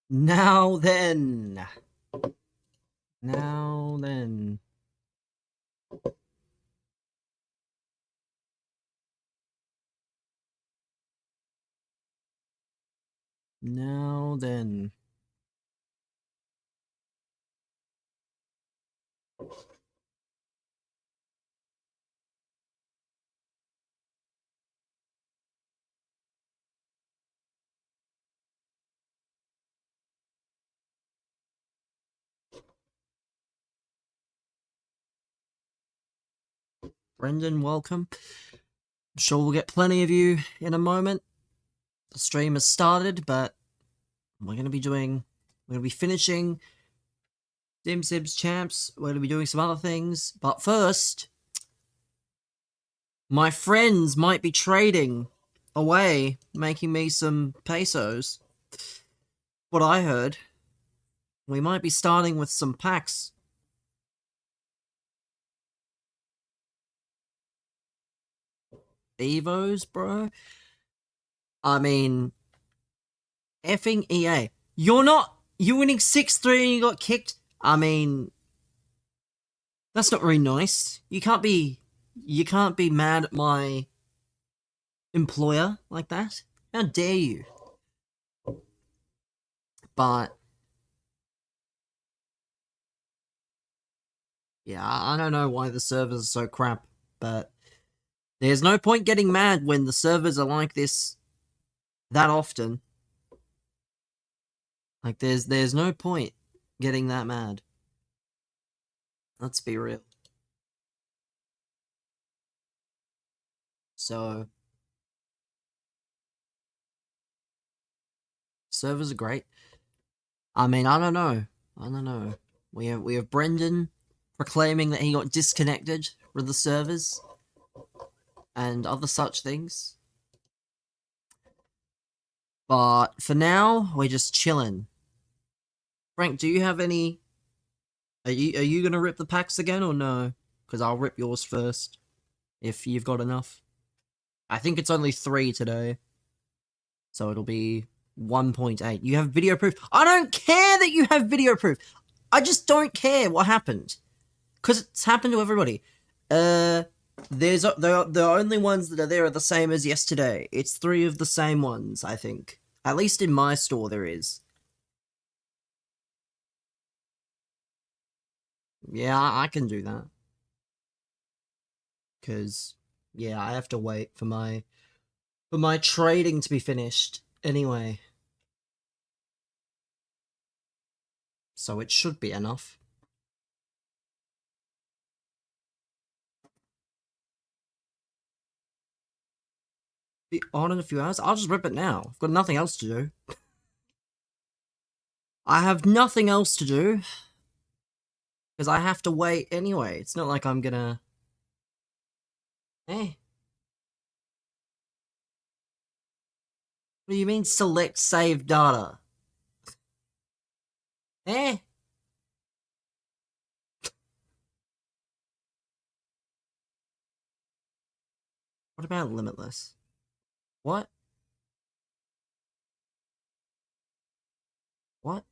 Now then. Now then. Now then. Brendan, welcome. I'm sure we'll get plenty of you in a moment. The stream has started, but we're going to be finishing Sims Champs. We're going to be doing some other things. But first, my friends might be trading away, making me some pesos. What I heard. We might be starting with some packs. Evos, bro? I mean, effing EA. You're winning 6-3 and you got kicked? I mean, that's not very nice. You can't be mad at my employer like that. How dare you? But yeah, I don't know why the servers are so crap, but there's no point getting mad when the servers are like this that often. Like, there's no point getting that mad. Let's be real. So, servers are great. I mean, I don't know. We have Brendan proclaiming that he got disconnected with the servers and other such things. But for now, we're just chilling. Frank, do you have any? Are you gonna rip the packs again or no? Because I'll rip yours first, if you've got enough. I think it's only 3 today, so it'll be 1.8. You have video proof. I don't care that you have video proof. I just don't care what happened, because it's happened to everybody. The only ones that are there are the same as yesterday. It's 3 of the same ones, I think. At least in my store there is. Yeah, I can do that. Because, yeah, I have to wait for my trading to be finished anyway. So it should be enough. Be on in a few hours? I'll just rip it now. I've got nothing else to do. I have nothing else to do. Because I have to wait anyway. It's not like I'm gonna... Eh. What do you mean select save data? Eh? What about limitless? What? What?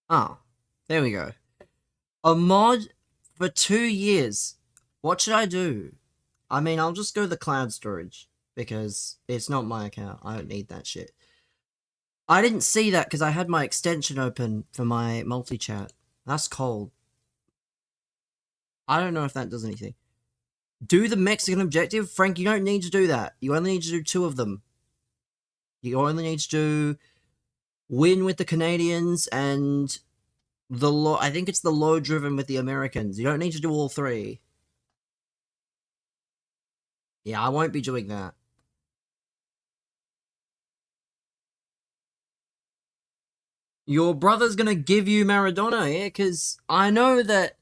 Oh, there we go. A mod for 2 years. What should I do? I mean, I'll just go the cloud storage, because it's not my account. I don't need that shit. I didn't see that because I had my extension open for my multi-chat. That's cold. I don't know if that does anything. Do the Mexican objective? Frank, you don't need to do that. You only need to do 2 of them. You only need to do win with the Canadians and I think it's the low driven with the Americans. You don't need to do all 3. Yeah, I won't be doing that. Your brother's gonna give you Maradona, yeah? Because I know that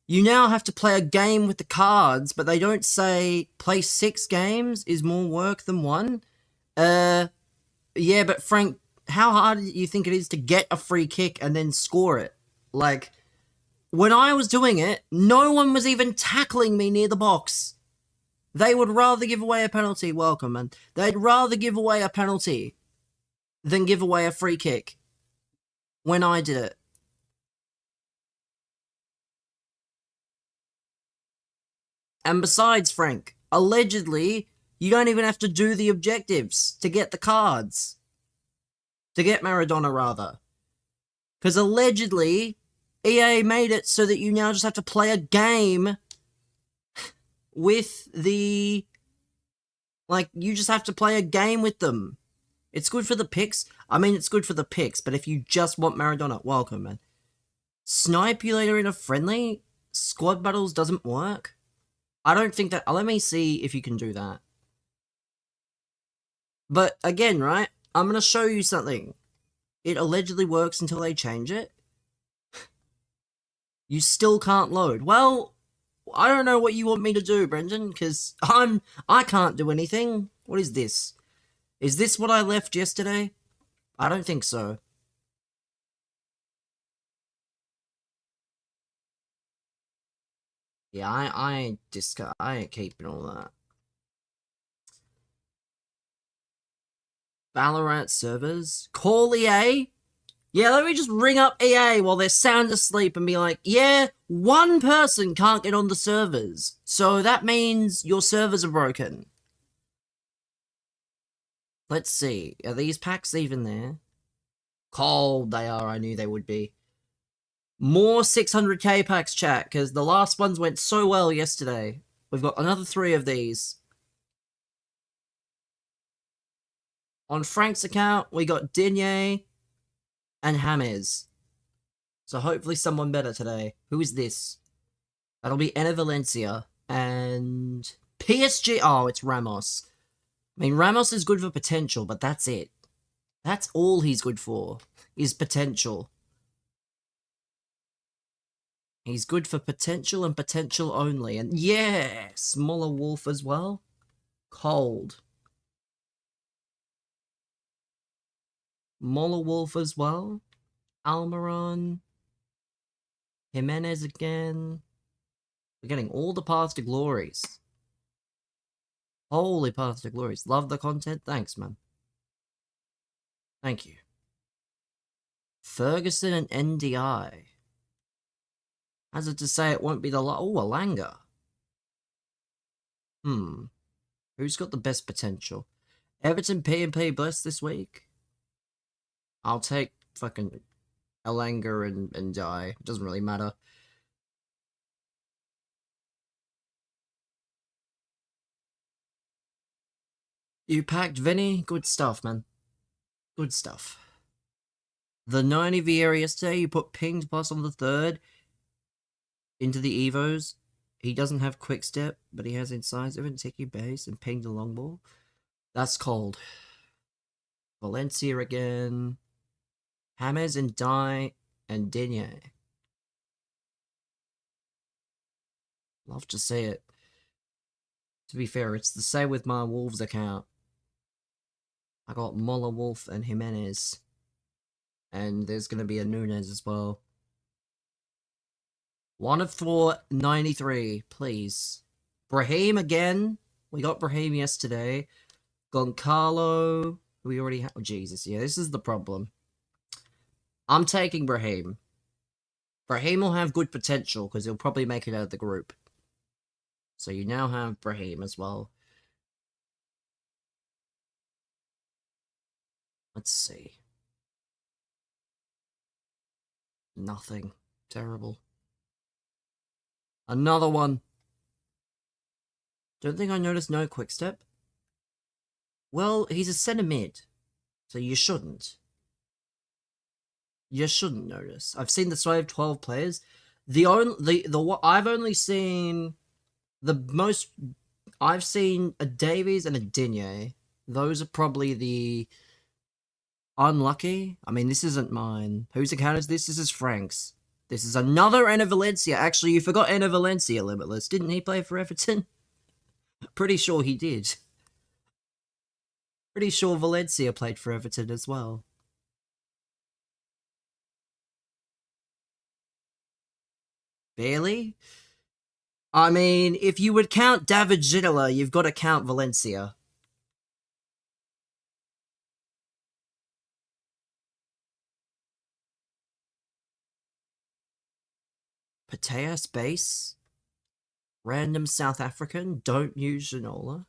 you now have to play a game with the cards, but they don't say play 6 games is more work than 1. Yeah, but Frank, how hard do you think it is to get a free kick and then score it? Like, when I was doing it, no one was even tackling me near the box. They would rather give away a penalty. Welcome, man. They'd rather give away a penalty than give away a free kick. when I did it. And besides, Frank, allegedly, you don't even have to do the objectives to get the cards. To get Maradona, rather. Because allegedly, EA made it so that you now just have to play a game with the... Like, you just have to play a game with them. It's good for the picks. I mean, it's good for the picks, but if you just want Maradona, welcome, man. Snipe you later in a friendly? Squad battles doesn't work? I don't think that... Let me see if you can do that. But, again, right? I'm going to show you something. It allegedly works until they change it. You still can't load. Well, I don't know what you want me to do, Brendan, because I can't do anything. What is this? Is this what I left yesterday? I don't think so. Yeah, I ain't keeping all that. Valorant servers? Call EA? Yeah, let me just ring up EA while they're sound asleep and be like, yeah, one person can't get on the servers. So that means your servers are broken. Let's see. Are these packs even there? Cold they are, I knew they would be. More 600k packs, chat, because the last ones went so well yesterday. We've got another 3 of these. On Frank's account, we got Digne and James. So hopefully someone better today. Who is this? That'll be Enner Valencia. And PSG. Oh, it's Ramos. I mean, Ramos is good for potential, but that's it. That's all he's good for, is potential. He's good for potential and potential only. And yeah, Smaller Wolf as well. Cold. Moller Wolf as well. Almiron. Jimenez again. We're getting all the paths to glories. Holy paths to glories. Love the content. Thanks, man. Thank you. Ferguson and NDI. As it to say it won't be the oh, Alanga. Who's got the best potential? Everton P&P blessed this week? I'll take fucking Alanga and die. It doesn't really matter. You packed Vinny? Good stuff, man. Good stuff. The 90 Vieira yesterday, you put pinged plus on the 3rd into the Evos. He doesn't have quick step, but he has incisive and ticky base and pinged the long ball. That's cold. Valencia again. James and Die and Digne. Love to see it. To be fair, it's the same with my Wolves account. I got Moller Wolf and Jimenez. And there's going to be a Nunez as well. 1 of 4, 93, please. Brahim again. We got Brahim yesterday. Goncalo. We already have... Oh, Jesus, yeah, this is the problem. I'm taking Brahim. Brahim will have good potential, because he'll probably make it out of the group. So you now have Brahim as well. Let's see. Nothing. Terrible. Another one. Don't think I noticed no quick step. Well, he's a centre mid, so you shouldn't. You shouldn't notice. I've seen the sway of 12 players. I've only seen the most. I've seen a Davies and a Digne. Those are probably the unlucky. I mean, this isn't mine. Whose account is this? This is Frank's. This is another Enner Valencia. Actually, you forgot Enner Valencia, Limitless. Didn't he play for Everton? Pretty sure he did. Pretty sure Valencia played for Everton as well. Barely? I mean, if you would count David Ginola, you've got to count Valencia. Pateas base. Random South African. Don't use Ginola.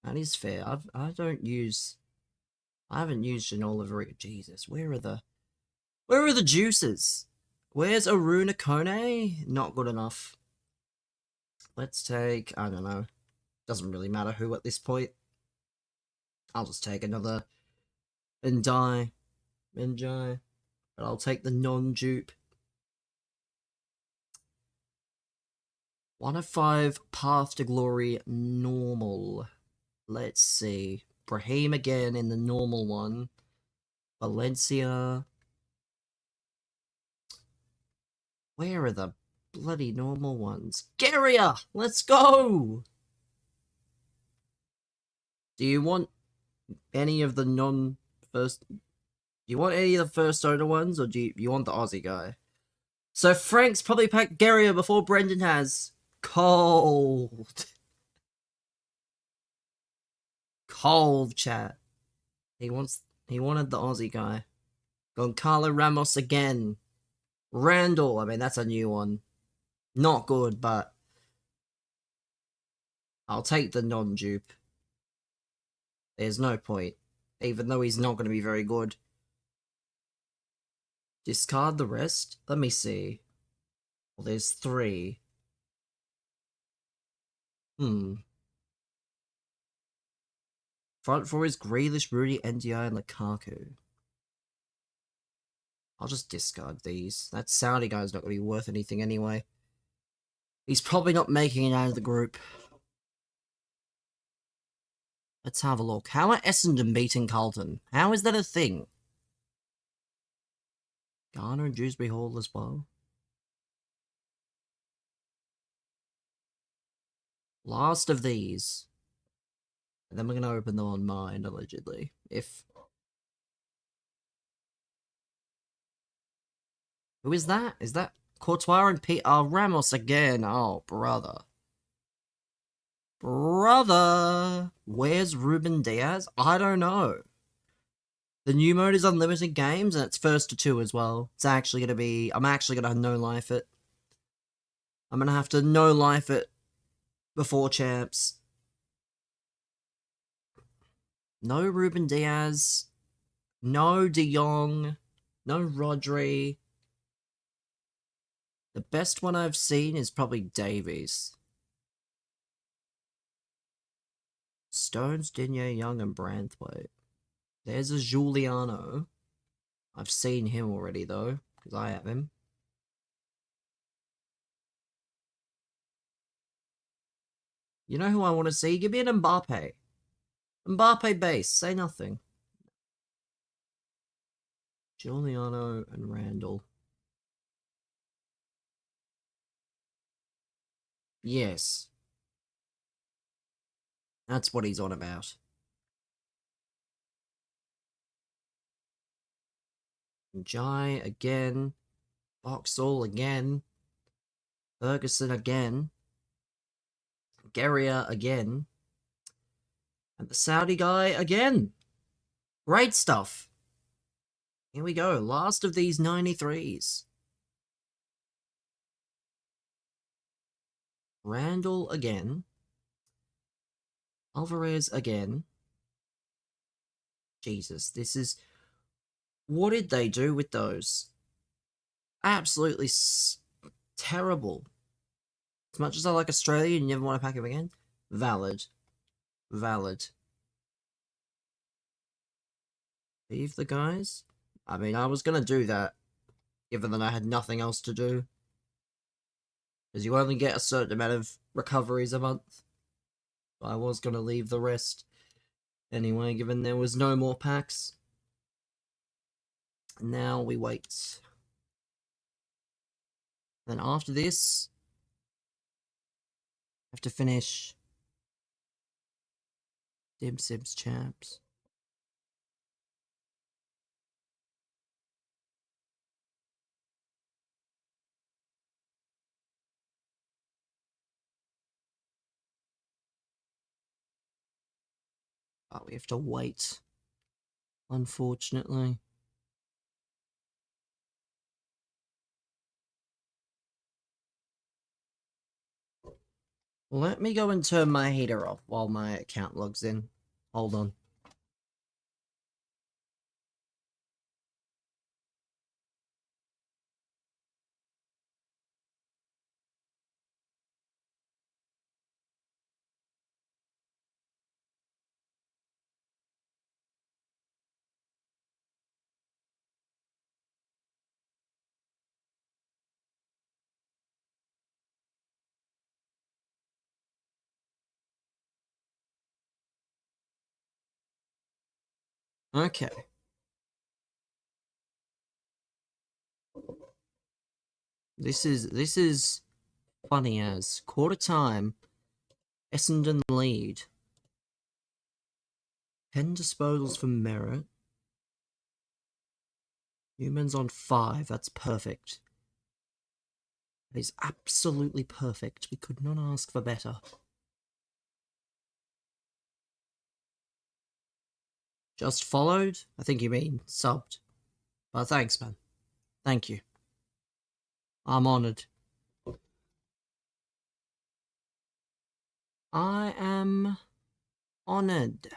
That is fair. I haven't used Ginola very. Jesus, where are the juices? Where's Aruna Kone? Not good enough. Let's take, I don't know. Doesn't really matter who at this point. I'll just take another Menjai. But I'll take the non-dupe. 1 of 5, Path to Glory, normal. Let's see. Brahim again in the normal one. Valencia. Where are the bloody normal ones? Geria! Let's go! Do you want any of the non-first... Do you want any of the first owner ones, or do you want the Aussie guy? So Frank's probably packed Geria before Brendan has. Cold. Cold, chat. He wanted the Aussie guy. Goncalo Ramos again. Randall, I mean, that's a new one. Not good, but I'll take the non-dupe. There's no point. Even though he's not going to be very good. Discard the rest? Let me see. Well, there's 3. Front 4 is Grealish, Rudy, NDI, and Lukaku. I'll just discard these. That Saudi guy's not going to be worth anything anyway. He's probably not making it out of the group. Let's have a look. How are Essendon beating Carlton? How is that a thing? Garner and Dewsbury Hall as well. Last of these. And then we're going to open them on mine, allegedly. Who is that? Is that Courtois and Pete? Oh, Ramos again. Oh, brother. Brother! Where's Ruben Diaz? I don't know. The new mode is unlimited games, and it's first to 2 as well. It's actually going to be... I'm actually going to no-life it. I'm going to have to no-life it before champs. No Ruben Diaz. No De Jong. No Rodri. The best one I've seen is probably Davies. Stones, Digne, Young, and Branthwaite. There's a Giuliano. I've seen him already, though, because I have him. You know who I want to see? Give me an Mbappe. Mbappe base. Say nothing. Giuliano and Randall. Yes. That's what he's on about. Jai again. Boxall again. Ferguson again. Geria again. And the Saudi guy again. Great stuff. Here we go. Last of these 93s. Randall again. Alvarez again. Jesus, this is... What did they do with those? Absolutely terrible. As much as I like Australia, you never want to pack him again? Valid. Valid. Leave the guys? I mean, I was going to do that, given that I had nothing else to do. Because you only get a certain amount of recoveries a month. I was going to leave the rest. Anyway, given there was no more packs. Now we wait. Then after this, I have to finish Dim Sims Champs. But we have to wait, unfortunately. Let me go and turn my heater off while my account logs in. Hold on. Okay. This is funny as quarter time. Essendon lead. 10 disposals for Merritt. Newman's on 5. That's perfect. That is absolutely perfect. We could not ask for better. Just followed? I think you mean subbed. But thanks, man. Thank you. I'm honoured. I am honoured.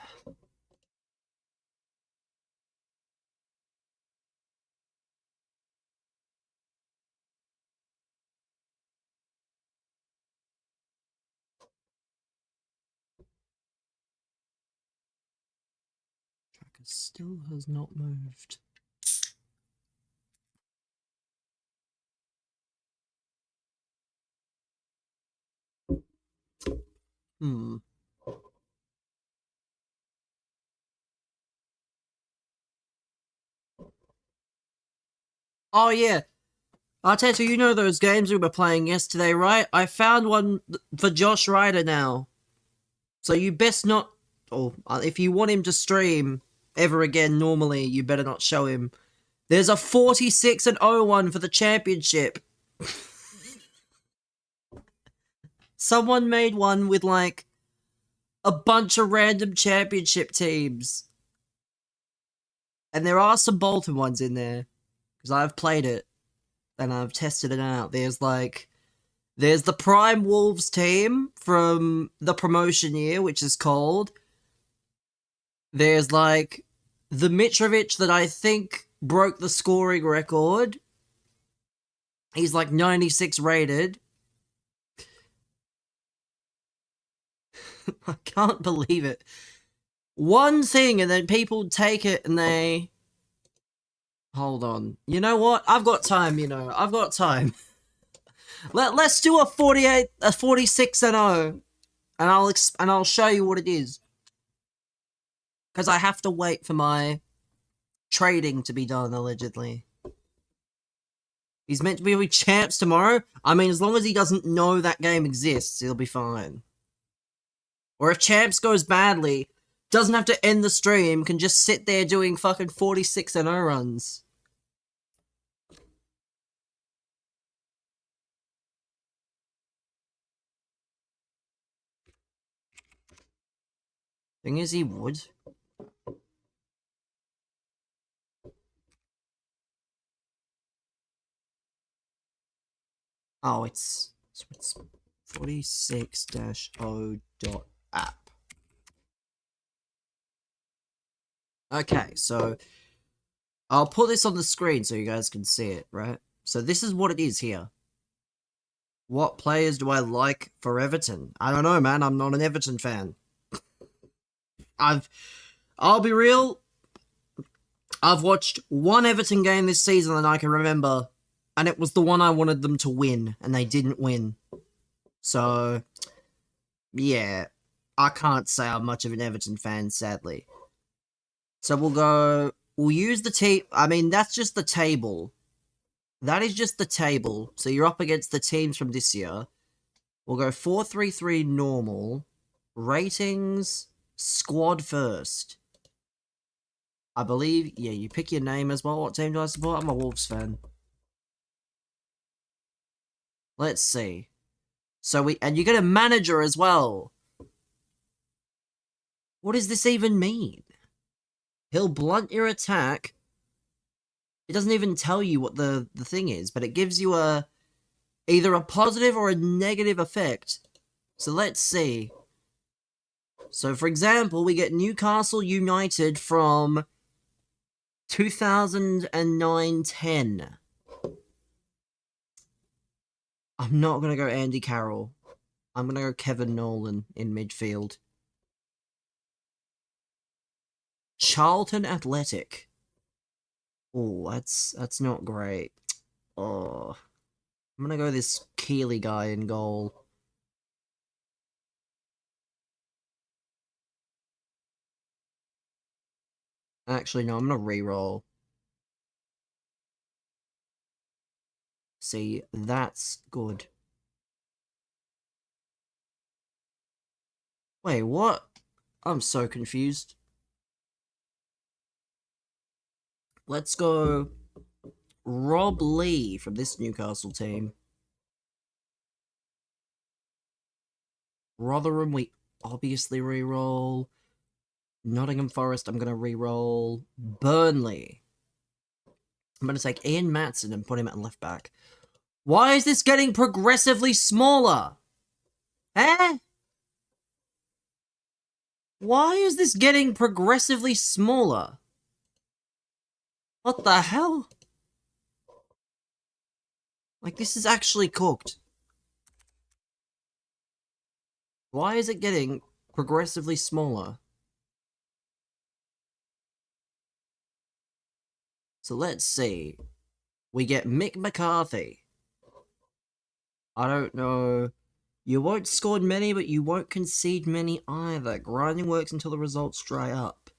Tracker still has not moved. Oh yeah. Arteta, you know those games we were playing yesterday, right? I found one for Josh Ryder now. So you best not... Oh, if you want him to stream ever again normally, you better not show him. There's a 46-0 one for the championship. Someone made one with, like, a bunch of random championship teams. And there are some Bolton ones in there. Because I've played it. And I've tested it out. There's, like... There's the Prime Wolves team from the promotion year, which is called. There's, like, the Mitrovic that I think broke the scoring record. He's, like, 96 rated. I can't believe it. One thing, and then people take it and they... Hold on. You know what? I've got time, you know. I've got time. Let's do a 46-0, and I'll show you what it is. Because I have to wait for my trading to be done, allegedly. He's meant to be with champs tomorrow. I mean, as long as he doesn't know that game exists, he'll be fine. Or if champs goes badly, doesn't have to end the stream, can just sit there doing fucking 46-0 runs. Thing is, he would. Oh, it's 46-0.app. Okay, so I'll put this on the screen so you guys can see it, right? So this is what it is here. What players do I like for Everton? I don't know, man. I'm not an Everton fan. I'll be real. I've watched one Everton game this season that I can remember, and it was the one I wanted them to win, and they didn't win. So, yeah, I can't say I'm much of an Everton fan, sadly. So we'll use the team. I mean, that's just the table. That is just the table. So you're up against the teams from this year. We'll go 4-3-3 normal. Ratings, squad first. I believe, yeah, you pick your name as well. What team do I support? I'm a Wolves fan. Let's see. So and you get a manager as well. What does this even mean? He'll blunt your attack. It doesn't even tell you what the thing is, but it gives you either a positive or a negative effect So let's see. So, for example, we get Newcastle United from 2009-10. I'm not going to go Andy Carroll. I'm going to go Kevin Nolan in midfield. Charlton Athletic. Oh, that's not great. Oh, I'm going to go this Keeley guy in goal. Actually, no, I'm going to re-roll. See, that's good. Wait, what? I'm so confused. Let's go Rob Lee from this Newcastle team. Rotherham, we obviously re-roll. Nottingham Forest, I'm going to re-roll. Burnley. I'm going to take Ian Matson and put him at left back. Why is this getting progressively smaller? Eh? Why is this getting progressively smaller? What the hell? Like, this is actually cooked. Why is it getting progressively smaller? So let's see. We get Mick McCarthy. I don't know. You won't score many, but you won't concede many either. Grinding works until the results dry up.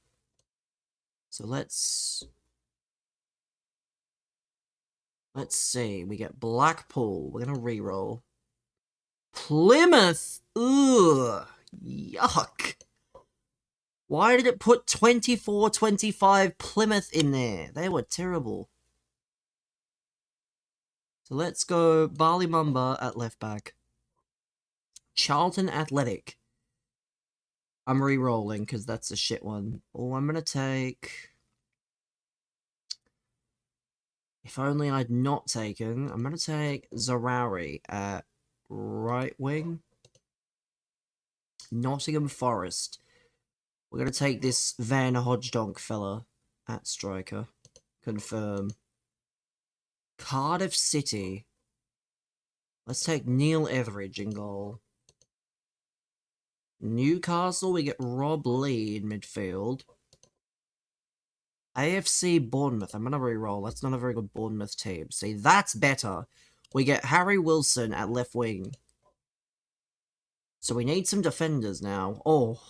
So let's see. We get Blackpool. We're going to re-roll. Plymouth! Ugh. Yuck. Why did it put 24-25 Plymouth in there? They were terrible. So let's go Bali Mumba at left back. Charlton Athletic. I'm re-rolling because that's a shit one. Oh, I'm going to take... If only I'd not taken... I'm going to take Zarawi at right wing. Nottingham Forest. We're going to take this Van Hooijdonk fella at striker. Confirm. Cardiff City. Let's take Neil Etheridge in goal. Newcastle, we get Rob Lee in midfield. AFC Bournemouth. I'm going to re-roll. That's not a very good Bournemouth team. See, that's better. We get Harry Wilson at left wing. So we need some defenders now. Oh.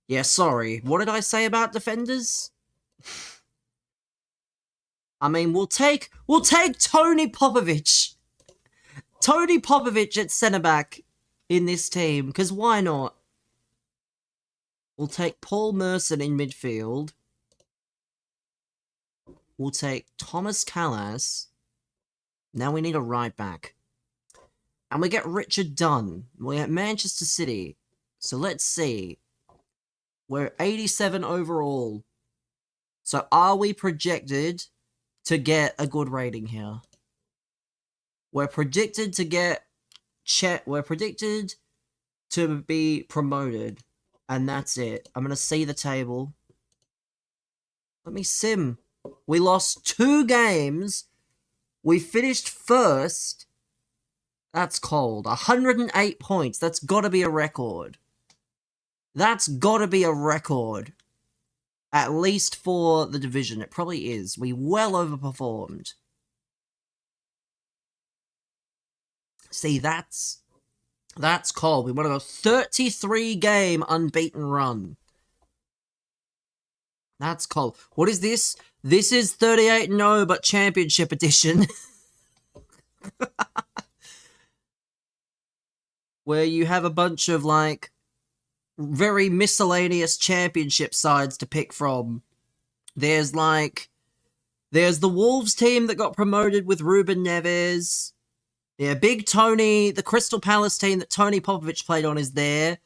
Yeah, sorry. What did I say about defenders? I mean, we'll take Tony Popovic. Tony Popovic at centre-back in this team, because why not? We'll take Paul Merson in midfield. We'll take Thomas Callas. Now we need a right back. And we get Richard Dunn. We're at Manchester City. So let's see. We're 87 overall. So are we projected to get a good rating here? We're predicted to get... We're predicted to be promoted. And that's it. I'm going to see the table. Let me sim. We lost 2 games. We finished first. That's cold. 108 points. That's got to be a record. That's got to be a record. At least for the division. It probably is. We well overperformed. See, that's cold. We want to go 33-game unbeaten run. That's cold. What is this? This is 38-0, but Championship Edition. Where you have a bunch of, like, very miscellaneous championship sides to pick from. There's the Wolves team that got promoted with Ruben Neves. Yeah, Big Tony, the Crystal Palace team that Tony Popovic played on is there.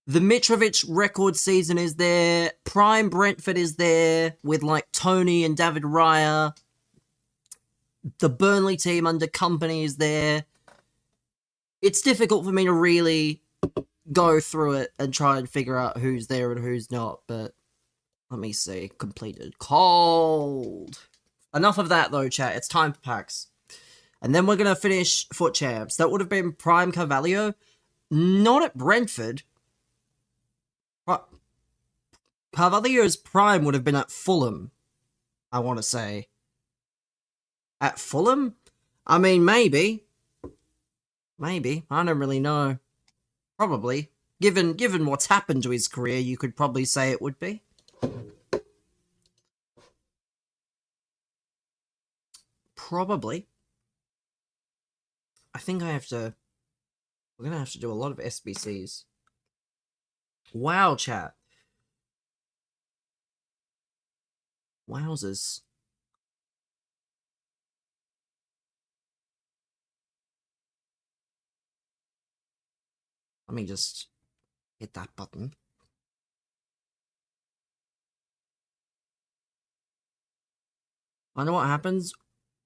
The Mitrovic record season is there. Prime Brentford is there with, like, Tony and David Raya. The Burnley team under Company is there. it's difficult for me to really go through it and try and figure out who's there and who's not, but let me see. Completed. Cold. Enough of that, though, chat. It's time for packs. And then we're going to finish FUT Champs. That would have been Prime Carvalho. Not at Brentford. Carvalho's prime would have been at Fulham, I want to say. At Fulham? I mean, maybe. Maybe. I don't really know. Probably. Given what's happened to his career, you could probably say it would be. Probably. I think I have to... We're going to have to do a lot of SBCs. Wow, chat. Wowzers. Let me just hit that button. I know what happens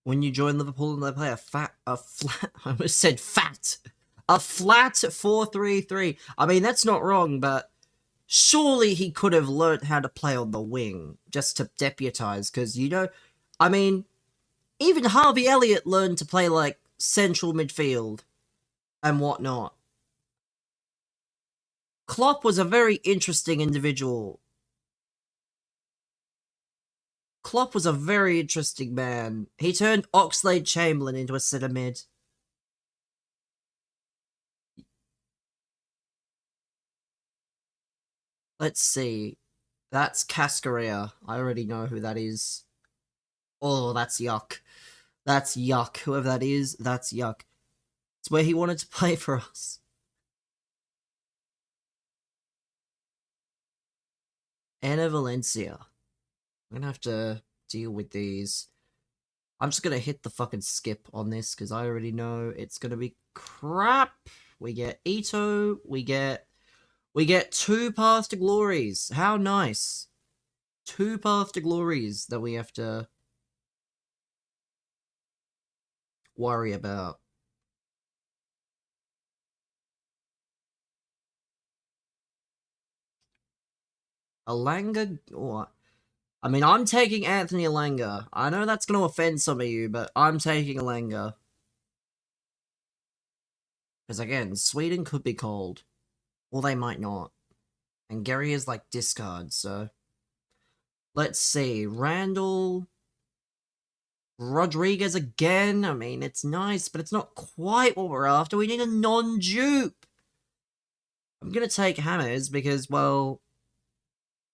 when you join Liverpool and they play a flat, I almost said fat. A flat 4-3-3. I mean, that's not wrong, but surely he could have learnt how to play on the wing just to deputise, because, you know, I mean, even Harvey Elliott learned to play, like, central midfield and whatnot. Klopp was a very interesting individual. Klopp was a very interesting man. He turned Oxlade-Chamberlain into a centre mid. Let's see. That's Cascarilla. I already know who that is. Oh, that's yuck. That's yuck. Whoever that is, that's yuck. It's where he wanted to play for us. Anna Valencia. I'm gonna have to deal with these. I'm just gonna hit the fucking skip on this, because I already know it's gonna be crap. We get Ito. We get 2 Path to Glories. How nice. 2 Path to Glories that we have to worry about. Alanga? Oh, I mean, I'm taking Anthony Alanga. I know that's going to offend some of you, but I'm taking Alanga. Because again, Sweden could be cold. Or they might not. And Gary is like discard, so... Let's see. Randall... Rodriguez again. I mean, it's nice, but it's not quite what we're after. We need a non-dupe. I'm going to take Hammers because, well...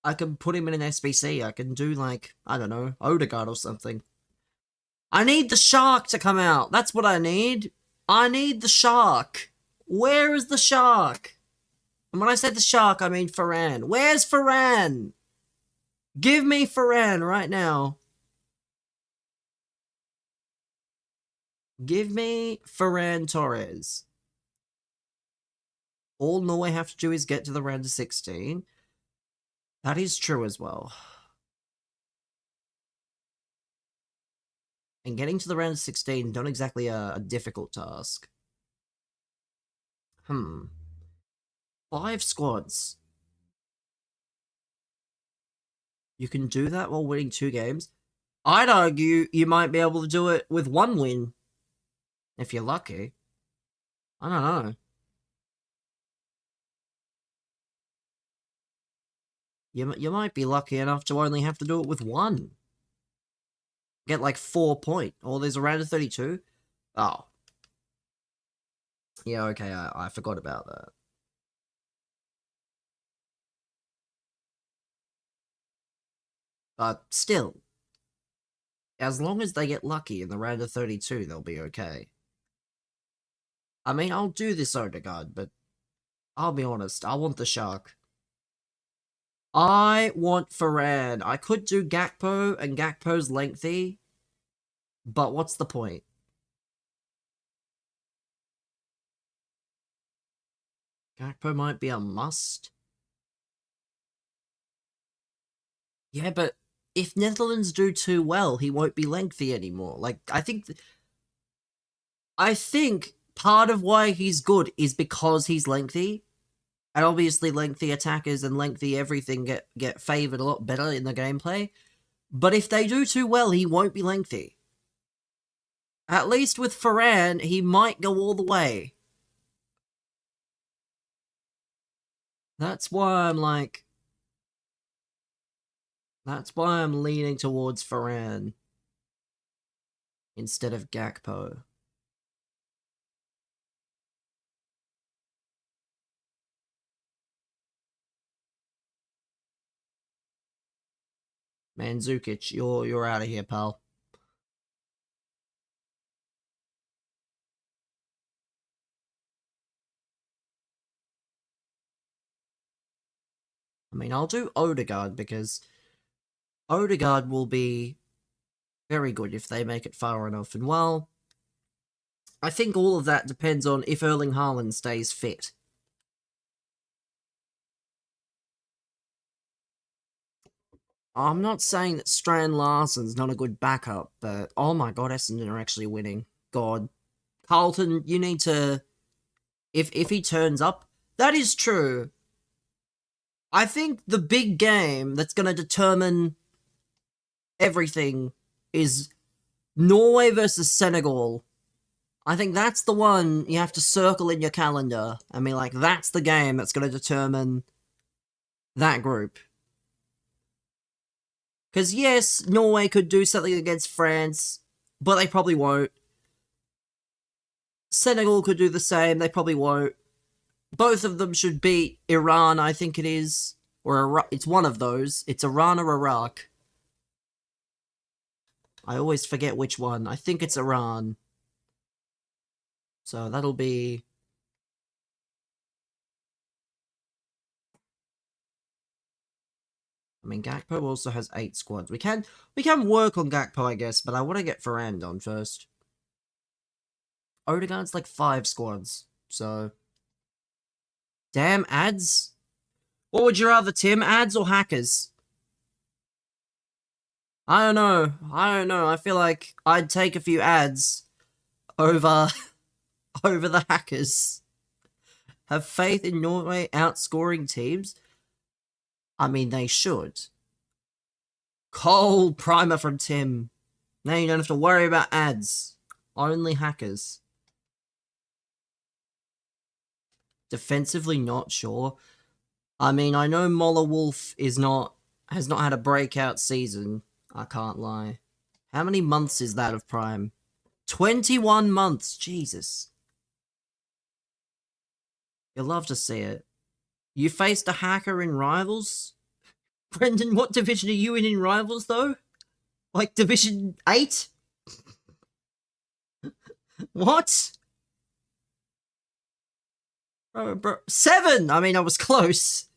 I can put him in an SBC. I can do, like, I don't know, Odegaard or something. I need the shark to come out. That's what I need. I need the shark. Where is the shark? And when I say the shark, I mean Ferran. Where's Ferran? Give me Ferran right now. Give me Ferran Torres. All Norway have to do is get to the round of 16. That is true as well. And getting to the round of 16, not exactly a difficult task. 5 squads. You can do that while winning 2 games? I'd argue you might be able to do it with 1 win. If you're lucky. I don't know. You might be lucky enough to only have to do it with 1. Get like 4 points. Or there's a round of 32. Oh. Yeah, okay, I forgot about that. But still. As long as they get lucky in the round of 32, they'll be okay. I mean, I'll do this Odegaard, but I'll be honest, I want the shark. I want Ferran. I could do Gakpo, and Gakpo's lengthy, but what's the point? Gakpo might be a must. Yeah, but if Netherlands do too well, he won't be lengthy anymore. Like, I think part of why he's good is because he's lengthy. And obviously lengthy attackers and lengthy everything get favoured a lot better in the gameplay. But if they do too well, he won't be lengthy. At least with Ferran, he might go all the way. That's why I'm like... That's why I'm leaning towards Ferran instead of Gakpo. Mandzukic, you're out of here, pal. I mean, I'll do Odegaard because Odegaard will be very good if they make it far enough. And well, I think all of that depends on if Erling Haaland stays fit. I'm not saying that Strand Larsen's not a good backup, but oh my god, Essendon are actually winning. God. Carlton, you need to... If he turns up, that is true. I think the big game that's going to determine everything is Norway versus Senegal. I think that's the one you have to circle in your calendar. I mean, like, that's the game that's going to determine that group. Because, yes, Norway could do something against France, but they probably won't. Senegal could do the same, they probably won't. Both of them should beat Iran, I think it is. Or Iraq. It's one of those. It's Iran or Iraq. I always forget which one. I think it's Iran. So that'll be... I mean, Gakpo also has 8 squads. We can work on Gakpo, I guess, but I want to get Ferran done first. Odegaard's like 5 squads, so... Damn, ads? What would you rather, Tim? Ads or hackers? I don't know. I feel like I'd take a few ads over the hackers. Have faith in Norway outscoring teams? I mean, they should. Cold primer from Tim. Now you don't have to worry about ads. Only hackers. Defensively, not sure. I mean, I know Moller Wolf has not had a breakout season. I can't lie. How many months is that of Prime? 21 months! Jesus. You'll love to see it. You faced a hacker in Rivals? Brendan, what division are you in Rivals, though? Like, Division 8? What? Bro, 7! I mean, I was close.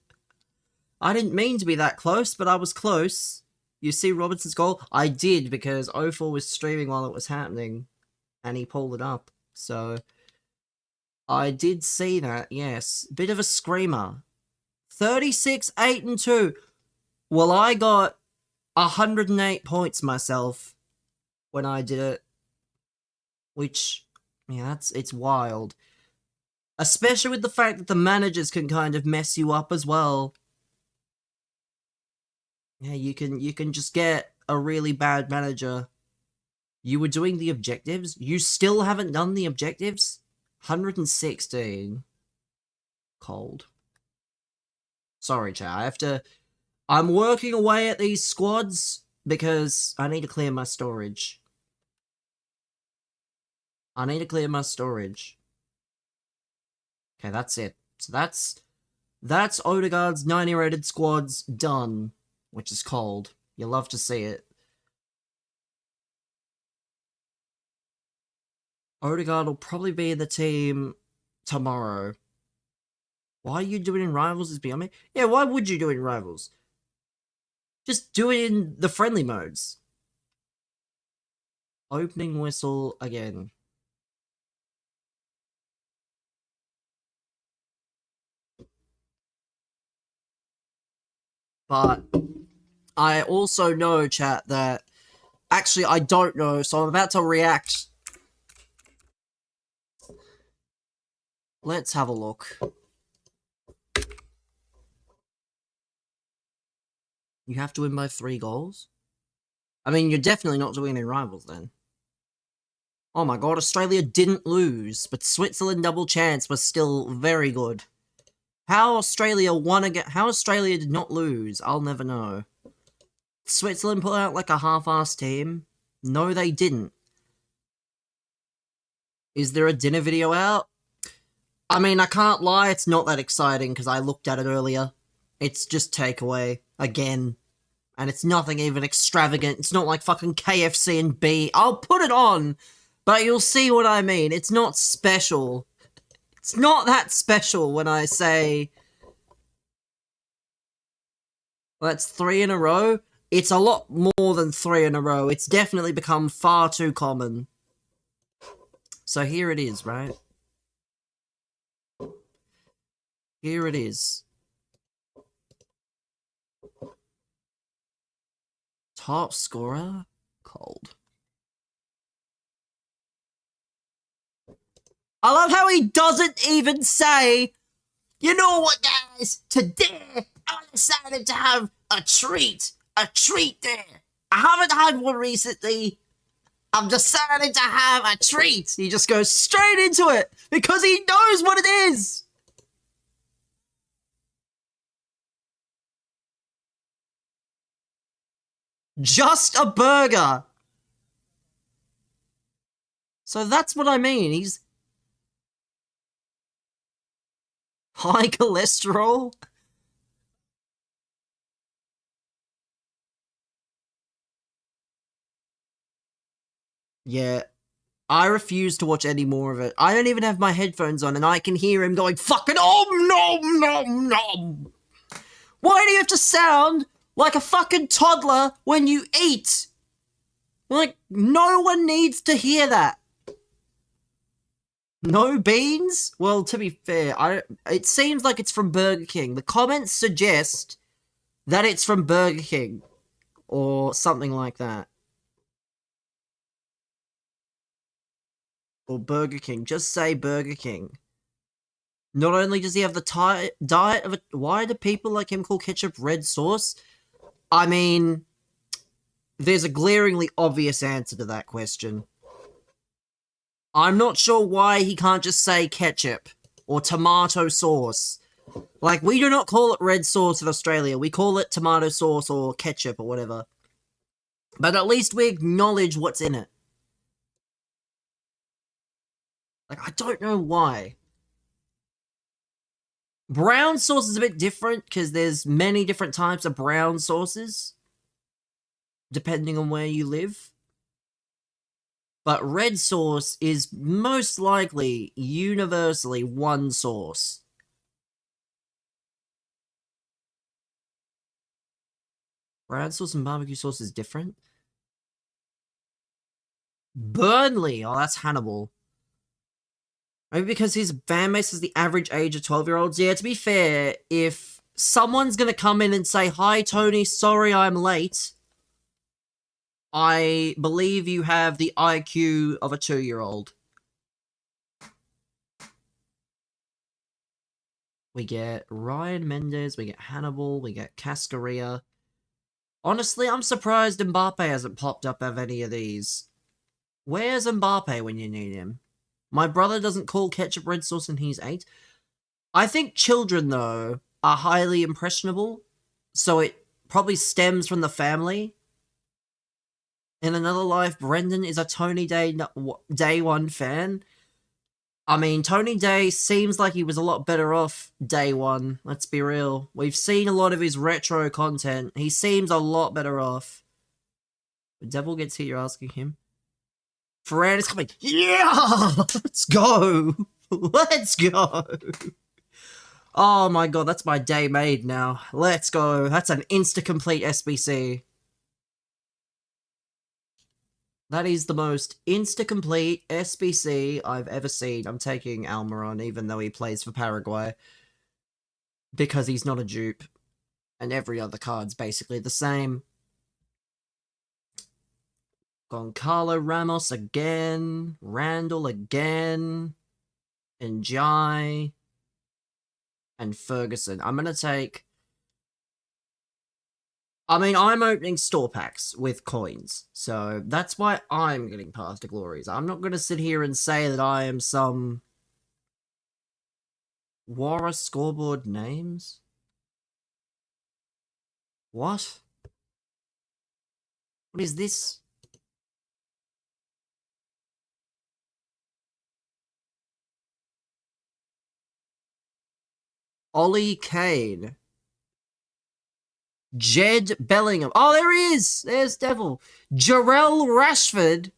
I didn't mean to be that close, but I was close. You see Robertson's goal? I did, because 04 was streaming while it was happening. And he pulled it up. So, I did see that, yes. Bit of a screamer. 36, 8 and 2. Well, I got 108 points myself when I did it. Which, yeah, it's wild. Especially with the fact that the managers can kind of mess you up as well. Yeah, you can just get a really bad manager. You were doing the objectives? You still haven't done the objectives? 116. Cold. Sorry, chat. I'm working away at these squads because I need to clear my storage. Okay, that's it. So that's Odegaard's 90 rated squads done, which is cold. You'll love to see it. Odegaard will probably be in the team tomorrow. Why are you doing in Rivals is beyond me? Yeah, why would you do it in Rivals? Just do it in the friendly modes. Opening whistle again. But I also know, chat, that... Actually, I don't know, so I'm about to react. Let's have a look. You have to win by 3 goals? I mean, you're definitely not doing any rivals then. Oh my god, Australia didn't lose, but Switzerland double chance was still very good. How Australia won again? How Australia did not lose, I'll never know. Switzerland put out like a half-assed team? No, they didn't. Is there a dinner video out? I mean, I can't lie, it's not that exciting because I looked at it earlier. It's just takeaway, again. And it's nothing even extravagant. It's not like fucking KFC and B. I'll put it on, but you'll see what I mean. It's not special. It's not that special when I say... Well, that's 3 in a row. It's a lot more than 3 in a row. It's definitely become far too common. So here it is, right? Here it is. Top scorer? Cold. I love how he doesn't even say, you know what, guys? Today, I decided to have a treat. A treat there. I haven't had one recently. I've decided to have a treat. He just goes straight into it because he knows what it is. Just a burger. So that's what I mean. He's high cholesterol. Yeah. I refuse to watch any more of it. I don't even have my headphones on and I can hear him going fucking om nom nom nom. Why do you have to sound like a fucking toddler when you eat? Like, no one needs to hear that. No beans? Well, to be fair, it seems like it's from Burger King. The comments suggest that it's from Burger King. Or something like that. Or Burger King. Just say Burger King. Not only does he have the diet of a... Why do people like him call ketchup red sauce? I mean, there's a glaringly obvious answer to that question. I'm not sure why he can't just say ketchup or tomato sauce. Like, we do not call it red sauce in Australia. We call it tomato sauce or ketchup or whatever. But at least we acknowledge what's in it. Like, I don't know why. Brown sauce is a bit different because there's many different types of brown sauces, depending on where you live. But red sauce is most likely universally one sauce. Brown sauce and barbecue sauce is different. Burnley! Oh, that's Hannibal. Maybe because his fan base is the average age of 12-year-olds. Yeah, to be fair, if someone's gonna come in and say, "Hi, Tony, sorry I'm late," I believe you have the IQ of a 2-year-old. We get Ryan Mendes, we get Hannibal, we get Cascarilla. Honestly, I'm surprised Mbappe hasn't popped up of any of these. Where's Mbappe when you need him? My brother doesn't call ketchup red sauce and he's 8. I think children, though, are highly impressionable, so it probably stems from the family. In another life, Brendan is a Tony Day 1 fan. I mean, Tony Day seems like he was a lot better off day 1, let's be real. We've seen a lot of his retro content. He seems a lot better off. The devil gets here, you're asking him. Ferran is coming. Yeah! Let's go! Let's go! Oh my god, that's my day made now. Let's go. That's an insta-complete SBC. That is the most insta-complete SBC I've ever seen. I'm taking Almiron, even though he plays for Paraguay. Because he's not a dupe. And every other card's basically the same. Goncalo Ramos again. Randall again. and Jai, and Ferguson. I'm gonna take... I mean, I'm opening store packs with coins, so that's why I'm getting Path to Glories. I'm not gonna sit here and say that I am some... Wara scoreboard names? What? What is this? Ollie Kane. Jed Bellingham. Oh, there he is! There's Devil. Jarrell Rashford.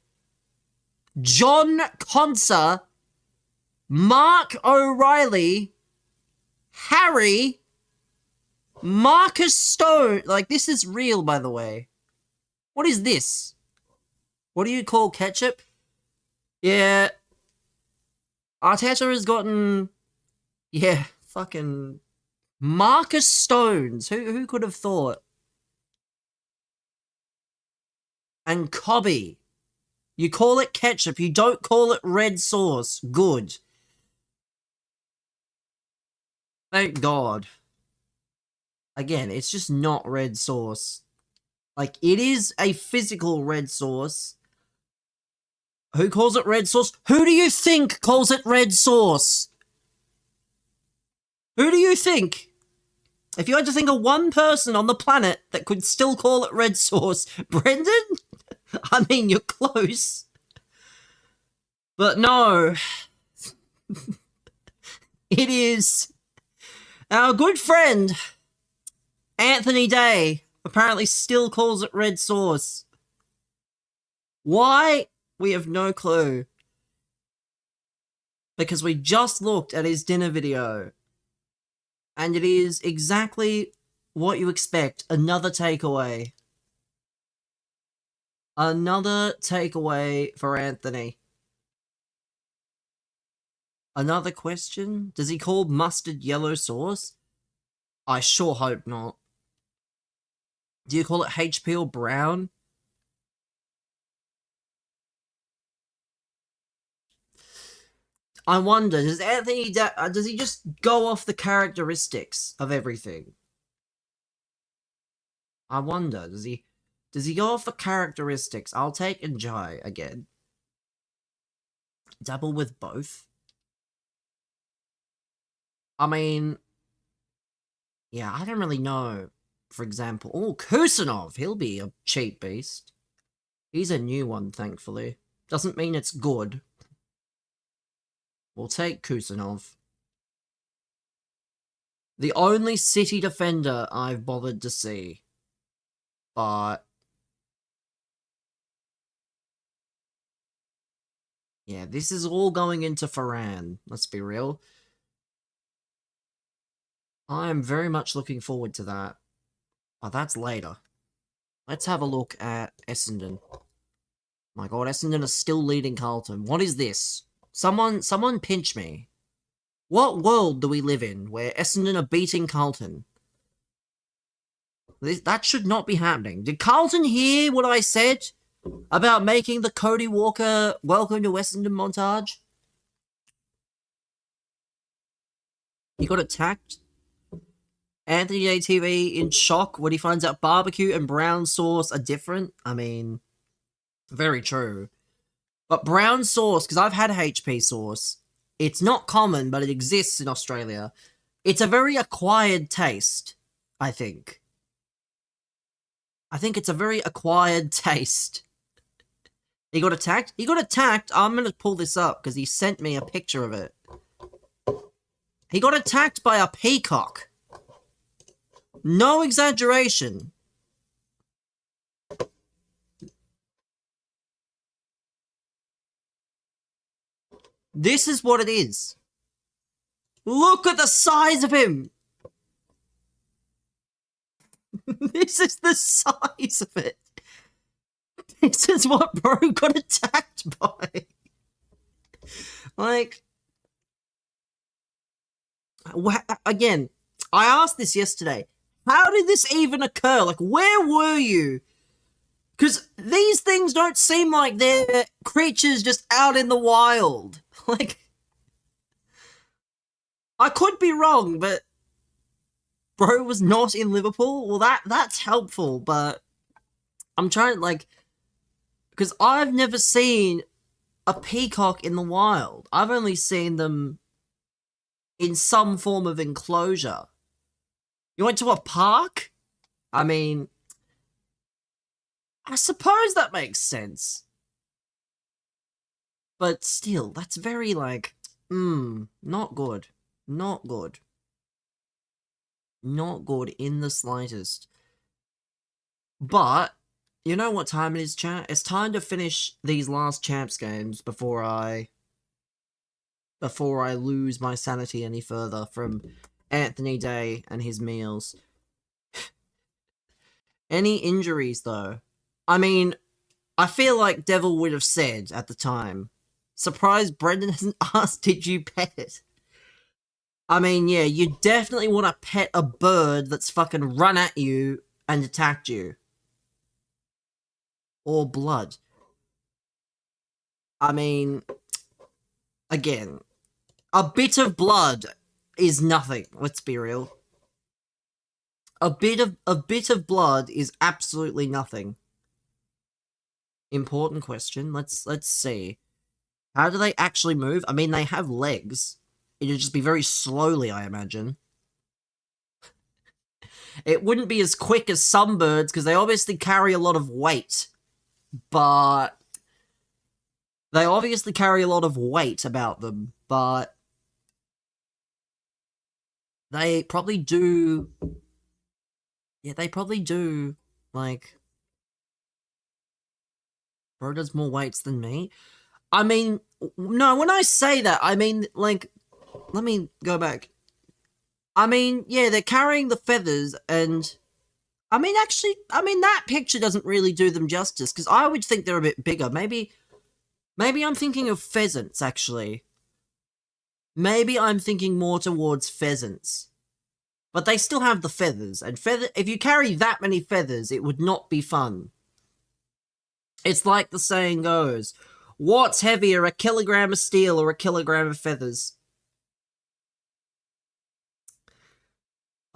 John Conser. Mark O'Reilly. Harry. Marcus Stone. Like, this is real, by the way. What is this? What do you call ketchup? Yeah. Arteta has gotten... Yeah, fucking... Marcus Stones. Who could have thought? And Cobby. You call it ketchup. You don't call it red sauce. Good. Thank God. Again, it's just not red sauce. Like, it is a physical red sauce. Who calls it red sauce? Who do you think calls it red sauce? Who do you think? If you had to think of one person on the planet that could still call it red sauce, Brendan? I mean, you're close. But no. It is our good friend, Anthony Day, apparently still calls it red sauce. Why? We have no clue. Because we just looked at his dinner video. And it is exactly what you expect. Another takeaway. Another takeaway for Anthony. Another question? Does he call mustard yellow sauce? I sure hope not. Do you call it HP or brown? I wonder, does Anthony... does he just go off the characteristics of everything? I wonder, does he go off the characteristics? I'll take Njai again. Dabble with both? I mean... Yeah, I don't really know. For example... Oh, Kusanov! He'll be a cheap beast. He's a new one, thankfully. Doesn't mean it's good. We'll take Kusanov. The only City defender I've bothered to see. But... yeah, this is all going into Varane. Let's be real. I am very much looking forward to that. Oh, that's later. Let's have a look at Essendon. My god, Essendon are still leading Carlton. What is this? Someone pinch me. What world do we live in where Essendon are beating Carlton? That should not be happening. Did Carlton hear what I said about making the Cody Walker welcome to Essendon montage? He got attacked. Anthony ATV in shock when he finds out barbecue and brown sauce are different. I mean, very true. But brown sauce, because I've had HP sauce, it's not common, but it exists in Australia. It's a very acquired taste, I think. I think it's a very acquired taste. He got attacked? He got attacked? I'm going to pull this up, because he sent me a picture of it. He got attacked by a peacock. No exaggeration. This is what it is. Look at the size of him. This is the size of it. This is what bro got attacked by. Like, again, I asked this yesterday. How did this even occur? Like, where were you? Because these things don't seem like they're creatures just out in the wild. Like, I could be wrong, but bro was not in Liverpool. Well, that's helpful, but I'm trying like because I've never seen a peacock in the wild. I've only seen them in some form of enclosure. You went to a park? I mean, I suppose that makes sense. But still, that's very like, not good. Not good. Not good in the slightest. But, you know what time it is, chat? It's time to finish these last champs games before I lose my sanity any further from Anthony Day and his meals. Any injuries, though? I mean, I feel like Devil would have said at the time, surprised Brendan hasn't asked, did you pet it? I mean, yeah, you definitely want to pet a bird that's fucking run at you and attacked you. Or blood. I mean, again, a bit of blood is nothing, let's be real. A bit of blood is absolutely nothing. Important question. Let's see. How do they actually move? I mean, they have legs. It'd just be very slowly, I imagine. It wouldn't be as quick as some birds, because they obviously carry a lot of weight. But... they obviously carry a lot of weight about them, but... they probably do... yeah, they probably do, like... bro does more weights than me. I mean, no, when I say that, I mean, like... let me go back. I mean, yeah, they're carrying the feathers, and... I mean, actually, that picture doesn't really do them justice, because I would think they're a bit bigger. Maybe I'm thinking of pheasants, actually. Maybe I'm thinking more towards pheasants. But they still have the feathers, and if you carry that many feathers, it would not be fun. It's like the saying goes, what's heavier, a kilogram of steel or a kilogram of feathers?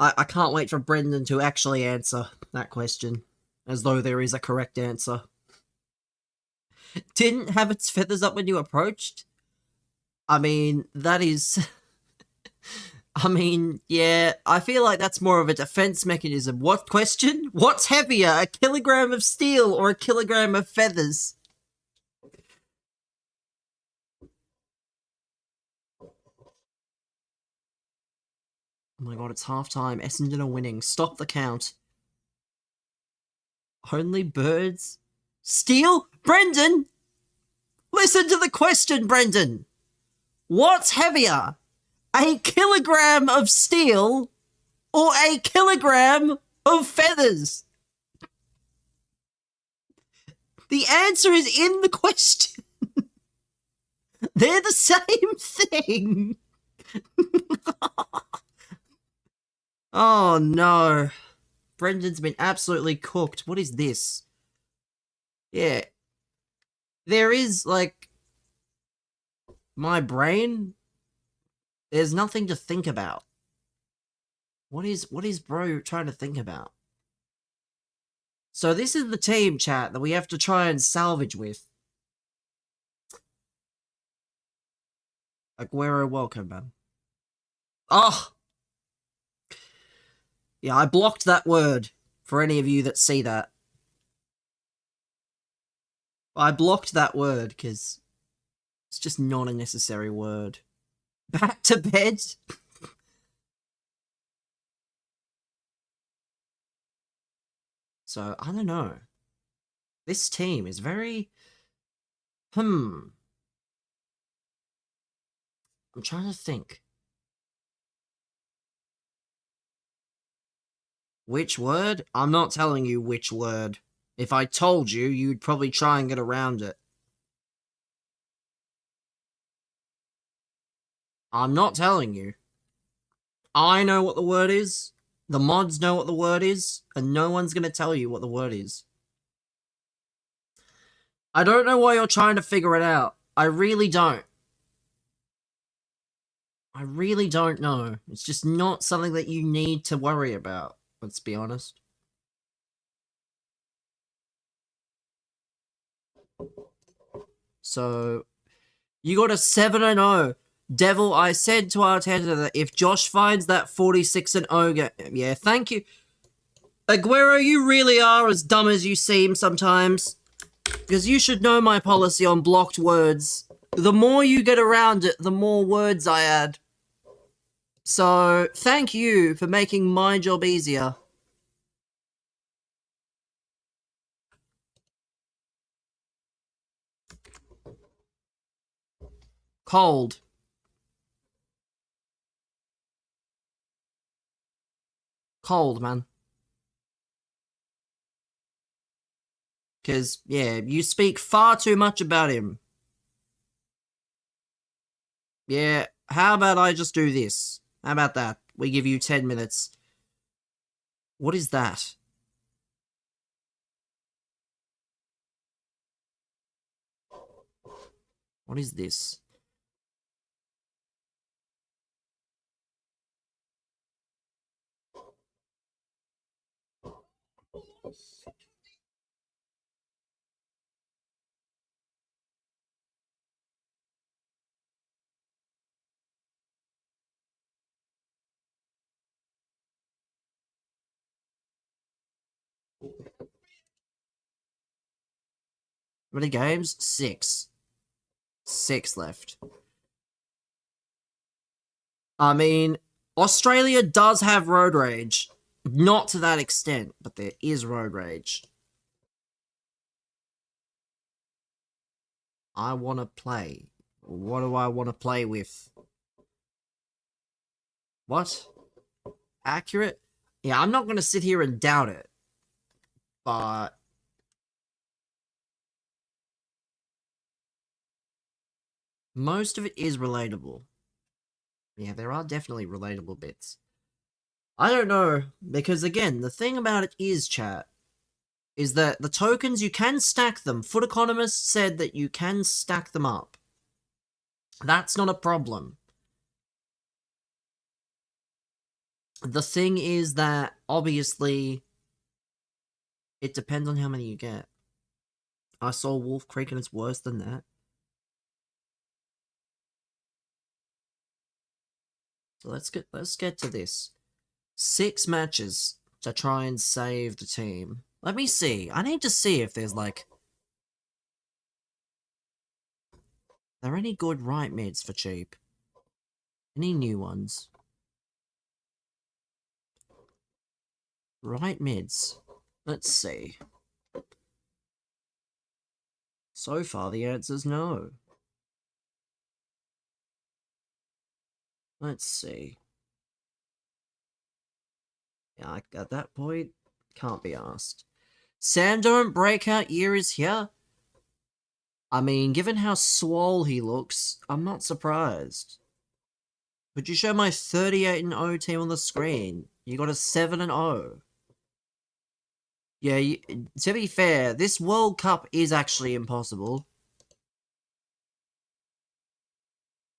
I can't wait for Brendan to actually answer that question, as though there is a correct answer. Didn't have its feathers up when you approached? I mean, that is... I mean, yeah, I feel like that's more of a defense mechanism. What question? What's heavier, a kilogram of steel or a kilogram of feathers? Oh my god, it's halftime. Essendon are winning. Stop the count. Only birds? Steel? Brendan! Listen to the question, Brendan! What's heavier? A kilogram of steel or a kilogram of feathers? The answer is in the question. They're the same thing. Oh no. Brendan's been absolutely cooked. What is this? Yeah. There is, like... my brain? There's nothing to think about. What is bro trying to think about? So this is the team, chat, that we have to try and salvage with. Aguero, welcome, man. Oh! Yeah, I blocked that word, for any of you that see that. I blocked that word, because it's just not a necessary word. Back to bed? So, I don't know. This team is very... I'm trying to think. Which word? I'm not telling you which word. If I told you, you'd probably try and get around it. I'm not telling you. I know what the word is, the mods know what the word is, and no one's gonna tell you what the word is. I don't know why you're trying to figure it out. I really don't. I really don't know. It's just not something that you need to worry about, let's be honest. So, you got a 7-0. Devil, I said to Arteta that if Josh finds that 46-0 game, yeah, thank you. Aguero, you really are as dumb as you seem sometimes. Because you should know my policy on blocked words. The more you get around it, the more words I add. So, thank you for making my job easier. Cold. Cold, man. Because, yeah, you speak far too much about him. Yeah, how about I just do this? How about that? We give you 10 minutes. What is that? What is this? How many games? 6. 6 left. I mean, Australia does have road rage. Not to that extent, but there is road rage. I want to play. What do I want to play with? What? Accurate? Yeah, I'm not going to sit here and doubt it. But most of it is relatable. Yeah, there are definitely relatable bits. I don't know, because again, the thing about it is, chat, is that the tokens, you can stack them. Foot Economist said that you can stack them up. That's not a problem. The thing is that, obviously, it depends on how many you get. I saw Wolf Creek and it's worse than that. So let's get to this. 6 matches to try and save the team. Let me see. I need to see if there's like... Are there any good right mids for cheap? Any new ones? Right mids. Let's see. So far the answer's no. Let's see. Yeah, at that point, can't be asked. Sandorn breakout year is here. I mean, given how swole he looks, I'm not surprised. Could you show my 38-0 team on the screen? You got a 7-0. Yeah, to be fair, this World Cup is actually impossible.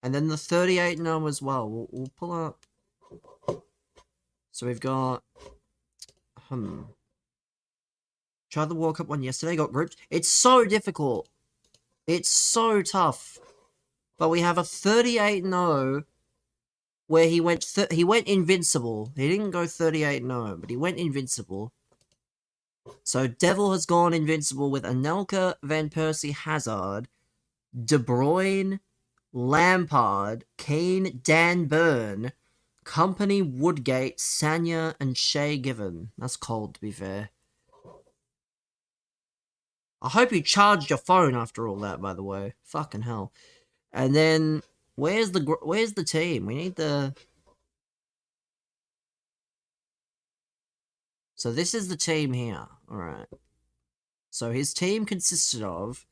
And then the 38-0 as well. We'll pull up. So we've got... Tried the World Cup one yesterday, got grouped. It's so difficult. It's so tough. But we have a 38-0 where he went invincible. He didn't go 38-0, but he went invincible. So Devil has gone invincible with Anelka, Van Persie, Hazard, De Bruyne, Lampard, Keane, Dan Burn, Company, Woodgate, Sanya, and Shay Given. That's cold, to be fair. I hope you charged your phone after all that, by the way. Fucking hell. And then, where's the team? We need the... So this is the team here. Alright. So his team consisted of...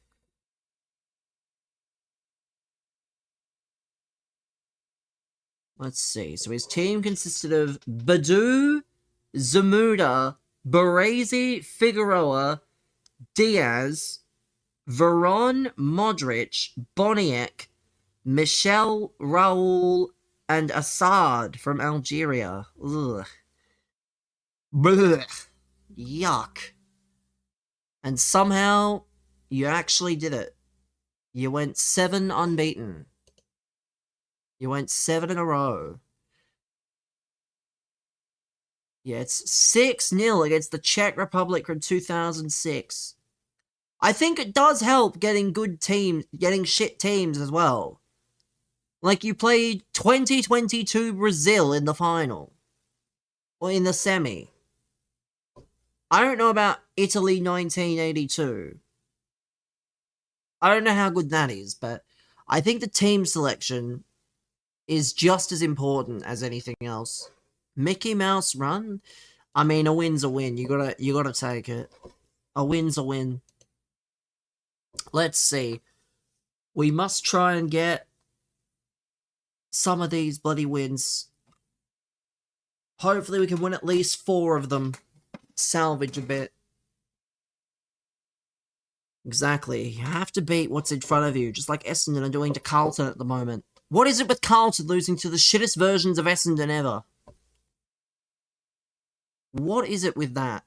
Let's see. So his team consisted of Badu, Zamuda, Baresi, Figueroa, Diaz, Veron, Modric, Boniek, Michel, Raul, and Assad from Algeria. Ugh. Blech. Yuck. And somehow, you actually did it. You went 7 unbeaten. You went 7 in a row. Yeah, it's 6-0 against the Czech Republic from 2006. I think it does help getting good teams, getting shit teams as well. Like, you played 2022 Brazil in the final. Or in the semi. I don't know about Italy 1982. I don't know how good that is, but I think the team selection is just as important as anything else. Mickey Mouse run? I mean, a win's a win. You gotta take it. A win's a win. Let's see. We must try and get some of these bloody wins. Hopefully we can win at least 4 of them. Salvage a bit. Exactly. You have to beat what's in front of you, just like Essendon are doing to Carlton at the moment. What is it with Carlton losing to the shittest versions of Essendon ever? What is it with that?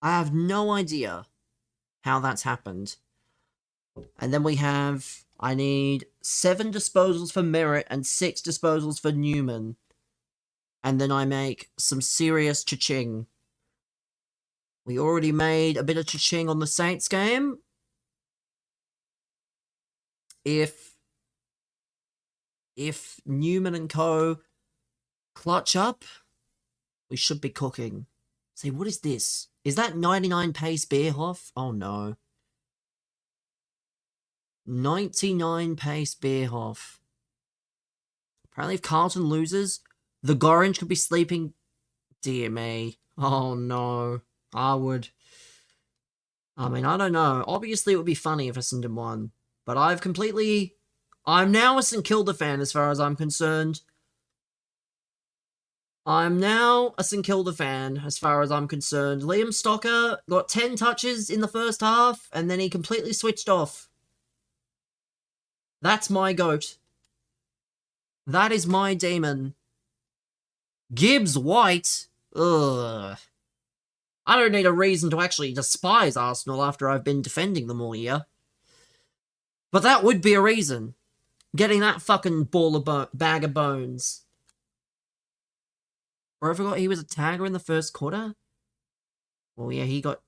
I have no idea how that's happened. And then we have... I need 7 disposals for Merritt and 6 disposals for Newman. And then I make some serious cha-ching. We already made a bit of cha-ching on the Saints game. If Newman and co clutch up, we should be cooking. See, what is this? Is that 99 pace Beerhoff? Oh no. 99 pace Beerhoff. Apparently if Carlton loses, the Gorringe could be sleeping... Dear me. Oh no. I mean, I don't know. Obviously it would be funny if Essendon won. But I'm now a St Kilda fan as far as I'm concerned. I'm now a St Kilda fan as far as I'm concerned. Liam Stocker got 10 touches in the first half, and then he completely switched off. That's my goat. That is my demon. Gibbs White? Ugh. I don't need a reason to actually despise Arsenal after I've been defending them all year. But that would be a reason. Getting that fucking bag of bones. Or I forgot he was a tagger in the first quarter? Well, yeah, he got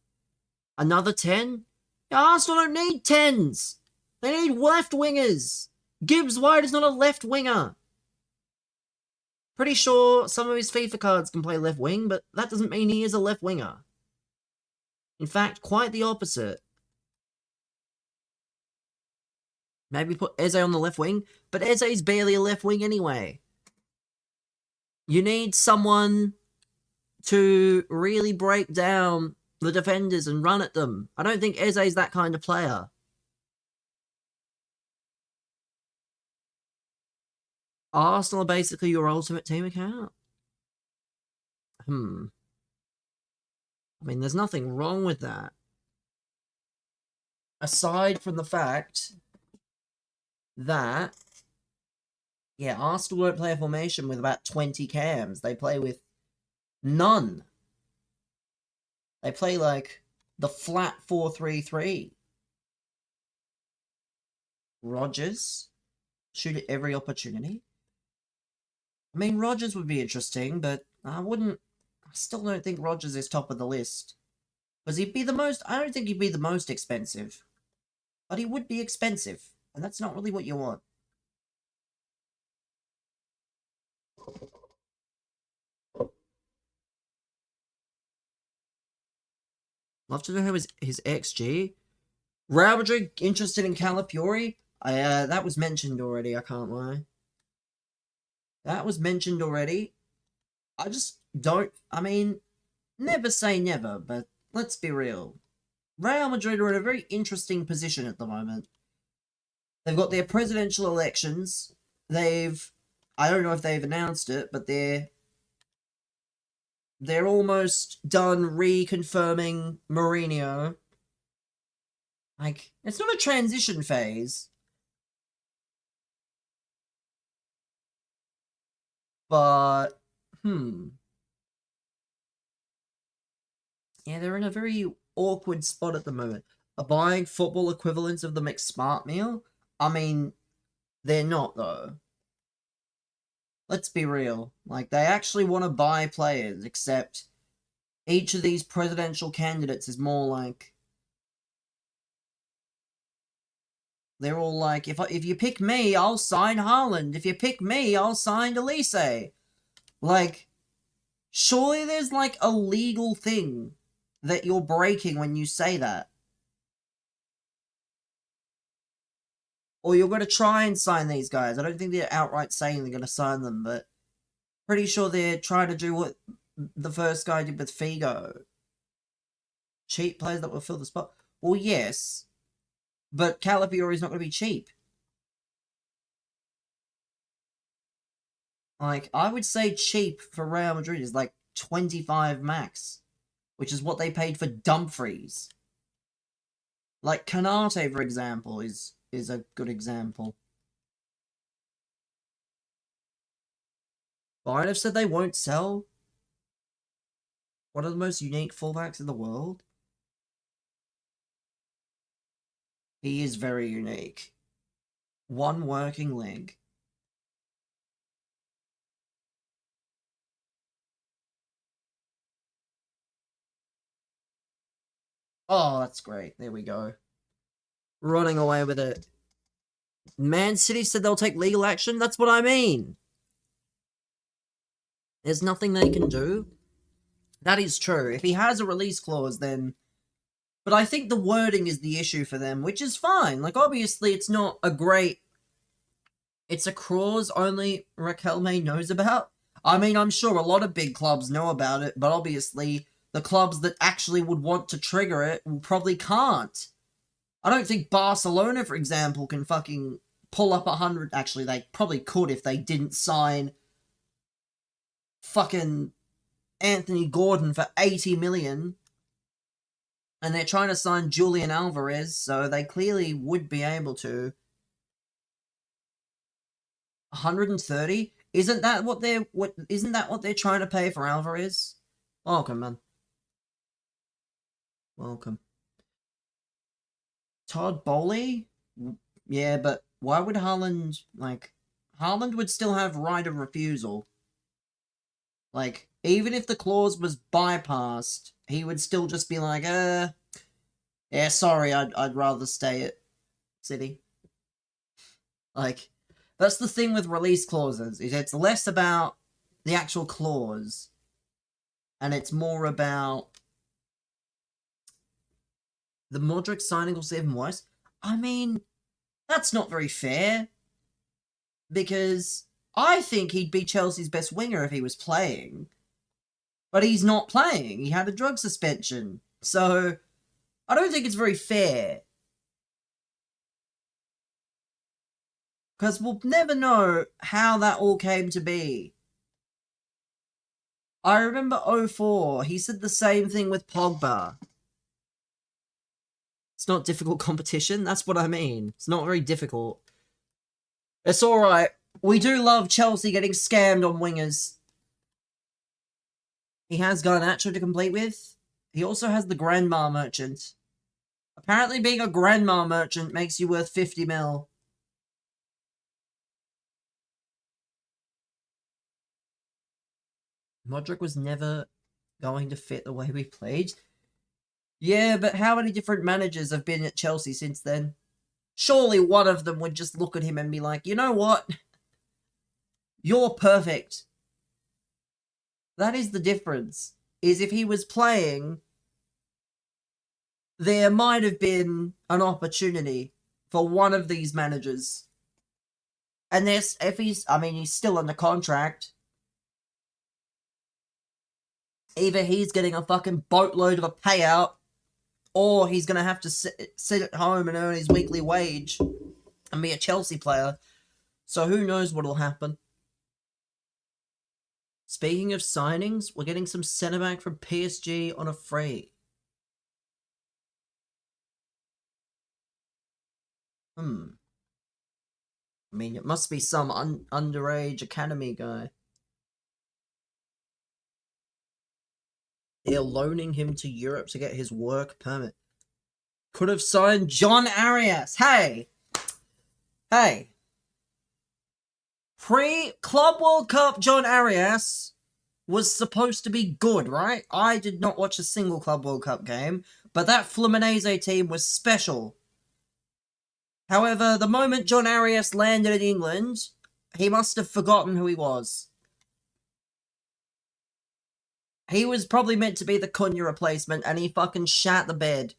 another 10? Arsenal don't need 10s! They need left wingers! Gibbs White is not a left winger! Pretty sure some of his FIFA cards can play left wing, but that doesn't mean he is a left winger. In fact, quite the opposite. Maybe put Eze on the left wing, but Eze's barely a left wing anyway. You need someone to really break down the defenders and run at them. I don't think Eze's that kind of player. Arsenal are basically your ultimate team account? I mean, there's nothing wrong with that. Aside from the fact that, yeah, Arsenal don't play a formation with about 20 cams. They play with none. They play like the flat 4-3-3. Rodgers shoot at every opportunity. I mean, Rodgers would be interesting, but I still don't think Rodgers is top of the list. Because he'd be the most... I don't think he'd be the most expensive. But he would be expensive. And that's not really what you want. Love to know his XG. Real Madrid interested in Calafiori? That was mentioned already, I can't lie. That was mentioned already. I just don't... I mean, never say never, but let's be real. Real Madrid are in a very interesting position at the moment. They've got their presidential elections. I don't know if they've announced it, but they're almost done reconfirming Mourinho. Like, it's not a transition phase. But, yeah, they're in a very awkward spot at the moment. Are buying football equivalents of the McSmart meal? I mean, they're not, though. Let's be real. Like, they actually want to buy players, except each of these presidential candidates is more like... They're all like, if you pick me, I'll sign Haaland. If you pick me, I'll sign Elise. Like, surely there's, like, a legal thing that you're breaking when you say that. Or you're going to try and sign these guys. I don't think they're outright saying they're going to sign them, but pretty sure they're trying to do what the first guy did with Figo. Cheap players that will fill the spot. Well, yes, but Calafiori's not going to be cheap. Like, I would say cheap for Real Madrid is like 25 max, which is what they paid for Dumfries. Like, Canate, for example, is a good example. Bayern have said they won't sell one of the most unique fullbacks in the world. He is very unique. One working leg. Oh, that's great. There we go. Running away with it. Man City said they'll take legal action? That's what I mean. There's nothing they can do. That is true. If he has a release clause, then... But I think the wording is the issue for them, which is fine. Like, obviously, it's not a great... It's a clause only Raquelme knows about. I mean, I'm sure a lot of big clubs know about it, but obviously, the clubs that actually would want to trigger it probably can't. I don't think Barcelona, for example, can fucking pull up 100... Actually, they probably could if they didn't sign fucking Anthony Gordon for 80 million. And they're trying to sign Julian Alvarez, so they clearly would be able to. 130? Isn't that what they're trying to pay for Alvarez? Welcome, man. Welcome. Todd Bowley? Yeah, but why would Haaland, like... Haaland would still have right of refusal. Like, even if the clause was bypassed, he would still just be like, yeah, sorry, I'd rather stay at City. Like, that's the thing with release clauses, is it's less about the actual clause, and it's more about the Modric signing will see even worse. I mean, that's not very fair, because I think he'd be Chelsea's best winger if he was playing, but he's not playing. He had a drug suspension, so I don't think it's very fair. Because we'll never know how that all came to be. I remember 04, he said the same thing with Pogba. It's not difficult competition, that's what I mean. It's not very difficult. It's alright. We do love Chelsea getting scammed on wingers. He has Garnacho to complete with. He also has the Grandma Merchant. Apparently being a Grandma Merchant makes you worth 50 mil. Modric was never going to fit the way we played. Yeah, but how many different managers have been at Chelsea since then? Surely one of them would just look at him and be like, you know what? You're perfect. That is the difference. Is if he was playing, there might have been an opportunity for one of these managers. And this, if he's still under contract. Either he's getting a fucking boatload of a payout, or he's going to have to sit at home and earn his weekly wage and be a Chelsea player. So who knows what will happen. Speaking of signings, we're getting some centre-back from PSG on a free. I mean, it must be some underage academy guy. They're loaning him to Europe to get his work permit. Could have signed John Arias. Hey! Pre-Club World Cup John Arias was supposed to be good, right? I did not watch a single Club World Cup game, but that Fluminense team was special. However, the moment John Arias landed in England, he must have forgotten who he was. He was probably meant to be the Cunha replacement, and he fucking shat the bed.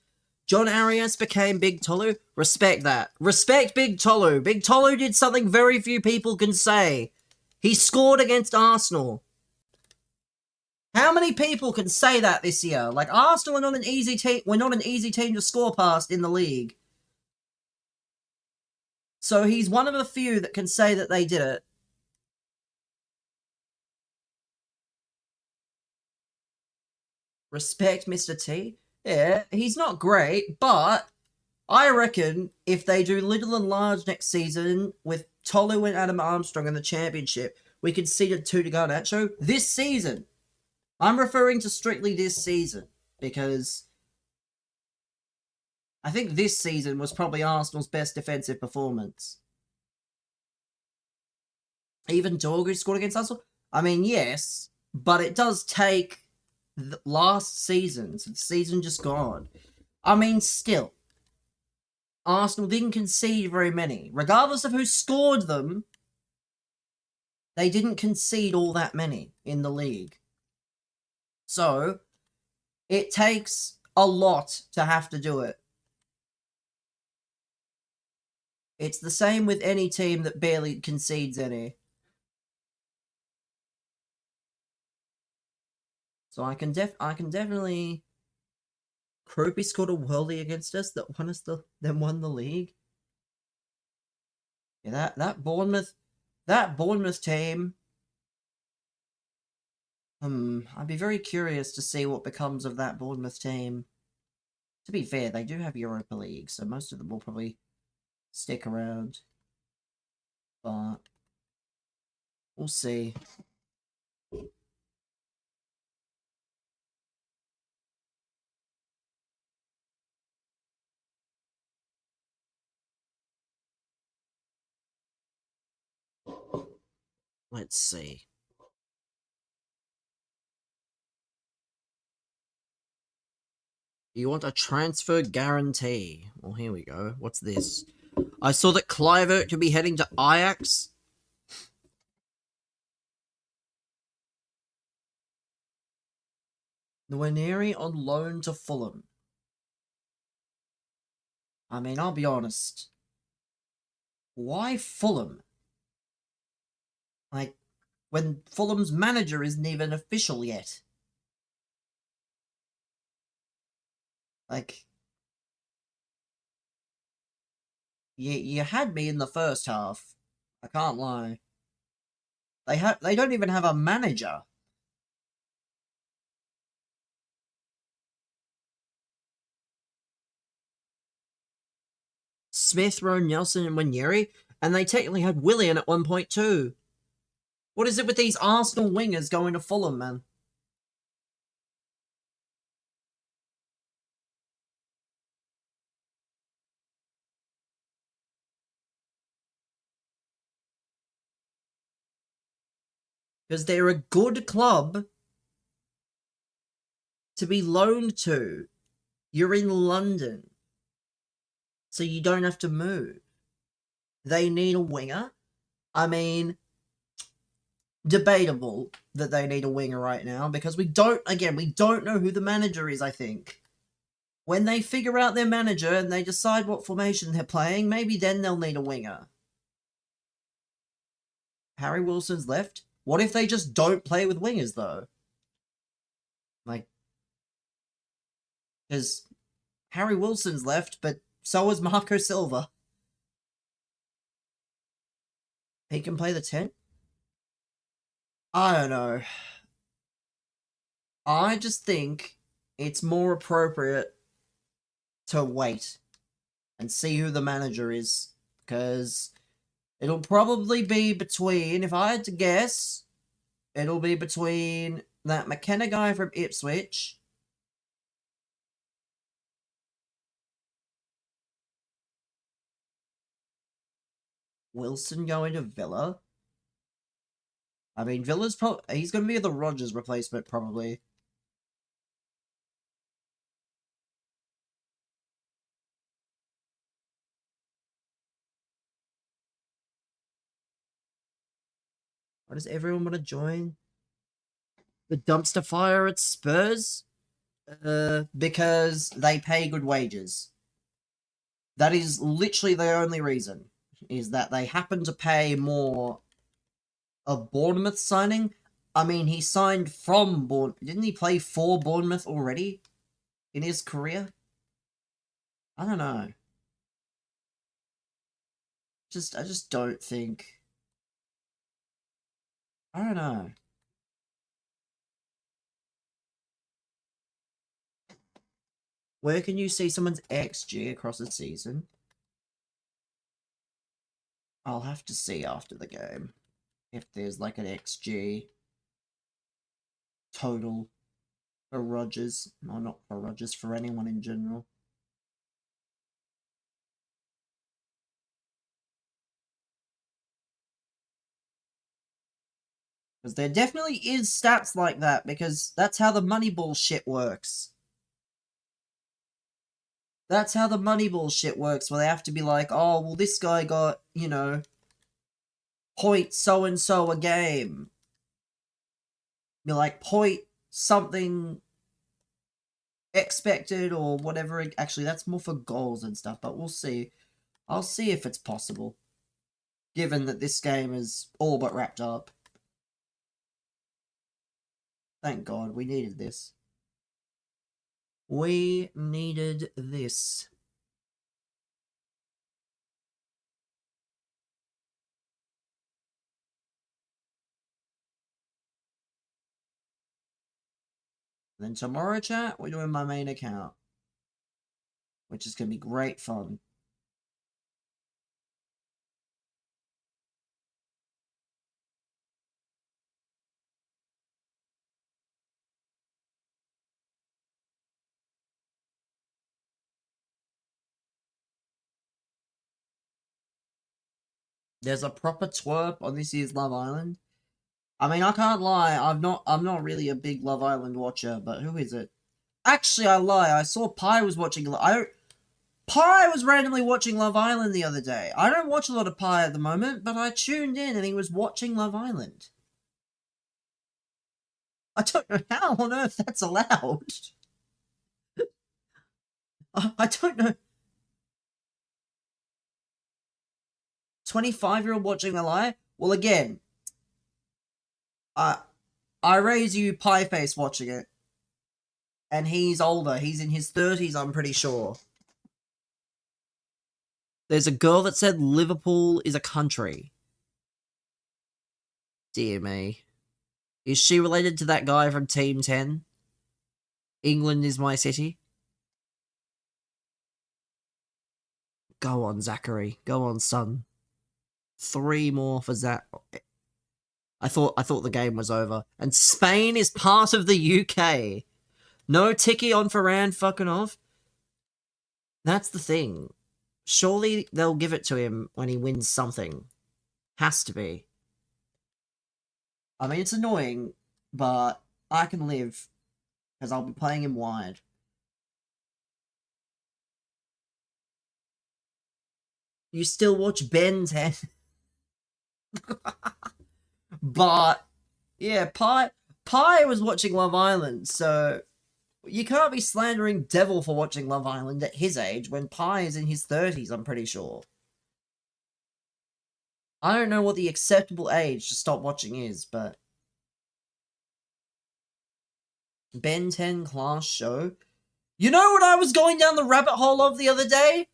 John Arias became Big Tolu. Respect that. Respect Big Tolu. Big Tolu did something very few people can say. He scored against Arsenal. How many people can say that this year? Like, Arsenal are not an easy team. We're not an easy team to score past in the league. So he's one of the few that can say that they did it. Respect Mr. T. Yeah, he's not great, but I reckon if they do little and large next season with Tolu and Adam Armstrong in the championship, we could see the two to Garnacho this season. I'm referring to strictly this season, because I think this season was probably Arsenal's best defensive performance. Even Dorgu scored against Arsenal? I mean, yes, but it does take the last season, so the season just gone. I mean, still, Arsenal didn't concede very many. Regardless of who scored them, they didn't concede all that many in the league. So, it takes a lot to have to do it. It's the same with any team that barely concedes any. So I can definitely... Kropi scored a worldie against us that won us then won the league. Yeah, that Bournemouth team. I'd be very curious to see what becomes of that Bournemouth team. To be fair, they do have Europa League, so most of them will probably stick around. But we'll see. Let's see. You want a transfer guarantee? Well, here we go. What's this? I saw that Kluivert could be heading to Ajax. Nwaneri on loan to Fulham. I mean, I'll be honest. Why Fulham? Like, when Fulham's manager isn't even official yet. Like, you had me in the first half. I can't lie. They don't even have a manager. Smith, Rowan Nelson, and Nwaneri, and they technically had Willian at 1.2. What is it with these Arsenal wingers going to Fulham, man? Because they're a good club to be loaned to. You're in London, so you don't have to move. They need a winger. I mean, debatable that they need a winger right now, because we don't know who the manager is, I think. When they figure out their manager and they decide what formation they're playing, maybe then they'll need a winger. Harry Wilson's left. What if they just don't play with wingers, though? Like, because Harry Wilson's left, but so is Marco Silva. He can play the 10? I don't know. I just think it's more appropriate to wait and see who the manager is, because it'll probably be between, if I had to guess, it'll be between that McKenna guy from Ipswich Wilson going to Villa? I mean, Villa's he's going to be the Rodgers replacement, probably. Why does everyone want to join? The dumpster fire at Spurs? Because they pay good wages. That is literally the only reason. Is that they happen to pay more a Bournemouth signing. I mean, he signed from Bournemouth. Didn't he play for Bournemouth already in his career? I don't know. I just don't think. I don't know. Where can you see someone's XG across a season? I'll have to see after the game if there's like an XG total for Rodgers. No, not for Rodgers, for anyone in general. Because there definitely is stats like that, because that's how the Moneyball shit works. That's how the Moneyball shit works, where they have to be like, oh, well, this guy got, you know, point so-and-so a game. Be like, point something expected or whatever. Actually, that's more for goals and stuff, but we'll see. I'll see if it's possible, given that this game is all but wrapped up. Thank God, we needed this. We needed this. Then tomorrow, chat, we're doing my main account, which is going to be great fun. There's a proper twerp on this year's Love Island. I mean, I can't lie, I'm not really a big Love Island watcher, but who is it? Actually, I lie. I saw Pi was watching. Pi was randomly watching Love Island the other day. I don't watch a lot of Pi at the moment, but I tuned in and he was watching Love Island. I don't know how on earth that's allowed. I don't know. 25-year-old watching a lie? Well, again, I raise you Pie Face watching it. And he's older. He's in his 30s, I'm pretty sure. There's a girl that said Liverpool is a country. Dear me. Is she related to that guy from Team 10? England is my city? Go on, Zachary. Go on, son. 3 more for Zach. I thought the game was over. And Spain is part of the UK. No Tiki on Ferran fucking off. That's the thing. Surely they'll give it to him when he wins something. Has to be. I mean, it's annoying, but I can live, because I'll be playing him wide. You still watch Ben 10? But, yeah, Pi was watching Love Island, so you can't be slandering Devil for watching Love Island at his age when Pi is in his 30s, I'm pretty sure. I don't know what the acceptable age to stop watching is, but Ben 10 class show. You know what I was going down the rabbit hole of the other day?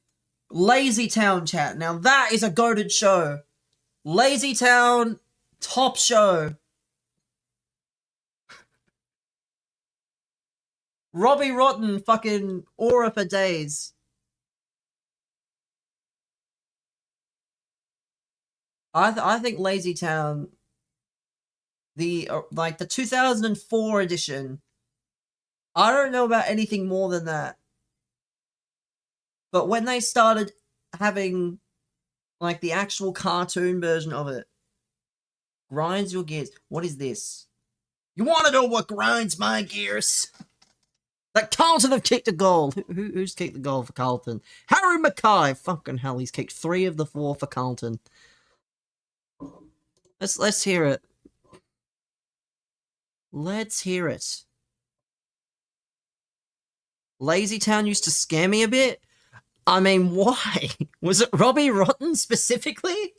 Lazy Town, chat. Now that is a goated show. Lazy Town, top show. Robbie Rotten, fucking aura for days. I think Lazy Town, the 2004 edition. I don't know about anything more than that. But when they started having Like the actual cartoon version of it. Grinds your gears. What is this? You want to know what grinds my gears? That Carlton have kicked a goal. Who's kicked the goal for Carlton? Harry Mackay. Fucking hell, he's kicked 3 of the 4 for Carlton. Let's hear it. Let's hear it. Lazy Town used to scare me a bit. I mean, why? Was it Robbie Rotten specifically?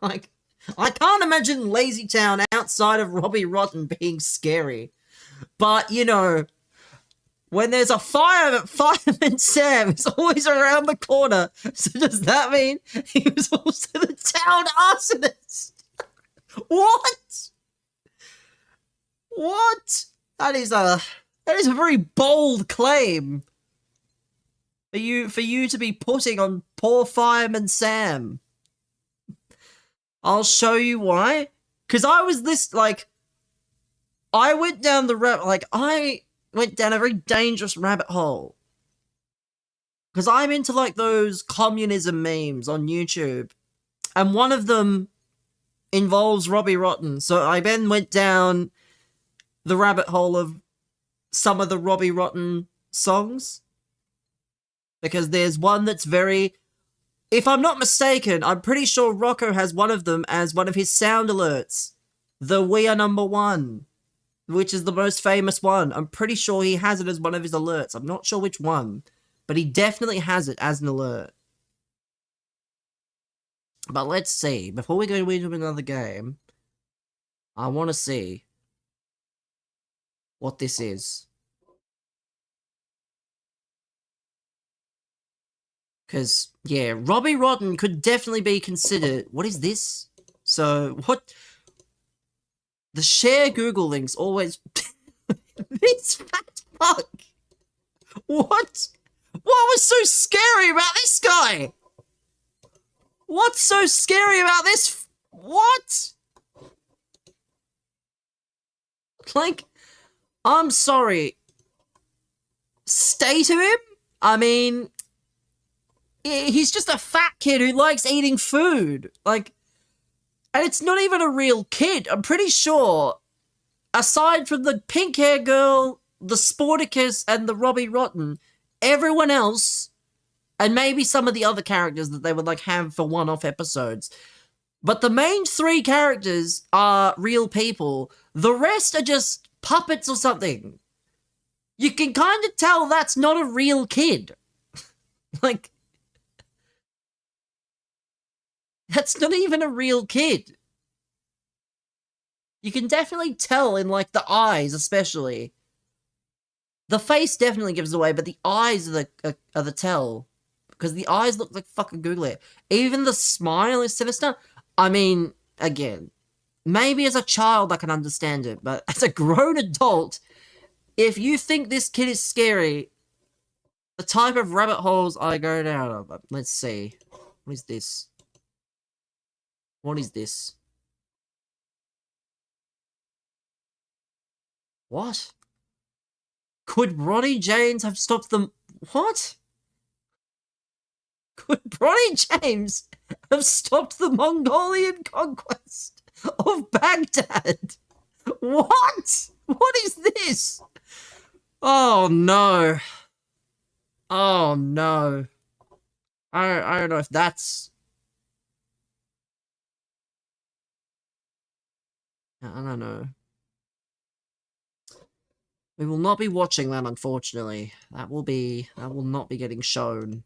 Like, I can't imagine Lazy Town outside of Robbie Rotten being scary. But, you know, when there's a Fireman Sam is always around the corner. So does that mean he was also the town arsonist? What? What? That is a very bold claim for you to be putting on poor Fireman Sam. I'll show you why. Because I was this, like, I went down I went down a very dangerous rabbit hole. Because I'm into, like, those communism memes on YouTube. And one of them involves Robbie Rotten. So I then went down the rabbit hole of some of the Robbie Rotten songs. Because there's one that's very... If I'm not mistaken, I'm pretty sure Rocco has one of them as one of his sound alerts. The We Are Number One, which is the most famous one. I'm pretty sure he has it as one of his alerts. I'm not sure which one, but he definitely has it as an alert. But let's see. Before we go into another game, I want to see what this is. Because, yeah, Robbie Rotten could definitely be considered... What is this? So, what... The share Google links always... This fat fuck! What? What was so scary about this guy? What's so scary about this? What? Like, I'm sorry. Stay to him? I mean... He's just a fat kid who likes eating food. Like, and it's not even a real kid. I'm pretty sure, aside from the pink hair girl, the Sporticus, and the Robbie Rotten, everyone else, and maybe some of the other characters that they would, like, have for one-off episodes, but the main 3 characters are real people. The rest are just puppets or something. You can kind of tell that's not a real kid. Like... That's not even a real kid. You can definitely tell in, like, the eyes, especially. The face definitely gives away, but the eyes are the tell. Because the eyes look like fucking googly. Even the smile is sinister. I mean, again, maybe as a child I can understand it, but as a grown adult, if you think this kid is scary, the type of rabbit holes I go down... Let's see. What is this? What is this? What? Could Bronny James have stopped them? What? Could Bronny James have stopped the Mongolian conquest of Baghdad? What? What is this? Oh no. Oh no. I don't know if that's... I don't know. We will not be watching that, unfortunately. That will not be getting shown.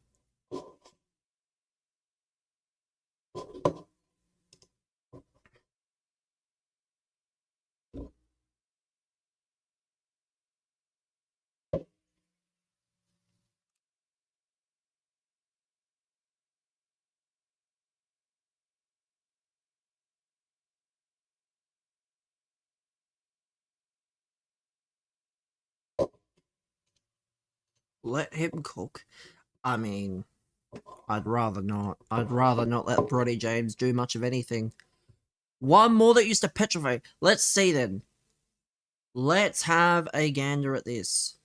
Let him cook. I mean, I'd rather not. I'd rather not let Bronny James do much of anything. One more that used to petrify. Let's see then. Let's have a gander at this.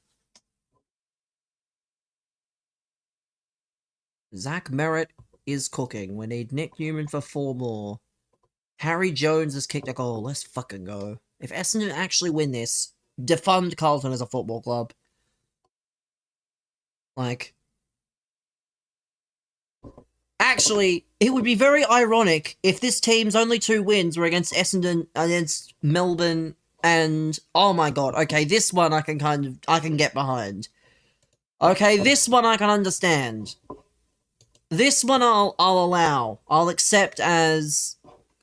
Zach Merritt is cooking. We need Nick Newman for 4 more. Harry Jones has kicked a goal. Let's fucking go. If Essendon actually win this, defund Carlton as a football club. Like, actually, it would be very ironic if this team's only 2 wins were against Essendon, against Melbourne, and oh my god, okay, this one I can get behind. Okay, this one I can understand. This one I'll allow. I'll accept as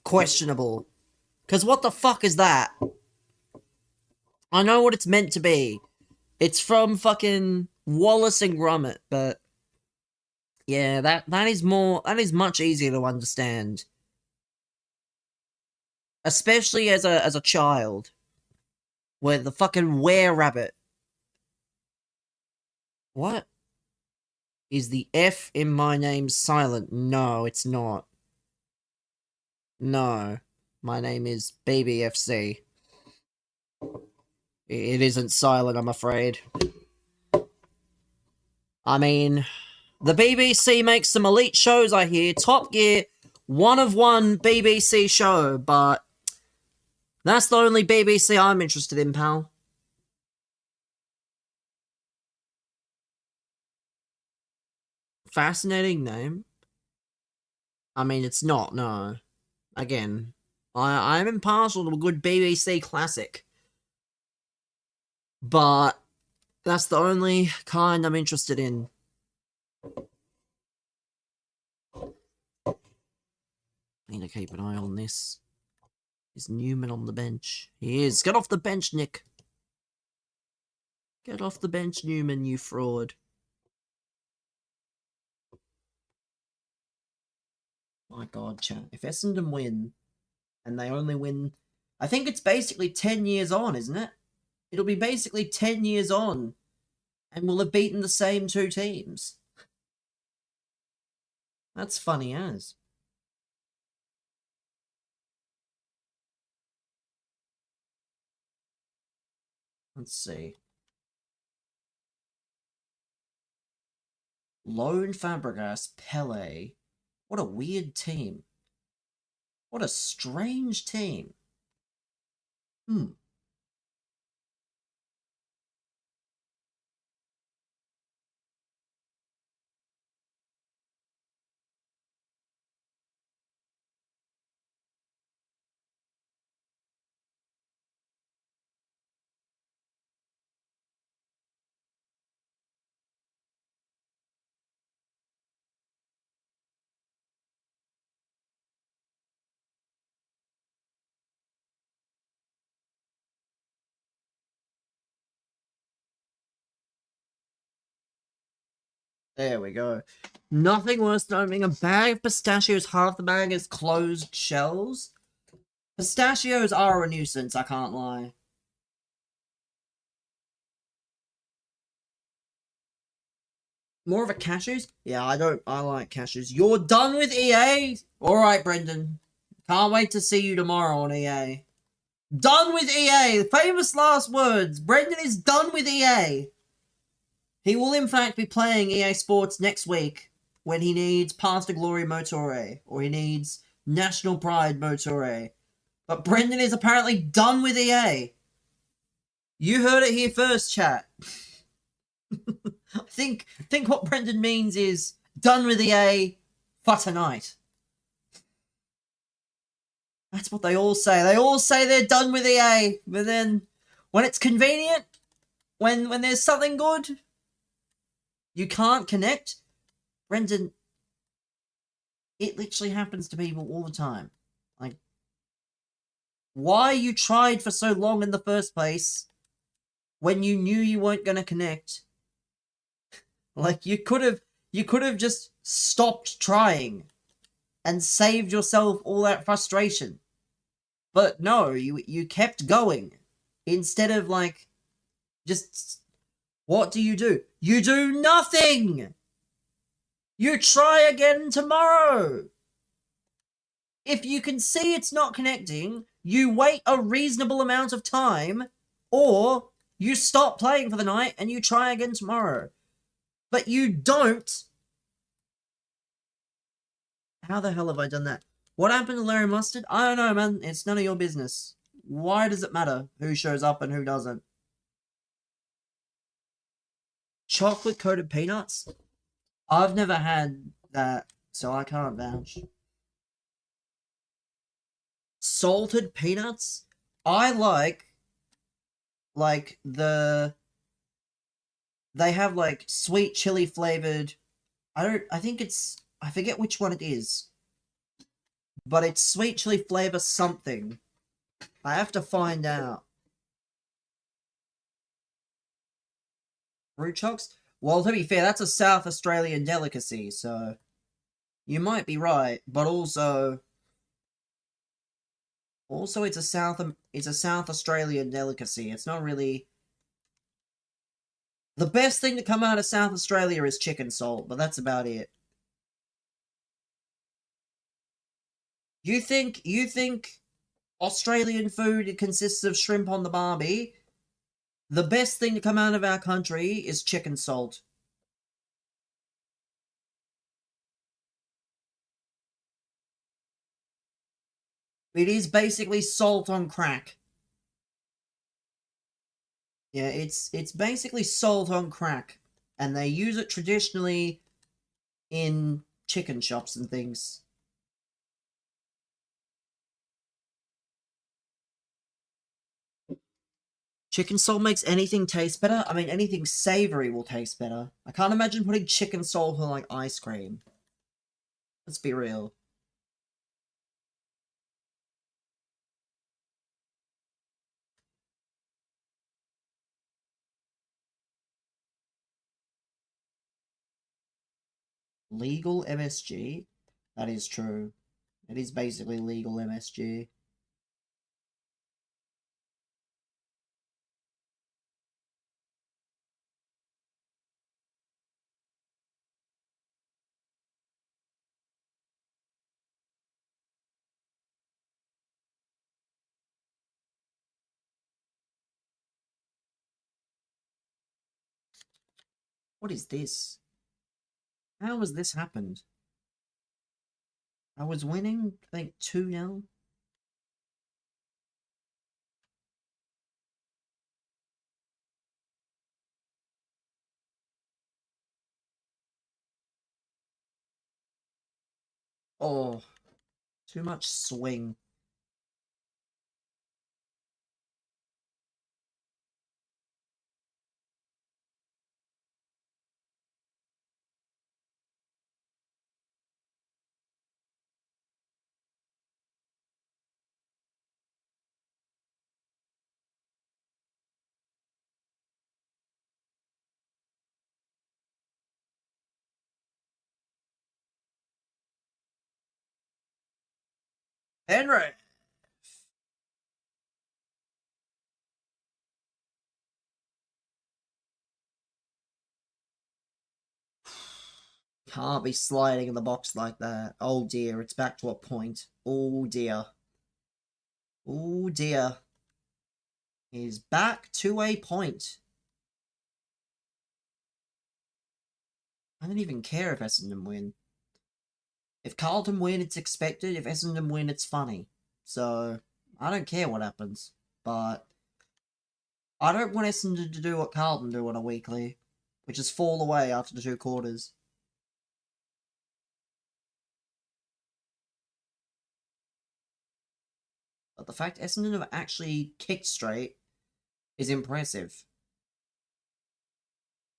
questionable. Because what the fuck is that? I know what it's meant to be. It's from fucking Wallace and Gromit, but yeah, that is much easier to understand. Especially as a child. Where the fucking were-rabbit. What? Is the F in my name silent? No, it's not. No. My name is BBFC. It isn't silent, I'm afraid. I mean, the BBC makes some elite shows, I hear. Top Gear, one of one BBC show, but that's the only BBC I'm interested in, pal. Fascinating name? I mean, it's not, no. Again, I'm impartial to a good BBC classic. But that's the only kind I'm interested in. Need to keep an eye on this. Is Newman on the bench? He is. Get off the bench, Nick. Get off the bench, Newman, you fraud. My god, chat. If Essendon win, and they only win... I think it's basically 10 years on, isn't it? It'll be basically 10 years on, and we'll have beaten the same 2 teams. That's funny as. Let's see. Lone Fabregas, Pele. What a weird team. What a strange team. There we go. Nothing worse than opening a bag of pistachios, half the bag is closed shells. Pistachios are a nuisance, I can't lie. More of a cashews? Yeah, I like cashews. You're done with EA? Alright, Brendan. Can't wait to see you tomorrow on EA. Done with EA! Famous last words. Brendan is done with EA. He will in fact be playing EA Sports next week when he needs Path to Glory Motore, or he needs National Pride Motore. But Brendan is apparently done with EA. You heard it here first, chat. I think what Brendan means is done with EA for tonight. That's what they all say. They all say they're done with EA, but then when it's convenient, when there's something good, you can't connect. Brendan, it literally happens to people all the time. Like, why you tried for so long in the first place when you knew you weren't going to connect? Like, you could have just stopped trying and saved yourself all that frustration. But no, you kept going. Instead of, like, just... What do? You do nothing! You try again tomorrow! If you can see it's not connecting, you wait a reasonable amount of time, or you stop playing for the night and you try again tomorrow. But you don't How the hell have I done that? What happened to Larry Mustard? I don't know, man. It's none of your business. Why does it matter who shows up and who doesn't? Chocolate coated peanuts? I've never had that, so I can't vouch. Salted peanuts? I like they have like sweet chili flavored. I think it's, I forget which one it is, but it's sweet chili flavor something. I have to find out. Fruit chocks? Well, to be fair, that's a South Australian delicacy, so you might be right, but also it's a South Australian delicacy. It's not really the best thing to come out of South Australia is chicken salt, but that's about it. You think Australian food consists of shrimp on the barbie? The best thing to come out of our country is chicken salt. It is basically salt on crack. Yeah, it's basically salt on crack, and they use it traditionally in chicken shops and things. Chicken salt makes anything taste better. I mean, anything savory will taste better. I can't imagine putting chicken salt on like ice cream. Let's be real. Legal MSG? That is true. It is basically legal MSG. What is this? How has this happened? I was winning, I think 2-0. Oh, too much swing. Henry! Can't be sliding in the box like that. Oh dear, it's back to a point. Oh dear. Oh dear. He's back to a point. I don't even care if Essendon win. If Carlton win, it's expected. If Essendon win, it's funny. So, I don't care what happens. But, I don't want Essendon to do what Carlton do on a weekly, which is fall away after the 2 quarters. But the fact Essendon have actually kicked straight is impressive.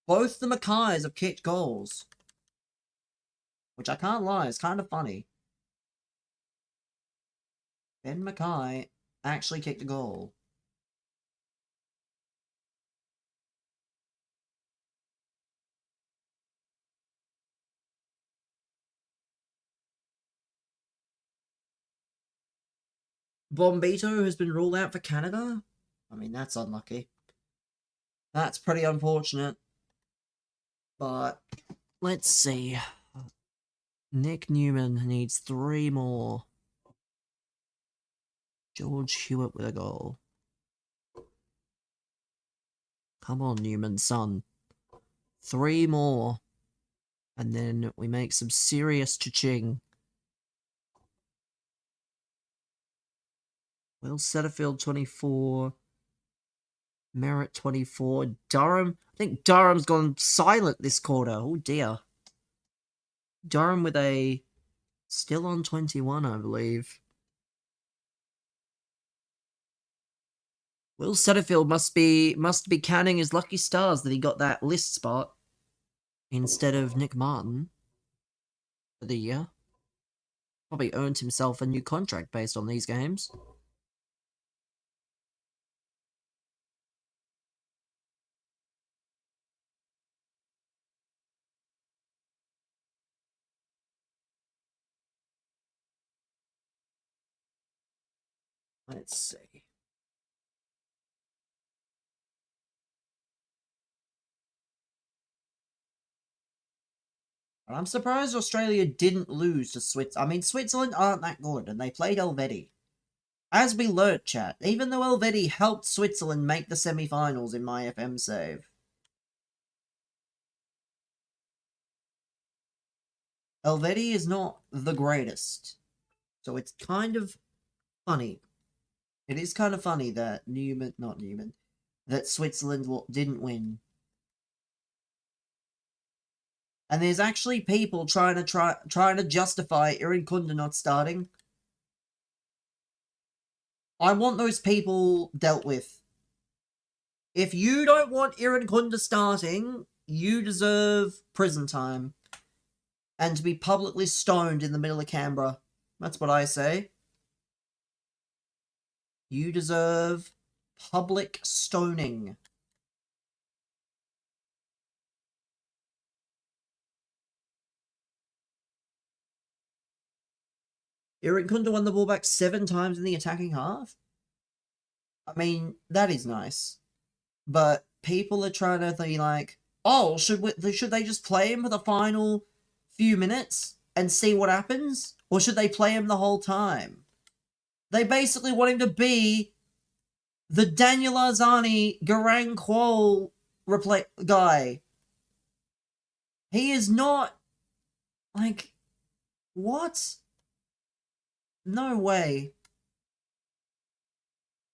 Both the Mackays have kicked goals. Which I can't lie, is kind of funny. Ben Mackay actually kicked a goal. Bombito has been ruled out for Canada? I mean, that's unlucky. That's pretty unfortunate. But, let's see. Nick Newman needs 3 more. George Hewitt with a goal. Come on, Newman, son. 3 more. And then we make some serious cha-ching. Will Setterfield 24. Merritt 24. Durham. I think Durham's gone silent this quarter. Oh dear. Durham with a still on 21, I believe. Will Setterfield must be counting his lucky stars that he got that list spot instead of Nick Martin for the year. Probably earned himself a new contract based on these games. Let's see. I'm surprised Australia didn't lose to Switzerland. I mean, Switzerland aren't that good, and they played Helvetii. As we learnt, chat, even though Helvetii helped Switzerland make the semi-finals in my FM save. Helvetii is not the greatest. So it's kind of funny. It is kind of funny that that Switzerland didn't win. And there's actually people trying to justify Irankunda not starting. I want those people dealt with. If you don't want Irankunda starting, you deserve prison time. And to be publicly stoned in the middle of Canberra. That's what I say. You deserve public stoning. Irankunda won the ball back 7 times in the attacking half. I mean, that is nice. But people are trying to be like, oh, should they just play him for the final few minutes and see what happens? Or should they play him the whole time? They basically want him to be the Daniel Arzani Garang Kuol guy. He is not, like, what? No way.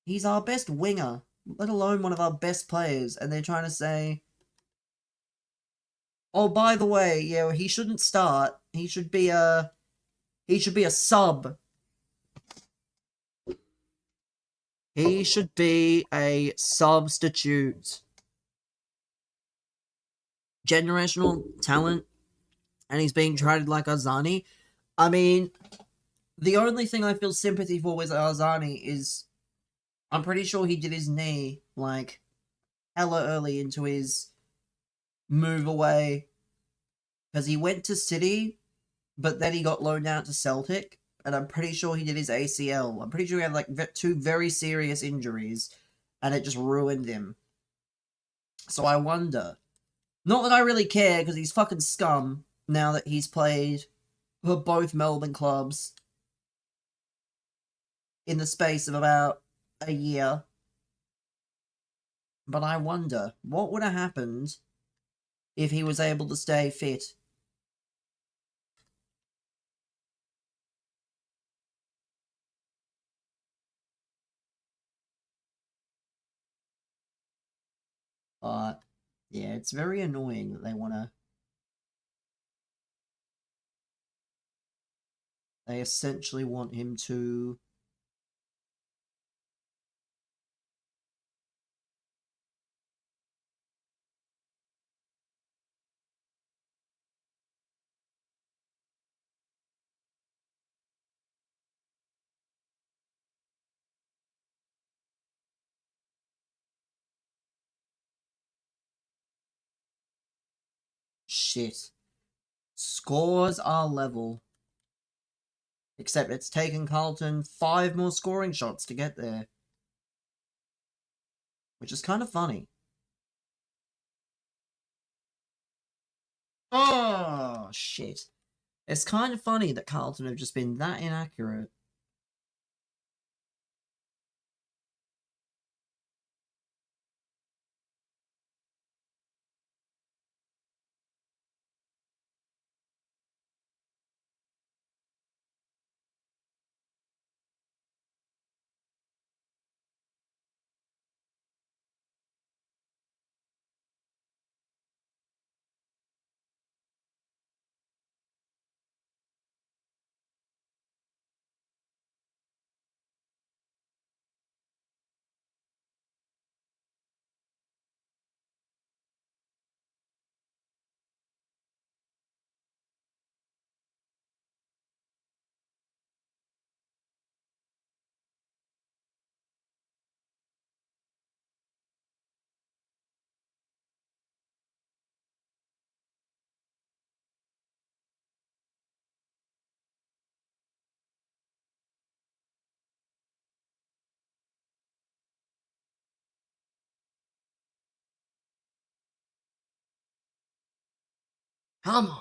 He's our best winger, let alone one of our best players, and they're trying to say, oh, by the way, yeah, he shouldn't start. He should be a sub. He should be a substitute. Generational talent, and he's being treated like Arzani. I mean, the only thing I feel sympathy for with Arzani is I'm pretty sure he did his knee, like, hella early into his move away. Because he went to City, but then he got loaned out to Celtic, and I'm pretty sure he did his ACL. I'm pretty sure he had, like, 2 very serious injuries, and it just ruined him. So I wonder. Not that I really care, because he's fucking scum, now that he's played for both Melbourne clubs in the space of about a year. But I wonder, what would have happened if he was able to stay fit? But, yeah, it's very annoying that they want to... They essentially want him to... Shit. Scores are level. Except it's taken Carlton 5 more scoring shots to get there. Which is kind of funny. Oh, shit. It's kind of funny that Carlton have just been that inaccurate. Come on.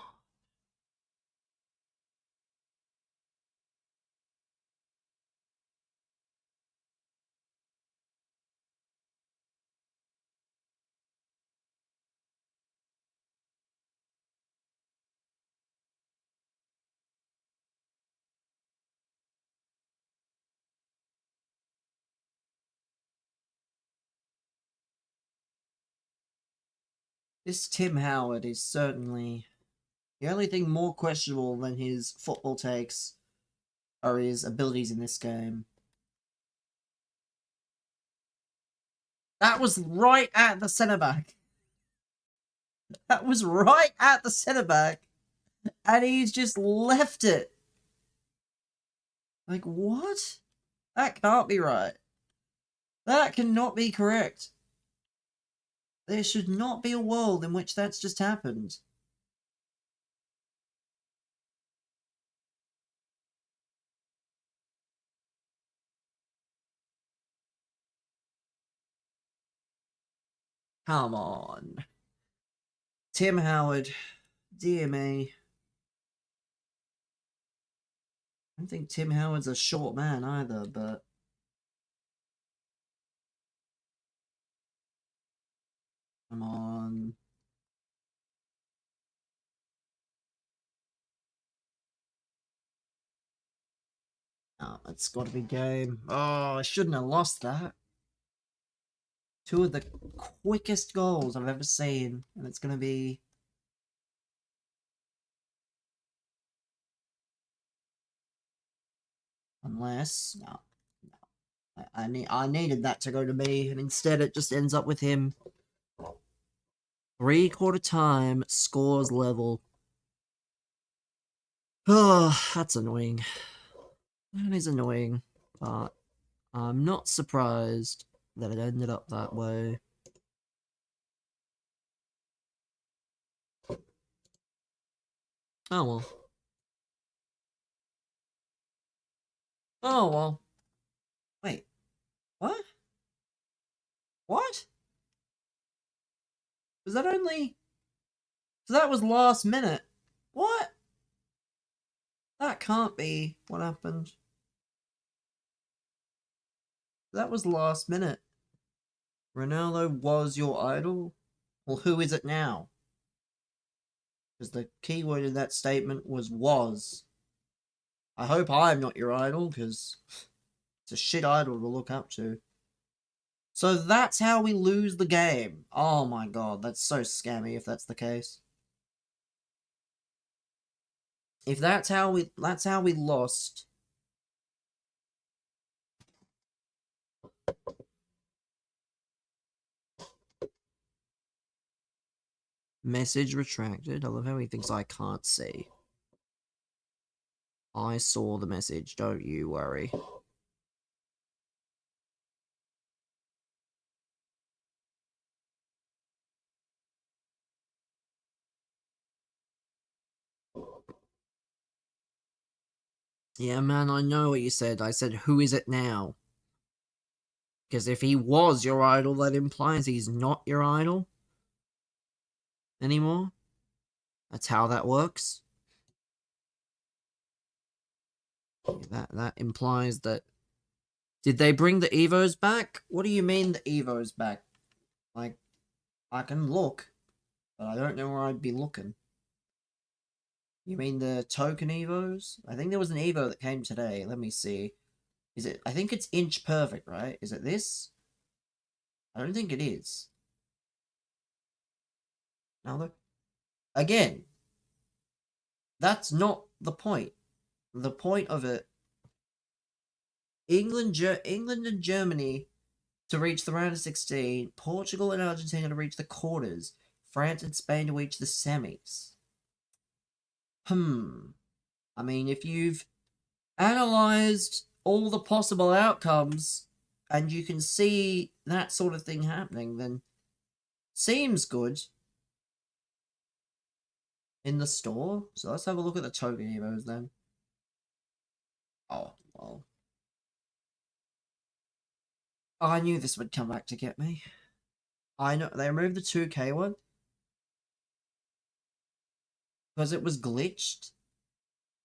This Tim Howard is certainly the only thing more questionable than his football takes are his abilities in this game. That was right at the centre back. That was right at the centre back. And he's just left it. Like, what? That can't be right. That cannot be correct. There should not be a world in which that's just happened. Come on. Tim Howard. Dear me. I don't think Tim Howard's a short man either, but... Come on. Oh, it's got to be game. Oh, I shouldn't have lost that. Two of the quickest goals I've ever seen, and it's going to be... Unless... No. I needed that to go to me, and instead it just ends up with him. 3/4 time, scores level. Oh, that's annoying. That is annoying, but I'm not surprised that it ended up that way. Oh well. Oh well. Wait. What? What? Was that only... So that was last minute. What? That can't be what happened. That was last minute. Ronaldo was your idol? Well, who is it now? Because the key word in that statement was. I hope I'm not your idol, because it's a shit idol to look up to. So that's how we lose the game. Oh my god, that's so scammy if that's the case. If that's how we lost. Message retracted. I love how he thinks I can't see. I saw the message, don't you worry. Yeah, man, I know what you said. I said, who is it now? Because if he was your idol, that implies he's not your idol anymore. That's how that works. That implies that... Did they bring the Evos back? What do you mean the Evos back? Like, I can look, but I don't know where I'd be looking. You mean the token Evos? I think there was an Evo that came today. Let me see. Is it... I think it's inch perfect, right? Is it this? I don't think it is. Now look. Again, that's not the point. The point of it... England and Germany to reach the round of 16, Portugal and Argentina to reach the quarters, France and Spain to reach the semis. I mean, if you've analysed all the possible outcomes and you can see that sort of thing happening, then seems good in the store. So let's have a look at the token Evos then. Oh, well. I knew this would come back to get me. I know, they removed the 2K one. Because it was glitched.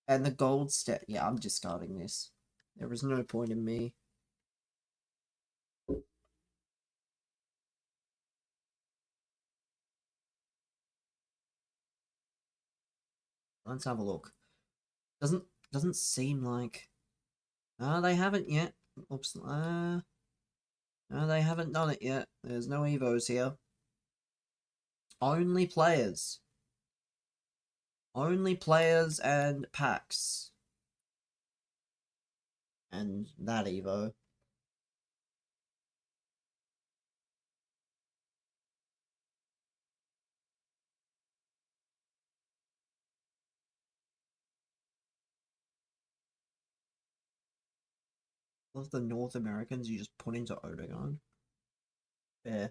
And the gold stat. Yeah, I'm discarding this. There is no point in me. Let's have a look. Doesn't seem like. No, they haven't yet. Oops. No, they haven't done it yet. There's no Evos here. Only players. Only players and packs. And that Evo. Of the North Americans you just put into Odegon. Fair.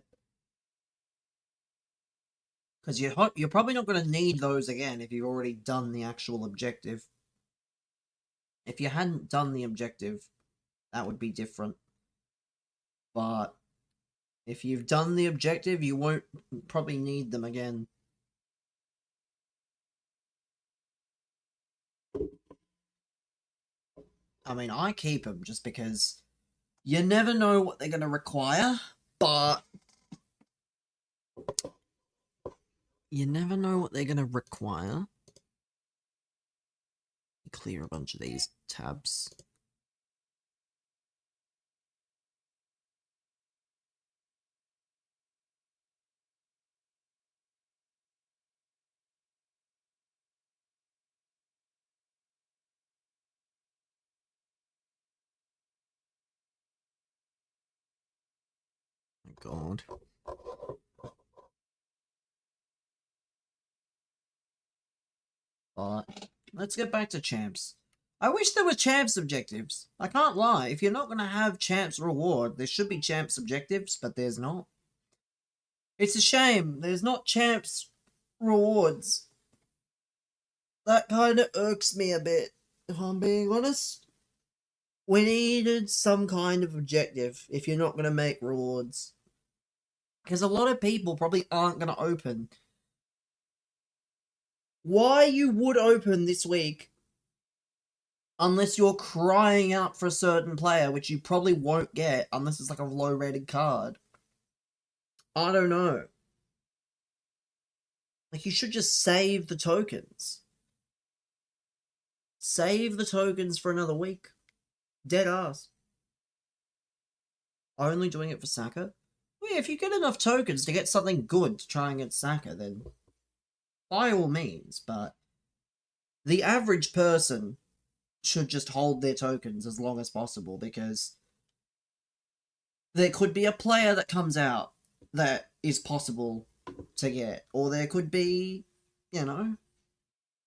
Because you're probably not going to need those again if you've already done the actual objective. If you hadn't done the objective, that would be different. But if you've done the objective, you won't probably need them again. I mean, I keep them just because you never know what they're going to require, but you never know what they're going to require. Clear a bunch of these tabs. Oh God. But let's get back to champs. I wish there were champs objectives. I can't lie. If you're not going to have champs reward, there should be champs objectives, but there's not. It's a shame. There's not champs rewards. That kind of irks me a bit, if I'm being honest. We needed some kind of objective if you're not going to make rewards. Because a lot of people probably aren't going to open. Why you would open this week, unless you're crying out for a certain player, which you probably won't get unless it's like a low rated card. I don't know. Like, you should just save the tokens. Save the tokens for another week. Dead ass. Only doing it for Saka? Well, yeah, if you get enough tokens to get something good to try and get Saka, then by all means, but the average person should just hold their tokens as long as possible, because there could be a player that comes out that is possible to get, or there could be, you know,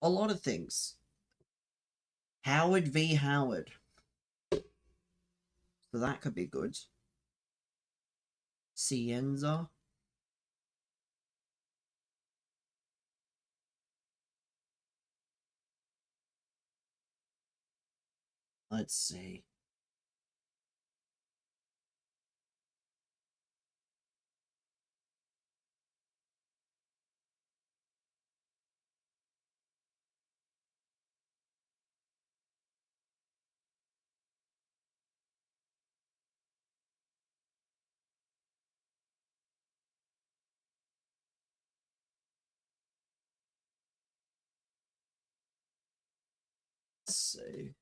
a lot of things. Howard v. Howard. So that could be good. Cienza. Let's see. Let's see.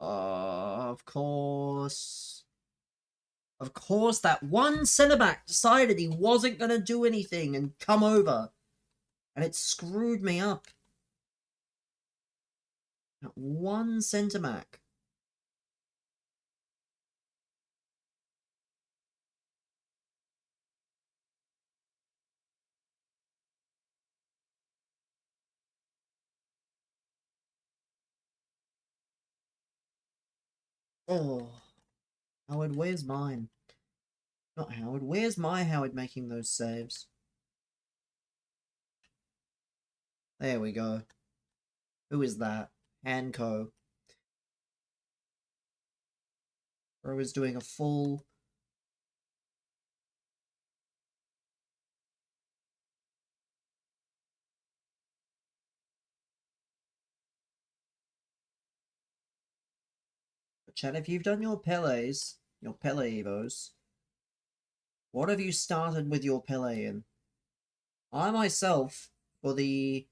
Of course. Of course, that one centre back decided he wasn't going to do anything and come over. And it screwed me up. That one centre back. Oh. Howard, where's mine? Not Howard. Where's my Howard making those saves? There we go. Who is that? Hanco. Bro is doing a full... Chat, if you've done your Pele's, your Pele Evos, what have you started with your Pele in? I myself, for the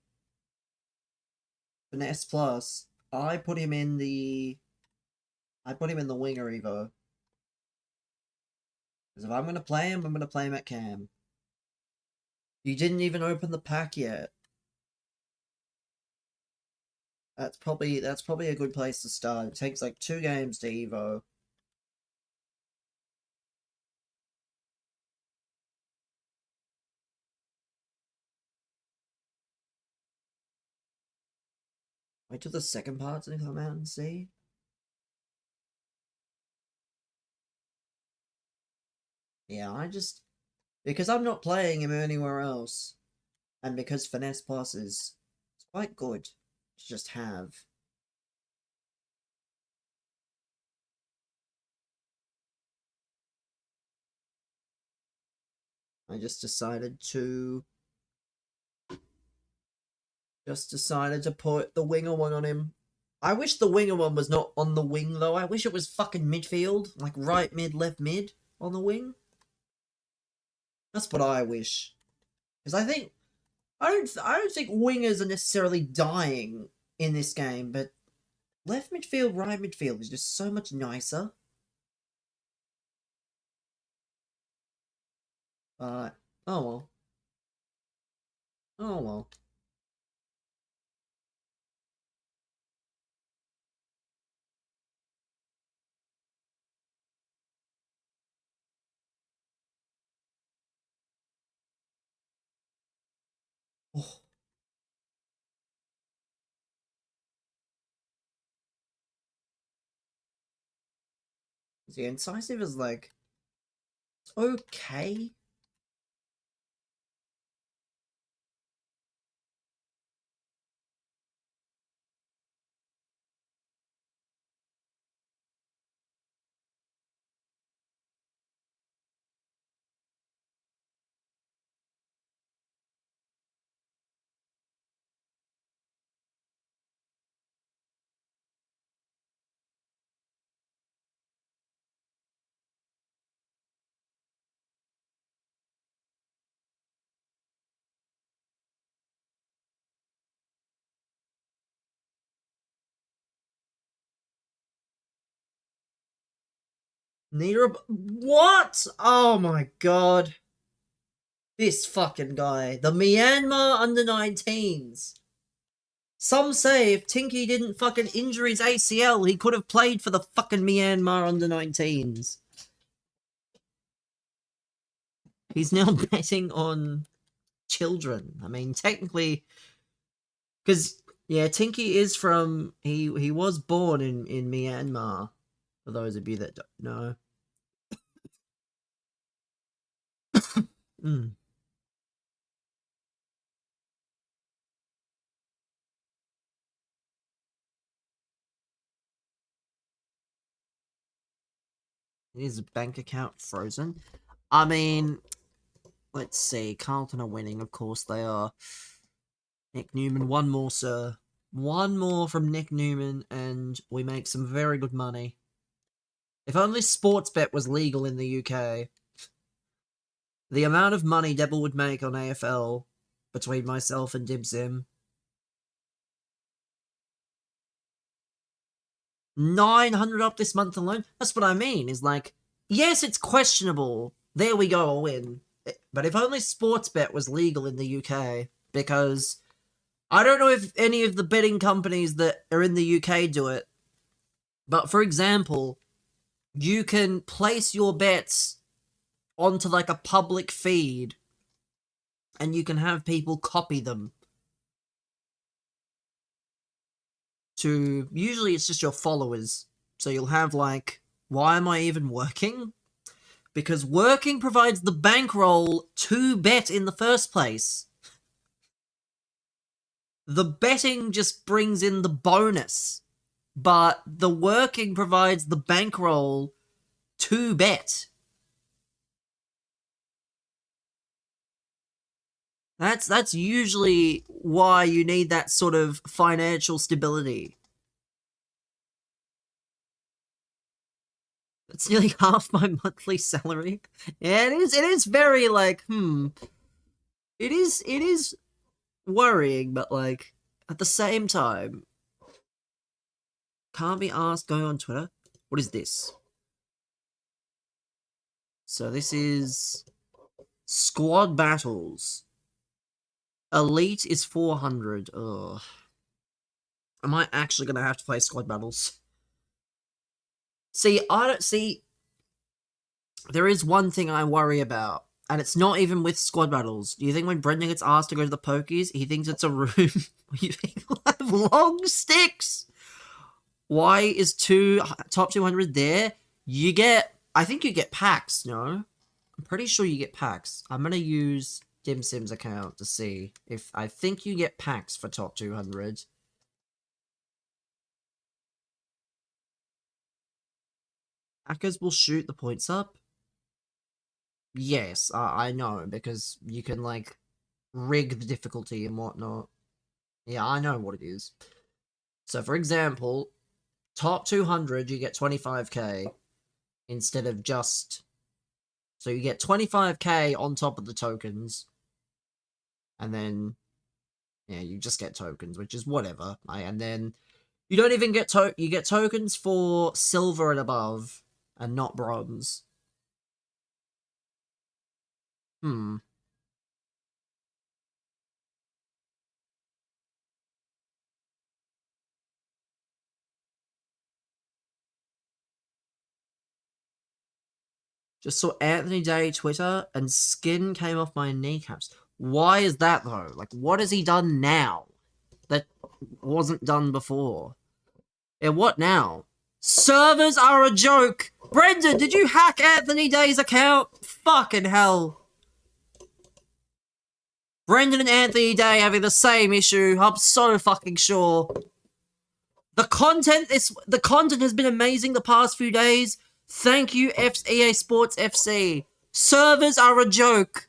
Finesse Plus, I put him in the Winger Evo. Because if I'm going to play him, I'm going to play him at Cam. You didn't even open the pack yet. That's probably a good place to start. It takes like 2 games to Evo. Wait till the second part to come out and see. Yeah, because I'm not playing him anywhere else, and because Finesse Plus is quite good to just have. I just decided to put the winger one on him. I wish the winger one was not on the wing though. I wish it was fucking midfield, like right mid, left mid on the wing. That's what I wish. Because I don't think wingers are necessarily dying in this game, but left midfield, right midfield is just so much nicer. Oh well. Oh well. Oh. The incisive is like okay. Neither. What? Oh my god. This fucking guy. The Myanmar under-19s. Some say if Tinky didn't fucking injure his ACL, he could have played for the fucking Myanmar under-19s. He's now betting on children. I mean, technically, because yeah, Tinky is from he was born in Myanmar. For those of you that don't know. Mm. His bank account frozen. I mean, let's see. Carlton are winning, of course they are. Nick Newman, one more, sir. One more from Nick Newman, and we make some very good money. If only Sportsbet was legal in the UK. The amount of money Devil would make on AFL between myself and Dibsim. 900 up this month alone? That's what I mean, is like, yes, it's questionable. There we go, a win. But if only Sportsbet was legal in the UK, because I don't know if any of the betting companies that are in the UK do it, but for example, you can place your bets onto like a public feed and you can have people copy them to, usually it's just your followers. So you'll have like, why am I even working? Because working provides the bankroll to bet in the first place. The betting just brings in the bonus, but the working provides the bankroll to bet. That's usually why you need that sort of financial stability. It's nearly half my monthly salary. Yeah, it is very, like, It is worrying, but, like, at the same time, can't be asked going on Twitter. What is this? So this is squad battles. Elite is 400. Ugh. Am I actually gonna have to play squad battles? See, I don't see. There is one thing I worry about, and it's not even with squad battles. Do you think when Brendan gets asked to go to the pokies, he thinks it's a room where you have long sticks? Why is top 200 there? You get, I think you get packs, no? I'm pretty sure you get packs. I'm gonna use Dim Sim's account to see if I think you get packs for top 200. Hackers will shoot the points up. Yes, I know, because you can, like, rig the difficulty and whatnot. Yeah, I know what it is. So, for example, top 200, you get 25k instead of just... So you get 25k on top of the tokens. And then, yeah, you just get tokens, which is whatever. And then, you don't even get you get tokens for silver and above, and not bronze. Just saw Anthony Day Twitter, and skin came off my kneecaps. Why is that, though? Like, what has he done now that wasn't done before? And what now? Servers are a joke! Brendan, did you hack Anthony Day's account? Fucking hell. Brendan and Anthony Day having the same issue, I'm so fucking sure. The content has been amazing the past few days. Thank you, EA Sports FC. Servers are a joke.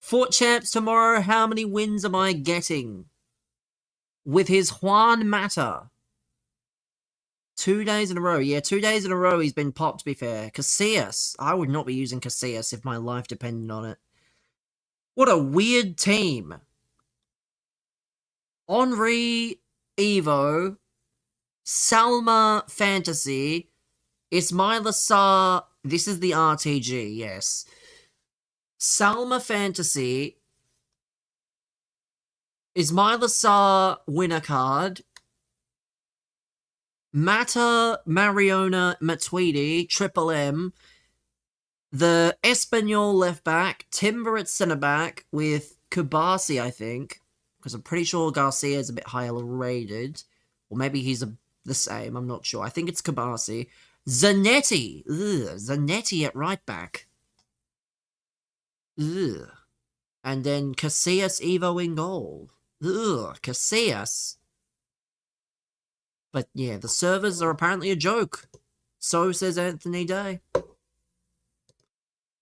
Fort Champs tomorrow, how many wins am I getting? With his Juan Mata. 2 days in a row. Yeah, 2 days in a row he's been popped, to be fair. Casillas. I would not be using Casillas if my life depended on it. What a weird team. Henry, Evo, Salma Fantasy, Ismail Assar. This is the RTG, yes. Salma Fantasy, Ismail Assar winner card, Mata Mariona Matuidi, Triple M, the Espanol left back, Timber at centre back with Kubasi, I think, because I'm pretty sure Garcia is a bit higher rated, or maybe he's the same, I'm not sure. I think it's Kubasi. Zanetti, Zanetti at right back. Ugh. And then Casillas Evo in goal. Ugh, Casillas. But yeah, the servers are apparently a joke. So says Anthony Day.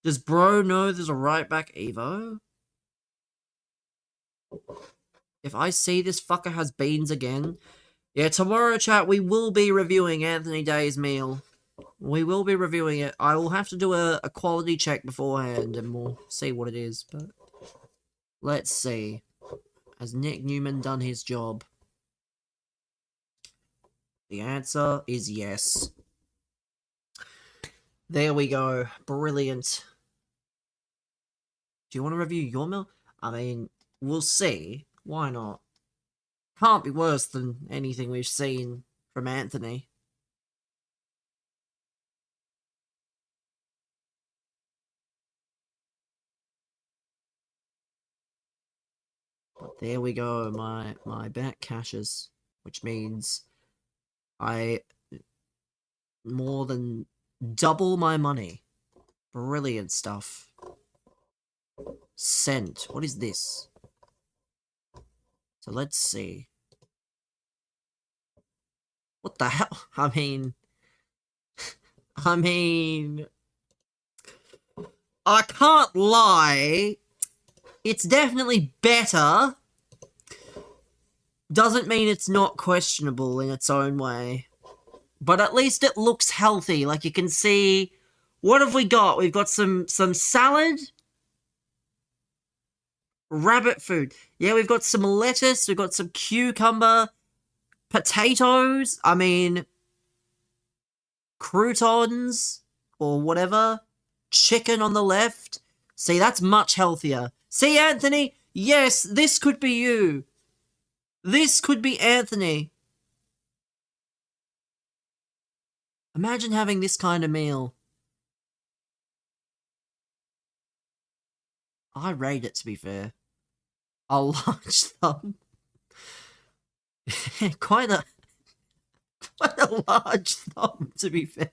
Does bro know there's a right back Evo? If I see this fucker has beans again... Yeah, tomorrow, chat, we will be reviewing Anthony Day's meal. We will be reviewing it. I will have to do a quality check beforehand, and we'll see what it is, but... Let's see. Has Nick Newman done his job? The answer is yes. There we go. Brilliant. Do you want to review your meal? I mean, we'll see. Why not? Can't be worse than anything we've seen from Anthony. But there we go, my back cashes, which means I more than double my money. Brilliant stuff. Sent. What is this? So let's see. What the hell? I mean, I can't lie. It's definitely better doesn't mean it's not questionable in its own way. But at least it looks healthy. Like, you can see... What have we got? We've got some salad. Rabbit food. Yeah, we've got some lettuce. We've got some cucumber. Potatoes. I mean... Croutons. Or whatever. Chicken on the left. See, that's much healthier. See, Anthony? Yes, this could be you. This could be Anthony. Imagine having this kind of meal. I rate it, to be fair. A large thumb. quite a large thumb, to be fair.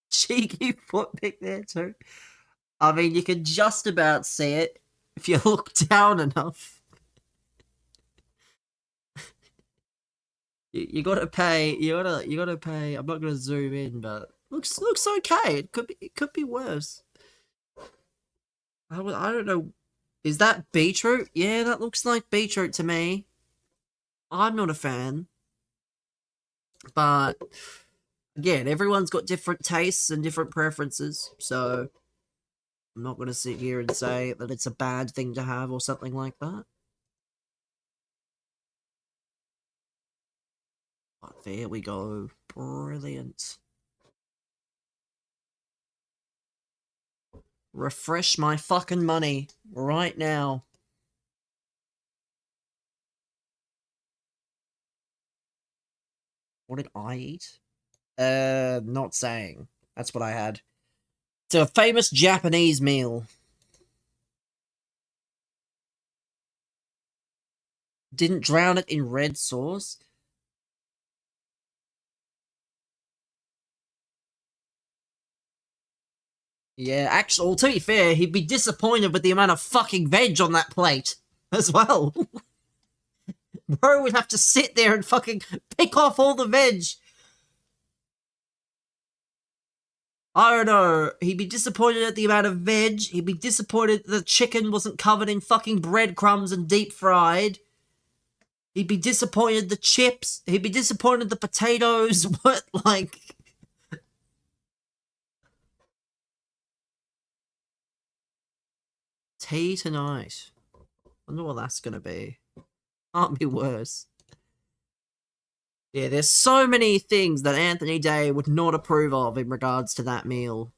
Cheeky foot pick there too. I mean, you can just about see it if you look down enough. You gotta pay. You gotta pay. I'm not gonna zoom in, but looks okay. It could be worse. I don't know. Is that beetroot? Yeah, that looks like beetroot to me. I'm not a fan. But again, everyone's got different tastes and different preferences, so I'm not going to sit here and say that it's a bad thing to have or something like that. But there we go. Brilliant. Refresh my fucking money right now. What did I eat? Not saying. That's what I had. It's a famous Japanese meal. Didn't drown it in red sauce? Yeah, actually, well, to be fair, he'd be disappointed with the amount of fucking veg on that plate as well. Bro would have to sit there and fucking pick off all the veg. I don't know. He'd be disappointed at the amount of veg. He'd be disappointed the chicken wasn't covered in fucking breadcrumbs and deep fried. He'd be disappointed the chips. He'd be disappointed the potatoes. What, like... Tea tonight. Wonder what that's gonna be. Can't be worse. Yeah, there's so many things that Anthony Day would not approve of in regards to that meal.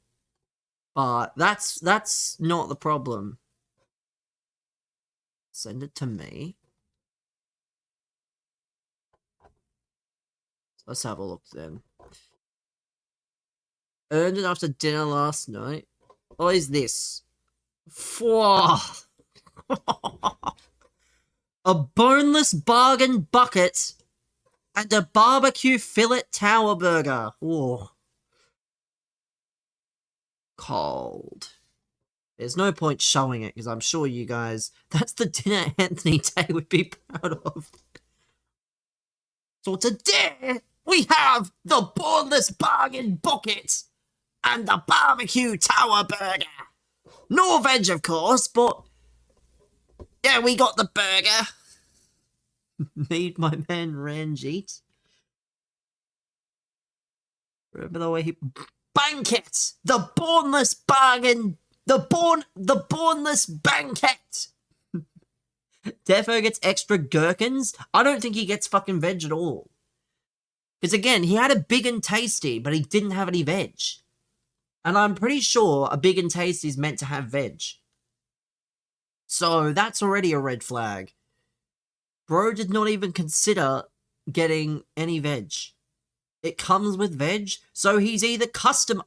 But that's not the problem. Send it to me. Let's have a look then. Earned it after dinner last night. What is this? Whoa. A boneless bargain bucket and a barbecue fillet tower burger. Whoa. Cold. There's no point showing it because I'm sure you guys... That's the dinner Anthony Day would be proud of. So today, we have the boneless bargain bucket and the barbecue tower burger. No veg, of course, but... Yeah, we got the burger. Made my man Ranjit. Remember the way he... Banquet! The boneless bargain... The boneless banquet! Defo gets extra gherkins? I don't think he gets fucking veg at all. Because again, he had a big and tasty, but he didn't have any veg. And I'm pretty sure a big and tasty is meant to have veg. So that's already a red flag. Bro did not even consider getting any veg. It comes with veg, so he's either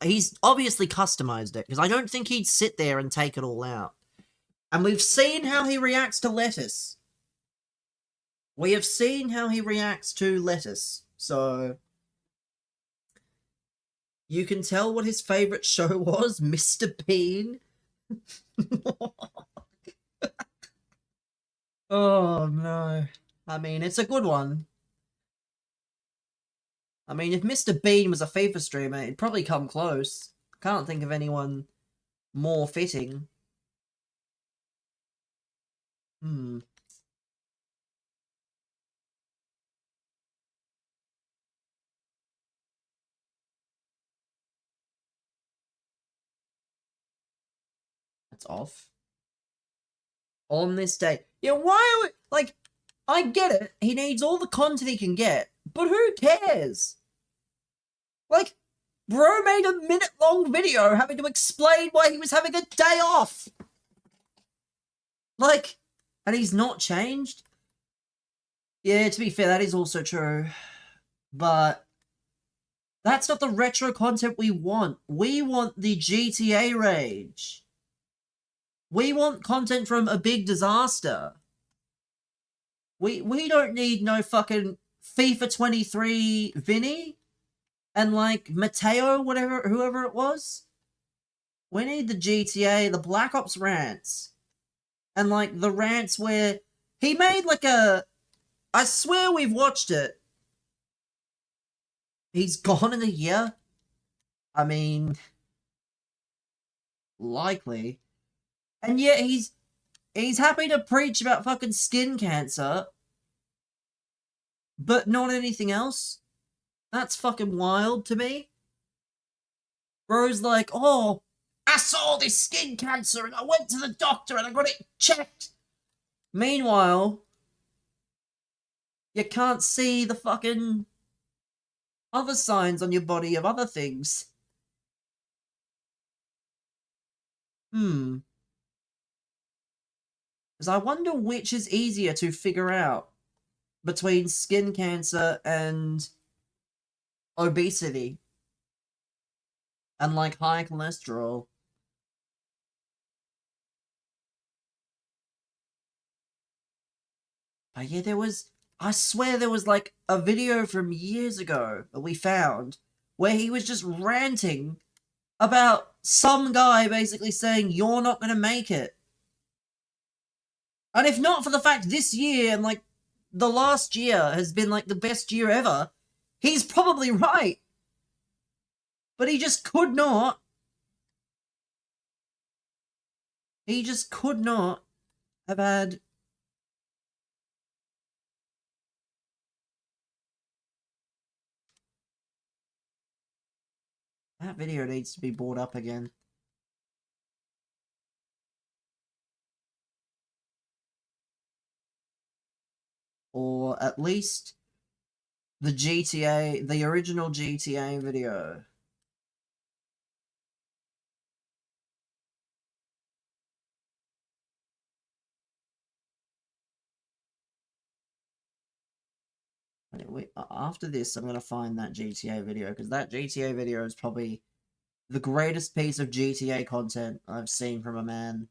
he's obviously customized it, because I don't think he'd sit there and take it all out. And we've seen how he reacts to lettuce. We have seen how he reacts to lettuce, so... You can tell what his favourite show was, Mr. Bean. Oh, no. I mean, it's a good one. I mean, if Mr. Bean was a FIFA streamer, it'd probably come close. Can't think of anyone more fitting. Hmm. That's off. On this day. Yeah, why would, like, I get it. He needs all the content he can get, but who cares? Like, bro made a minute-long video having to explain why he was having a day off. Like, and he's not changed? Yeah, to be fair, that is also true. But that's not the retro content we want. We want the GTA rage. We want content from A Big Disaster. We don't need no fucking FIFA 23 Vinny and like Mateo, whatever, whoever it was. We need the GTA, the Black Ops rants. And like the rants where he made like a, I swear we've watched it. He's gone in a year. I mean, likely. And yet he's happy to preach about fucking skin cancer, but not anything else. That's fucking wild to me. Bro's like, oh, I saw this skin cancer and I went to the doctor and I got it checked. Meanwhile, you can't see the fucking other signs on your body of other things. Because I wonder which is easier to figure out between skin cancer and obesity and like high cholesterol. But yeah, I swear there was like a video from years ago that we found where he was just ranting about some guy basically saying, you're not going to make it. And if not for the fact this year and like the last year has been like the best year ever, he's probably right. But he just could not. He just could not have had. That video needs to be brought up again. Or at least the GTA, the original GTA video. After this, I'm going to find that GTA video, because that GTA video is probably the greatest piece of GTA content I've seen from a man.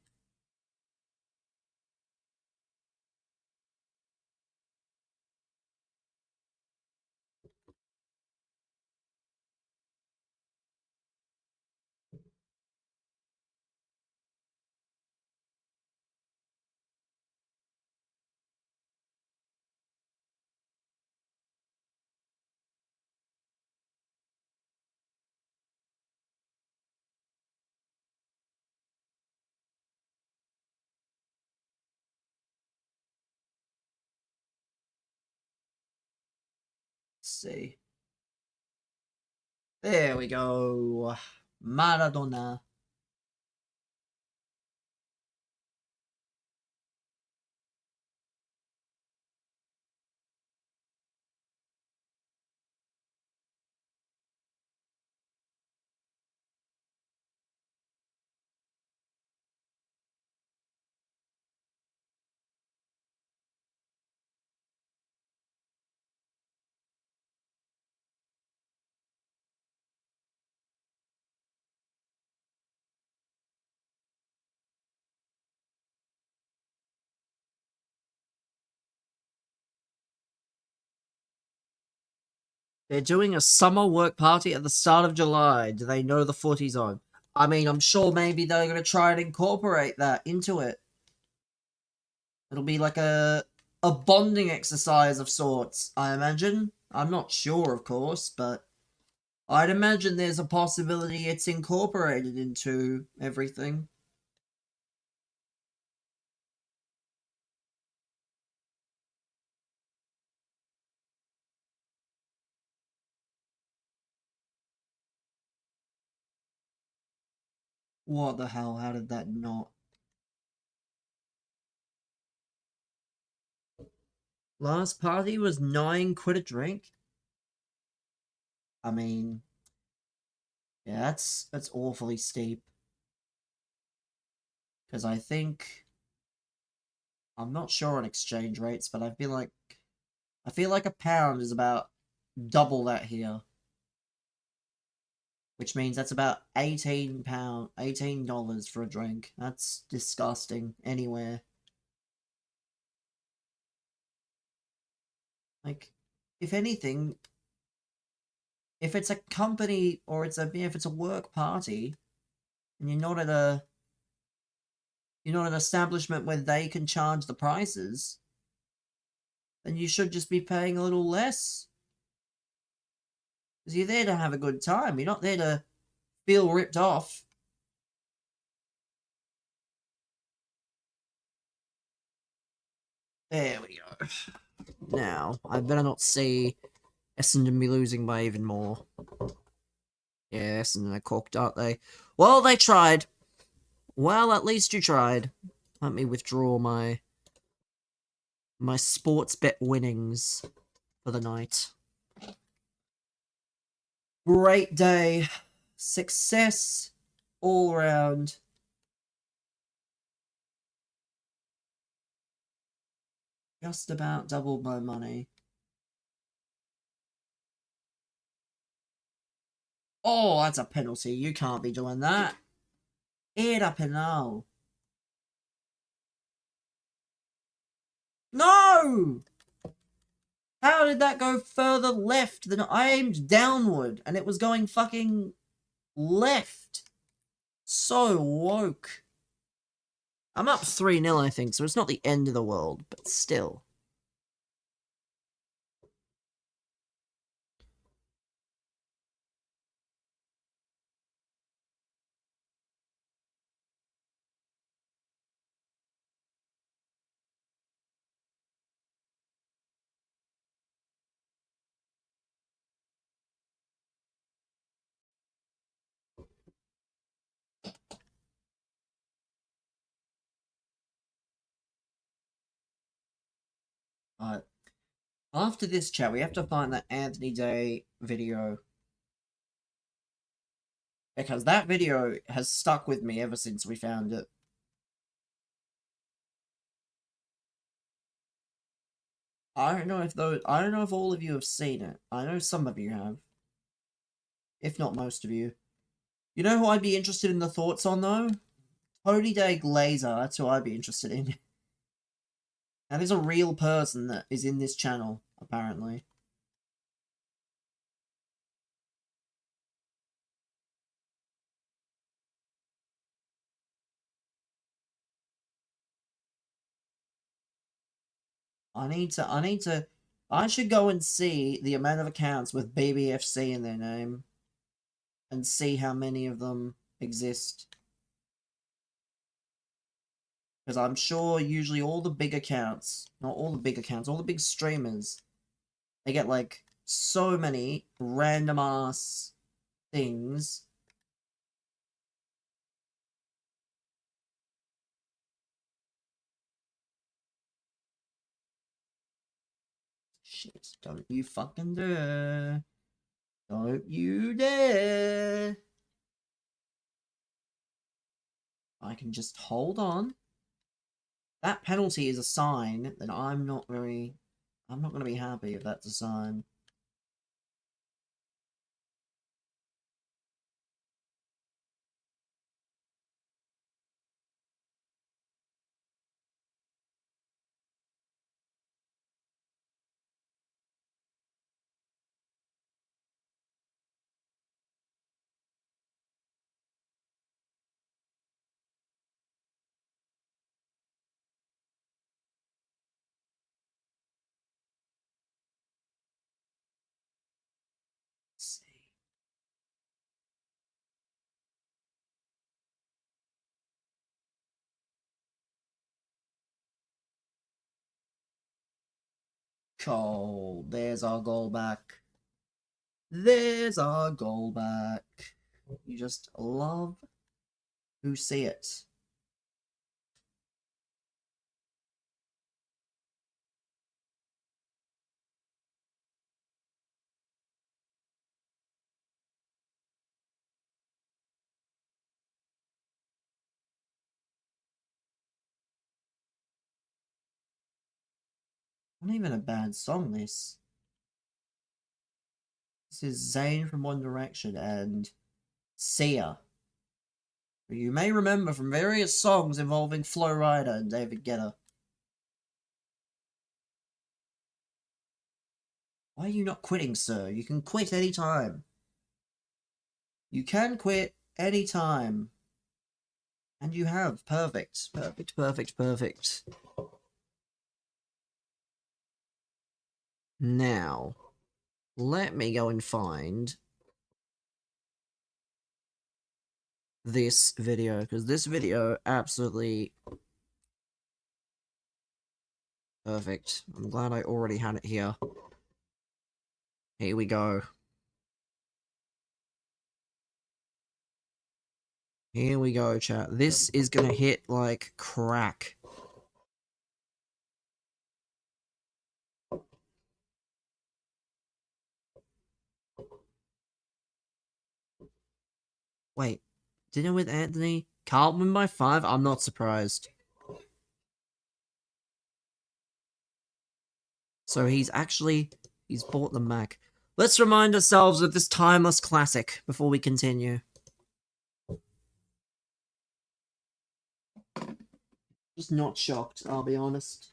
Let's see. There we go. Maradona. They're doing a summer work party at the start of July. Do they know the footy's on? I mean, I'm sure maybe they're going to try and incorporate that into it. It'll be like a bonding exercise of sorts, I imagine. I'm not sure, of course, but I'd imagine there's a possibility it's incorporated into everything. What the hell? How did that not? Last party was 9 quid a drink? I mean, yeah, that's awfully steep. Because I think I'm not sure on exchange rates, but I feel like a pound is about double that here. Which means that's about $18 for a drink. That's disgusting anywhere. Like, if anything, if it's a company or if it's a work party, and you're not an establishment where they can charge the prices, then you should just be paying a little less. Because you're there to have a good time. You're not there to feel ripped off. There we go. Now, I better not see Essendon be losing by even more. Yeah, Essendon are cooked, aren't they? Well, they tried. Well, at least you tried. Let me withdraw my sports bet winnings for the night. Great day. Success all round. Just about doubled my money. Oh, that's a penalty. You can't be doing that. Era penal. No! How did that go further left than I aimed downward and it was going fucking left? So woke. I'm up 3-0, I think, so it's not the end of the world, but still. Alright. After this chat, we have to find that Anthony Day video. Because that video has stuck with me ever since we found it. I don't know if all of you have seen it. I know some of you have. If not most of you. You know who I'd be interested in the thoughts on, though? Tony Day Glazer, that's who I'd be interested in. That is a real person that is in this channel, apparently. I should go and see the amount of accounts with BBFC in their name. And see how many of them exist. Because I'm sure usually all the big accounts, not all the big accounts, all the big streamers, they get like so many random ass things. Shit, don't you fucking dare. Don't you dare. I can just hold on. That penalty is a sign that I'm not going to be happy if that's a sign. Let's see. Cool. There's our goal back. There's our goal back. You just love who see it. Not even a bad song, this. This is Zayn from One Direction and Sia, who you may remember from various songs involving Flo Rida and David Guetta. Why are you not quitting, sir? You can quit any time. You can quit any time. And you have. Perfect. Perfect, perfect, perfect. Now, let me go and find this video, because this video absolutely perfect. I'm glad I already had it here. Here we go. Here we go, chat. This is gonna hit like crack. Wait, dinner with Anthony? Can't win by 5? I'm not surprised. So he's bought the Mac. Let's remind ourselves of this timeless classic before we continue. Just not shocked, I'll be honest.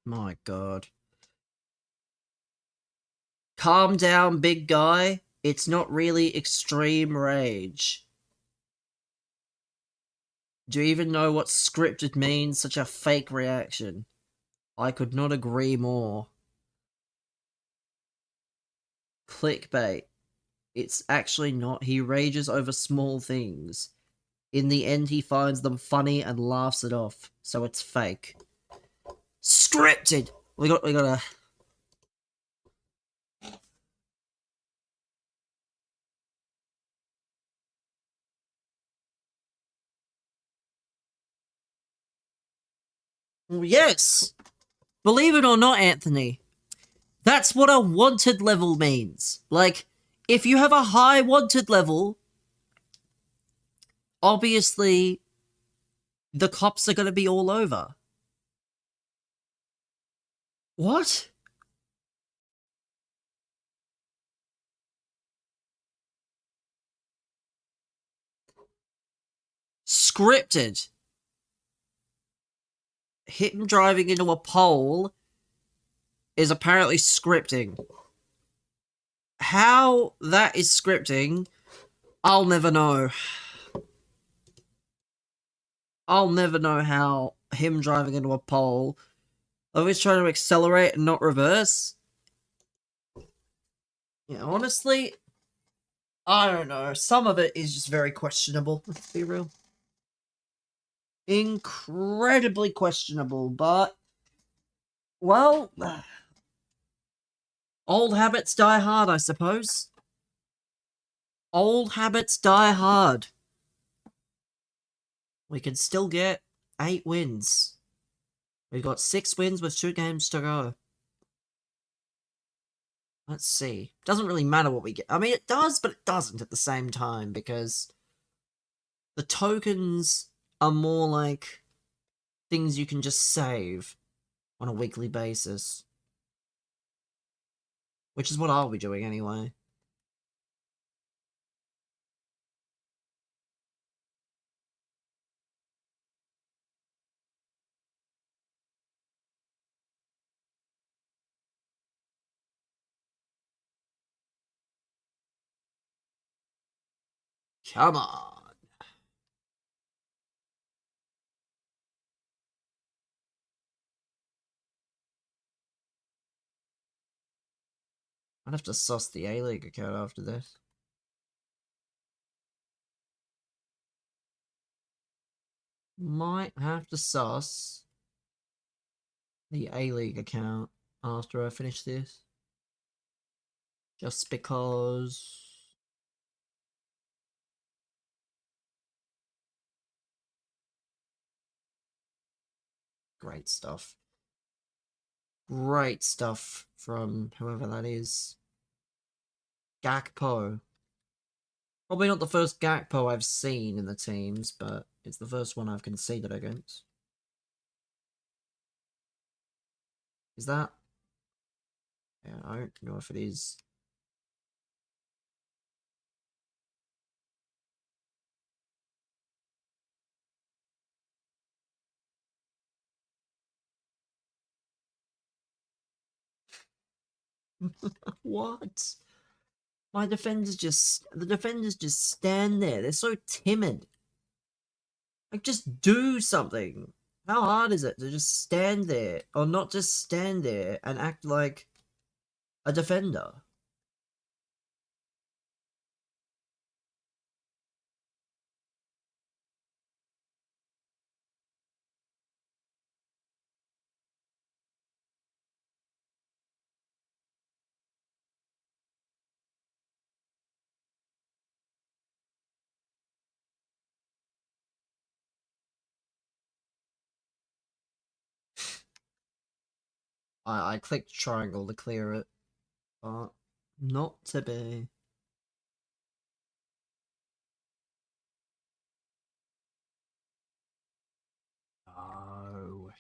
My god. Calm down, big guy. It's not really extreme rage. Do you even know what scripted means? Such a fake reaction. I could not agree more. Clickbait. It's actually not. He rages over small things. In the end, he finds them funny and laughs it off. So it's fake. Scripted! We gotta... Yes! Believe it or not, Anthony, that's what a wanted level means. Like, if you have a high wanted level, obviously, the cops are gonna be all over. What? Scripted. Him driving into a pole is apparently scripting. How that is scripting, I'll never know. I'll never know how him driving into a pole, always trying to accelerate and not reverse. Yeah, honestly, I don't know. Some of it is just very questionable, let's be real. Incredibly questionable, but... well... old habits die hard, I suppose. Old habits die hard. We can still get 8 wins. We've got 6 wins with 2 games to go. Let's see. Doesn't really matter what we get. I mean, it does, but it doesn't at the same time, because the tokens are more like things you can just save on a weekly basis. Which is what I'll be doing anyway. Come on. I'd have to suss the A-League account after this. Might have to suss the A-League account after I finish this. Just because... Great stuff. Great stuff from whoever that is. Gakpo. Probably not the first Gakpo I've seen in the teams, but it's the first one I've conceded against. Is that? Yeah, I don't know if it is. What? The defenders just stand there. They're so timid. Like, just do something. How hard is it to just stand there, or not just stand there and act like a defender? I clicked triangle to clear it, but not to be. Oh.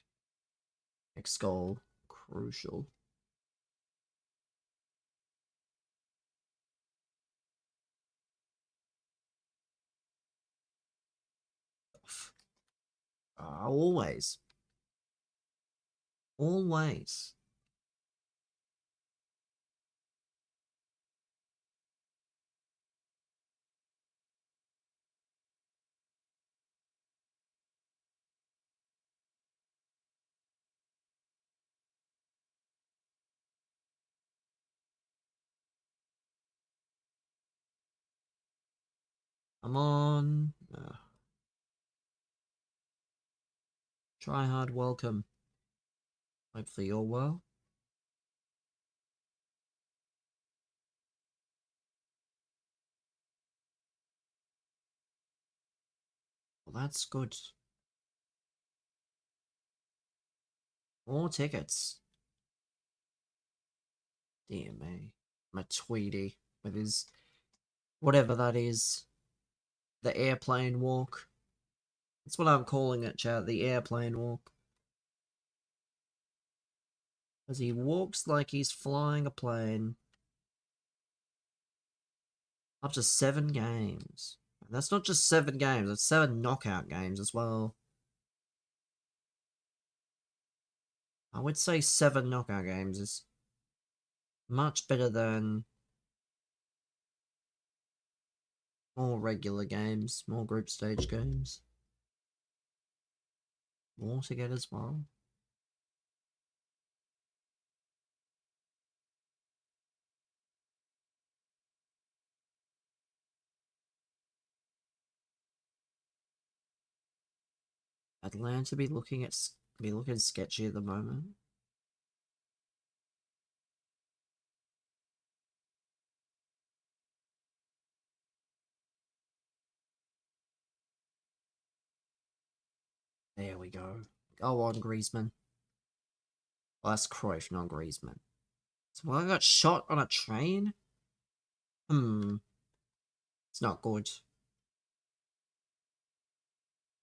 Next goal. Crucial. Always. Always. Come on. Try hard, welcome. Hopefully you're well. Well, that's good. More tickets. Dear me. My Tweety with his... whatever that is. The airplane walk. That's what I'm calling it, chat. The airplane walk. As he walks like he's flying a plane. Up to 7 games. And that's not just 7 games, it's 7 knockout games as well. I would say 7 knockout games is much better than more regular games, more group stage games. More to get as well. Atlanta be looking sketchy at the moment. There we go. Go on, Griezmann. Well, that's Cruyff, not Griezmann. So I got shot on a train? It's not good.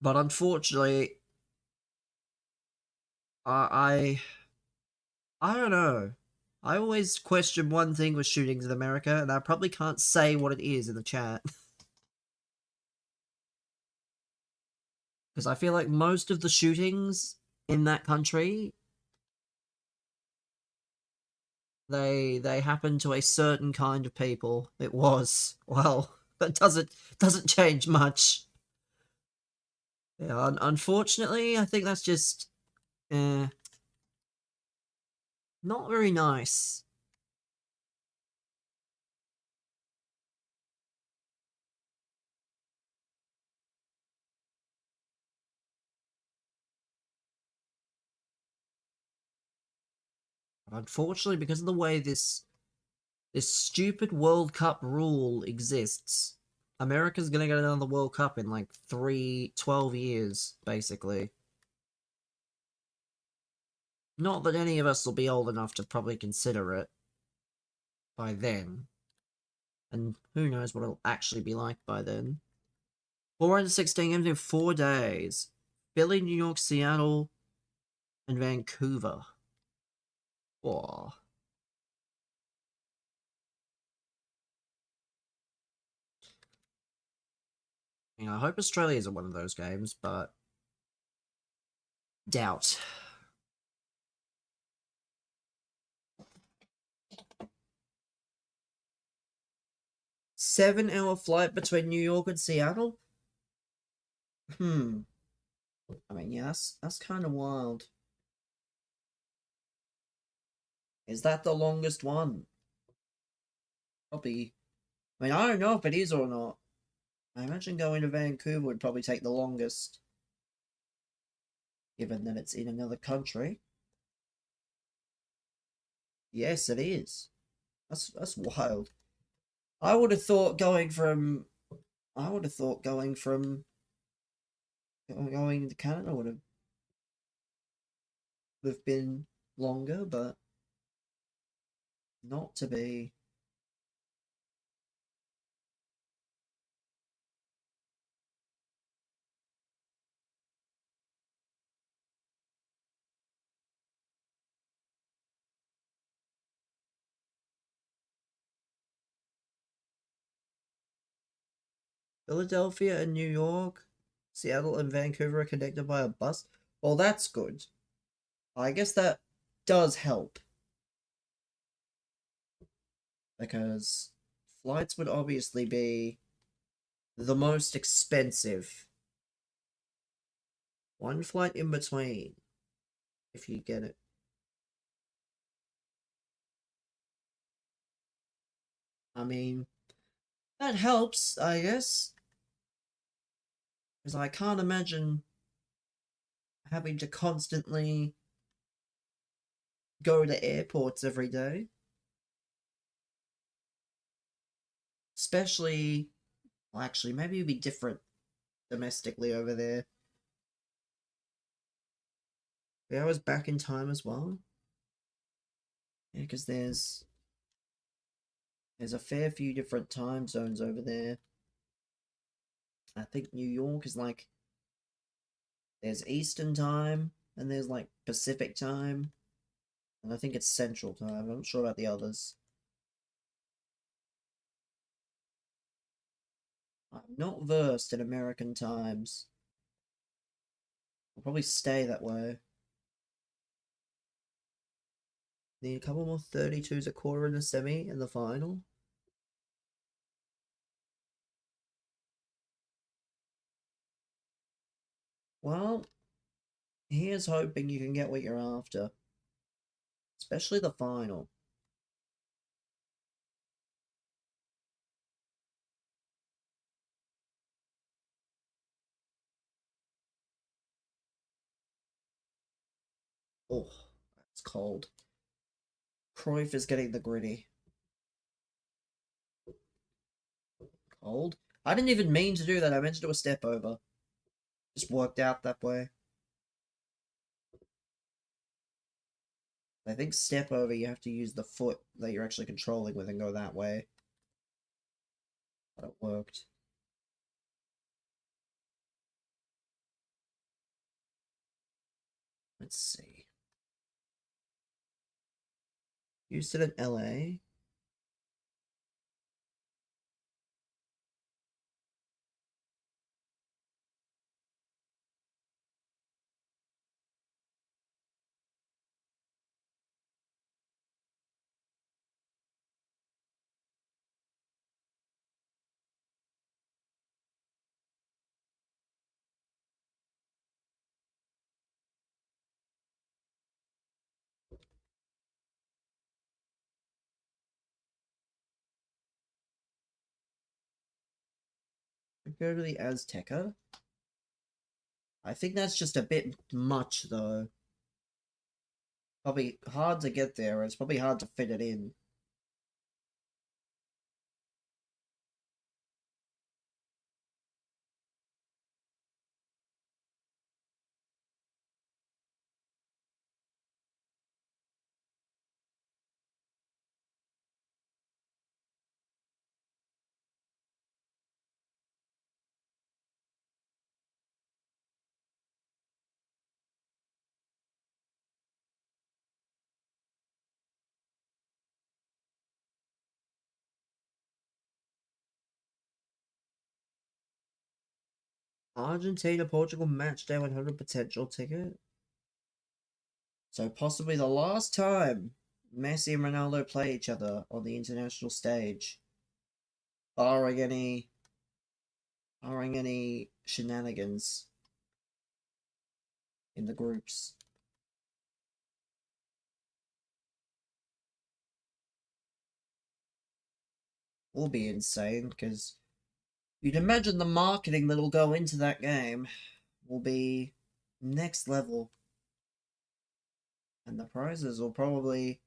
But unfortunately, I don't know. I always question one thing with shootings in America, and I probably can't say what it is in the chat. Because I feel like most of the shootings in that country, they happen to a certain kind of people. It was. Well, that doesn't change much. Yeah, unfortunately, I think that's just not very nice. Unfortunately, because of the way this stupid World Cup rule exists, America's gonna get another World Cup in like 12 years, basically. Not that any of us will be old enough to probably consider it by then. And who knows what it'll actually be like by then. 416 games in 4 days. Philly, New York, Seattle, and Vancouver. Whoa. You know, I hope Australia isn't one of those games, but doubt. Seven-hour flight between New York and Seattle? I mean, yeah, that's kind of wild. Is that the longest one? Probably. I mean, I don't know if it is or not. I imagine going to Vancouver would probably take the longest, given that it's in another country. Yes, it is. That's wild. I would have thought going from. I would have thought going to Canada would have been longer, but not to be. Philadelphia and New York, Seattle and Vancouver are connected by a bus. Well, that's good. I guess that does help. Because flights would obviously be the most expensive. One flight in between, if you get it. I mean, that helps, I guess. Because I can't imagine having to constantly go to airports every day. Especially, well, actually, maybe it'd be different domestically over there. Yeah, I was back in time as well. Yeah, because there's a fair few different time zones over there. I think New York is like there's Eastern time and there's like Pacific time. And I think it's Central time. I'm not sure about the others. I'm not versed in American times. I'll probably stay that way. Need a couple more 32s, a quarter, and a semi in the final. Well, here's hoping you can get what you're after. Especially the final. Oh, that's cold. Cruyff is getting the gritty. Cold. I didn't even mean to do that. I meant to do a step over. Just worked out that way. I think step over, you have to use the foot that you're actually controlling with and go that way. But it worked. Let's see. Used it in LA. Go to the Azteca. I think that's just a bit much, though. Probably hard to get there. It's probably hard to fit it in. Argentina Portugal match day 100 potential ticket. So possibly the last time Messi and Ronaldo play each other on the international stage, barring any shenanigans in the groups. Will be insane because you'd imagine the marketing that'll go into that game will be next level, and the prizes will probably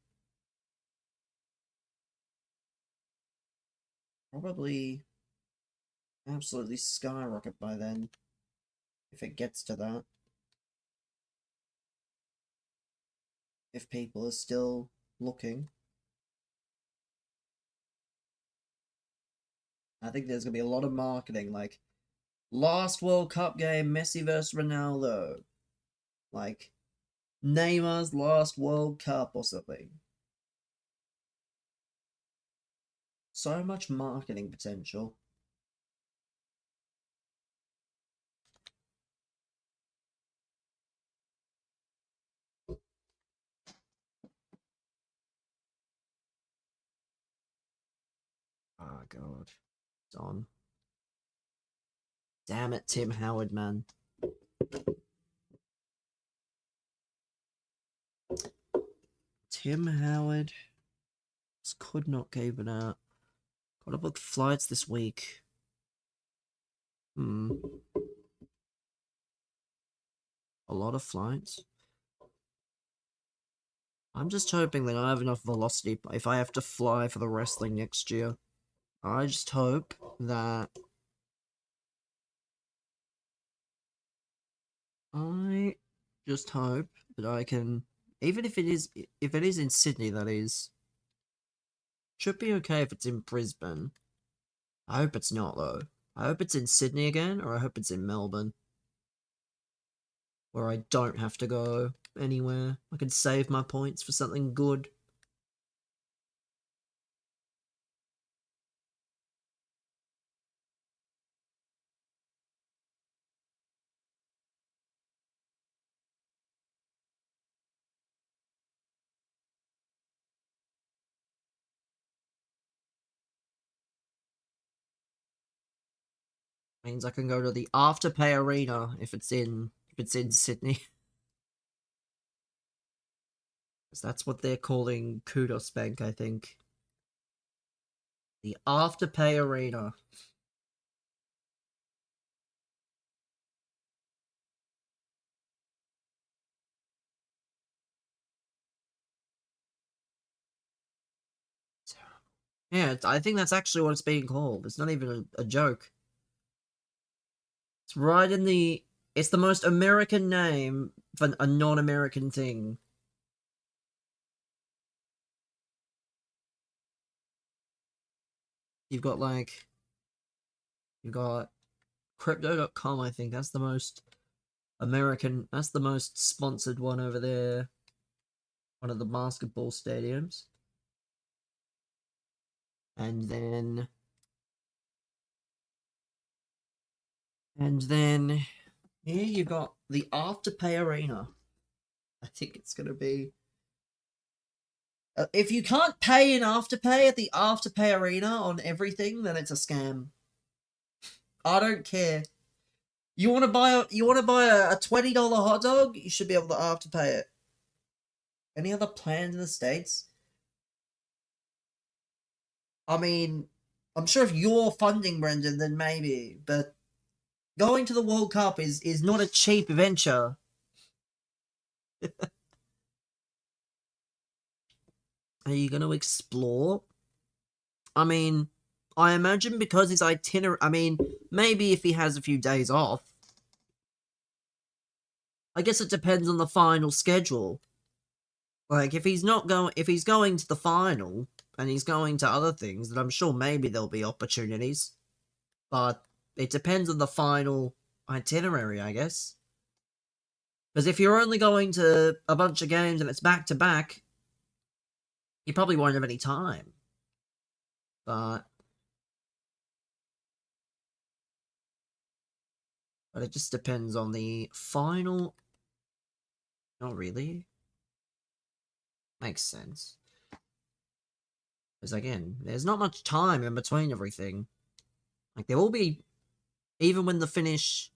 absolutely skyrocket by then, if it gets to that. If people are still looking. I think there's going to be a lot of marketing, like, last World Cup game, Messi versus Ronaldo. Like, Neymar's last World Cup or something. So much marketing potential. Oh, God. It's on. Damn it, Tim Howard, man. Tim Howard just could not keep it out. Gotta book flights this week. A lot of flights. I'm just hoping that I have enough velocity if I have to fly for the wrestling next year. I just hope that I can, even if it is in Sydney, that is, should be okay if it's in Brisbane. I hope it's not though. I hope it's in Sydney again, or I hope it's in Melbourne, where I don't have to go anywhere. I can save my points for something good. Means I can go to the Afterpay Arena if it's in Sydney. Because that's what they're calling Kudos Bank, I think. The Afterpay Arena. Yeah, I think that's actually what it's being called. It's not even a joke. It's right in the... It's the most American name for a non-American thing. You've got like, you've got Crypto.com, I think. That's the most that's the most sponsored one over there. One of the basketball stadiums. And then here you got the Afterpay Arena. I think it's gonna be. If you can't pay in Afterpay at the Afterpay Arena on everything, then it's a scam. I don't care. You want to buy a $20 hot dog? You should be able to Afterpay it. Any other plans in the States? I mean, I'm sure if you're funding Brendan, then maybe, but going to the World Cup is not a cheap venture. Are you going to explore? I mean, I imagine because his itinerary. I mean, maybe if he has a few days off. I guess it depends on the final schedule. Like, if he's going to the final and he's going to other things, then I'm sure maybe there'll be opportunities. But it depends on the final itinerary, I guess. Because if you're only going to a bunch of games and it's back to back, you probably won't have any time. But it just depends on the final. Not really. Makes sense. Because again, there's not much time in between everything. Like, there will be, even when the finish,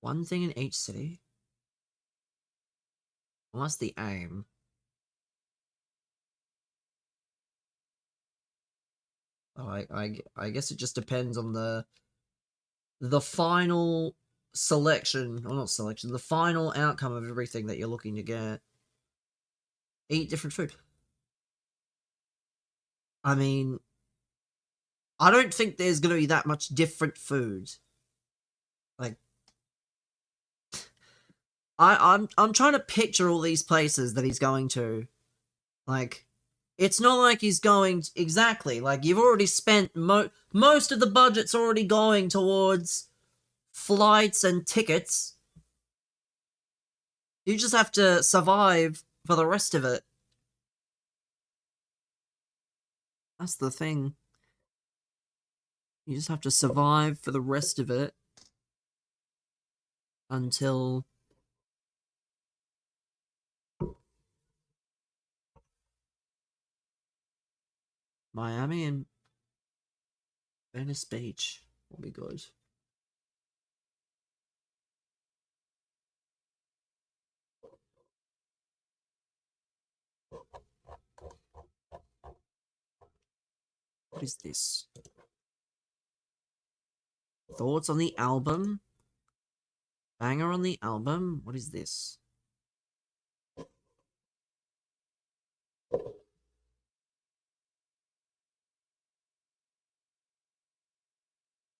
one thing in each city. Well, that's the aim. I guess it just depends on the final selection, or not selection, the final outcome of everything that you're looking to get. Eat different food. I mean, I don't think there's going to be that much different food. Like, I'm trying to picture all these places that he's going to. Like, it's not like he's going to, exactly. Like, you've already spent most of the budget's already going towards flights and tickets. You just have to survive for the rest of it. That's the thing. You just have to survive for the rest of it until Miami and Venice Beach will be good. What is this? Thoughts on the album? Banger on the album? What is this?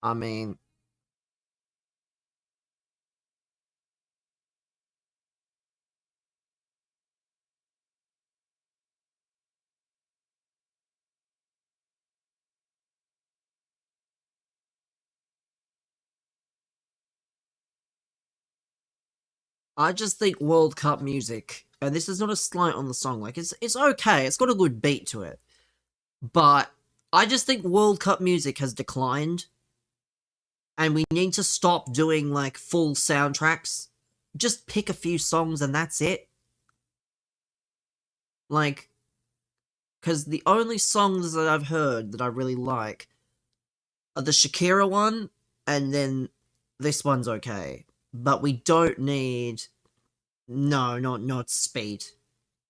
I mean, I just think World Cup music, and this is not a slight on the song, like, it's okay, it's got a good beat to it, but I just think World Cup music has declined, and we need to stop doing, like, full soundtracks. Just pick a few songs and that's it. Like, because the only songs that I've heard that I really like are the Shakira one, and then this one's okay. But we don't need... No, not Speed.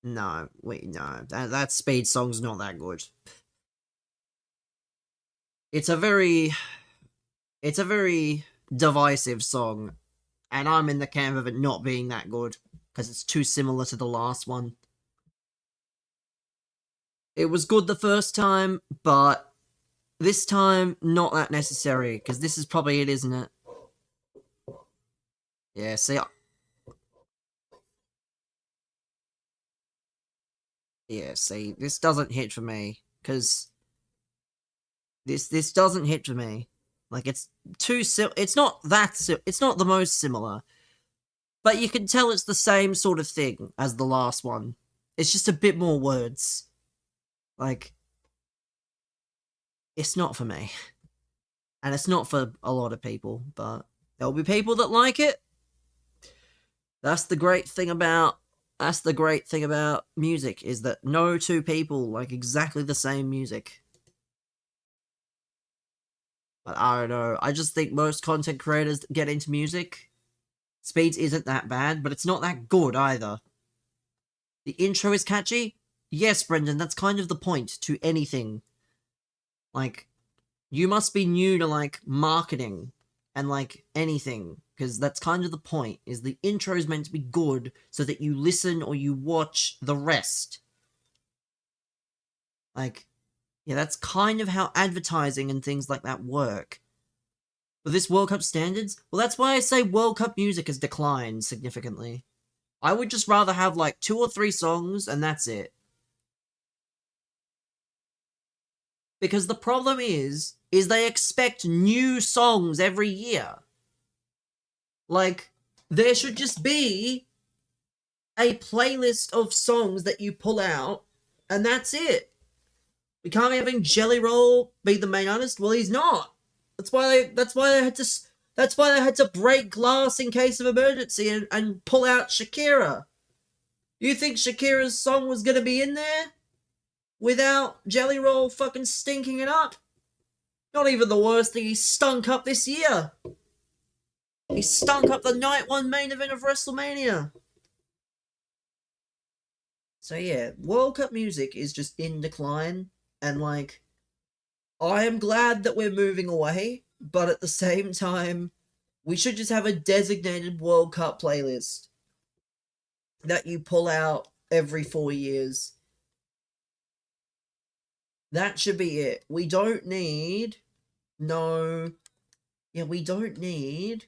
No, no. That Speed song's not that good. It's a very divisive song, and I'm in the camp of it not being that good, because it's too similar to the last one. It was good the first time, but this time, not that necessary, because this is probably it, isn't it? Yeah, see... Yeah, see, this doesn't hit for me, because This doesn't hit for me. Like it's it's not it's not the most similar, but you can tell it's the same sort of thing as the last one. It's just a bit more words. Like it's not for me. And it's not for a lot of people, but there'll be people that like it. That's the great thing about music, is that no two people like exactly the same music. But I don't know. I just think most content creators get into music. Speeds isn't that bad, but it's not that good either. The intro is catchy. Yes, Brendan, that's kind of the point to anything. Like, you must be new to, like, marketing and, like, anything, because that's kind of the point, is the intro is meant to be good so that you listen or you watch the rest. Like, yeah, that's kind of how advertising and things like that work. But this World Cup standards, well, that's why I say World Cup music has declined significantly. I would just rather have, like, 2 or 3 songs, and that's it. Because the problem is they expect new songs every year. Like, there should just be a playlist of songs that you pull out, and that's it. We can't be having Jelly Roll be the main artist. Well, he's not. That's why they had to break glass in case of emergency and pull out Shakira. You think Shakira's song was gonna be in there without Jelly Roll fucking stinking it up? Not even the worst thing, he stunk up this year. He stunk up the night one main event of WrestleMania. So yeah, World Cup music is just in decline, and like, I am glad that we're moving away, but at the same time, we should just have a designated World Cup playlist that you pull out every 4 years. That should be it. We don't need no. Yeah, we don't need.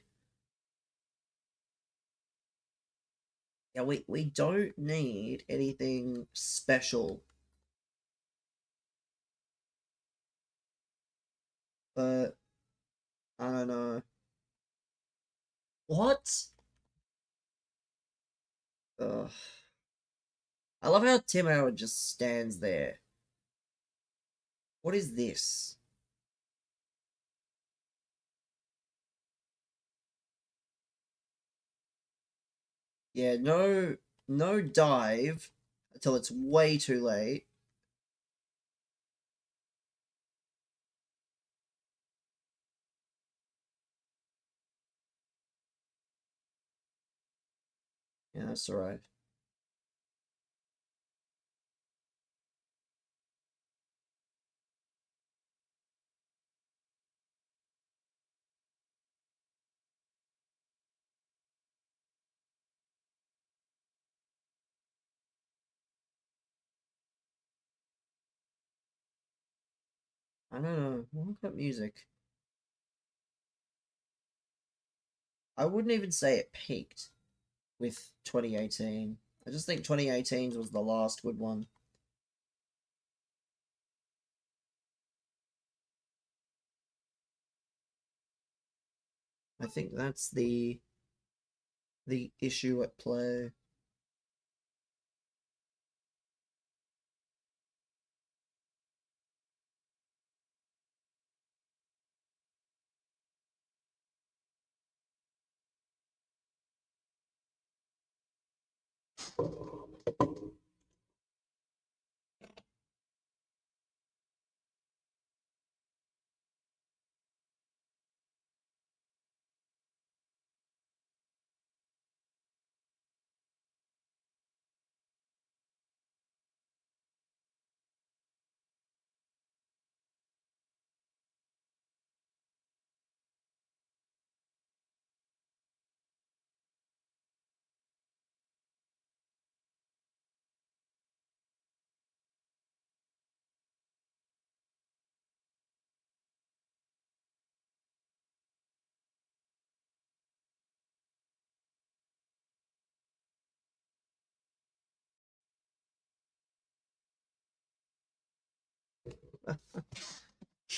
Yeah, we don't need anything special. But I don't know. What? Ugh. I love how Tim Howard just stands there. What is this? Yeah, no dive until it's way too late. Yeah, that's alright. I don't know. Look at music. I wouldn't even say it peaked with 2018. I just think 2018 was the last good one. I think that's the issue at play.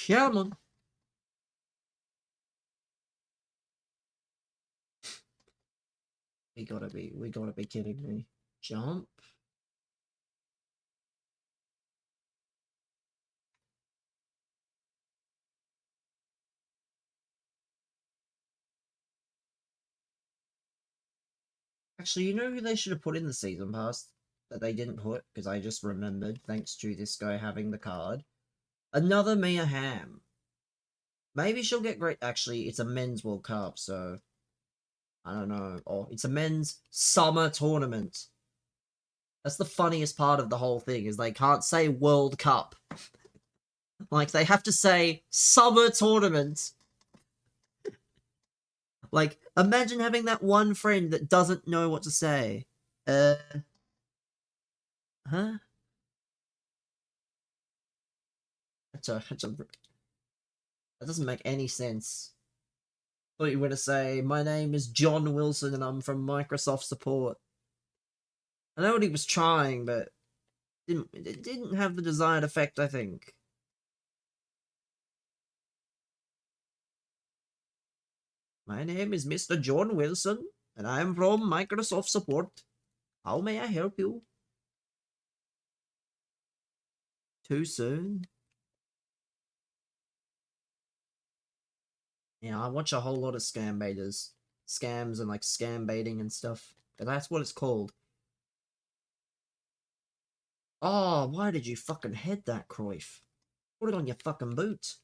Come on. We gotta be kidding me. Jump. Actually, you know who they should have put in the season pass that they didn't put because I just remembered thanks to this guy having the card. Another Mia Hamm. Maybe she'll get great. Actually, it's a men's World Cup, so I don't know. Or it's a men's summer tournament. That's the funniest part of the whole thing is they can't say World Cup. Like they have to say summer tournament. Like imagine having that one friend that doesn't know what to say. Huh? That doesn't make any sense. I thought you were gonna say, my name is John Wilson and I'm from Microsoft support. I know what he was trying, but it didn't have the desired effect, I think. My name is Mr. John Wilson, and I am from Microsoft support. How may I help you? Too soon? Yeah, I watch a whole lot of scam baiters. Scams and like scam baiting and stuff. But that's what it's called. Oh, why did you fucking head that, Cruyff? Put it on your fucking boot.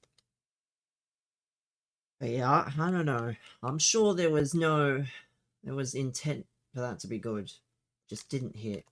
But yeah, I don't know. I'm sure there was intent for that to be good. Just didn't hit.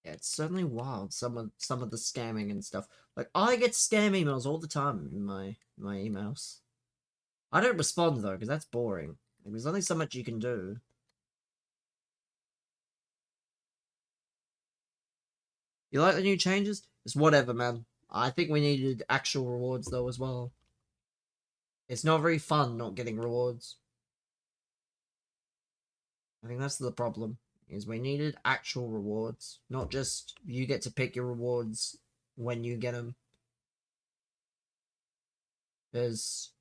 Yeah, it's certainly wild. Some of the scamming and stuff. Like I get scam emails all the time in my emails. I don't respond though, because that's boring. Like, there's only so much you can do. You like the new changes? It's whatever, man. I think we needed actual rewards though as well. It's not very fun not getting rewards. I think that's the problem. Is we needed actual rewards, not just you get to pick your rewards when you get them. There's,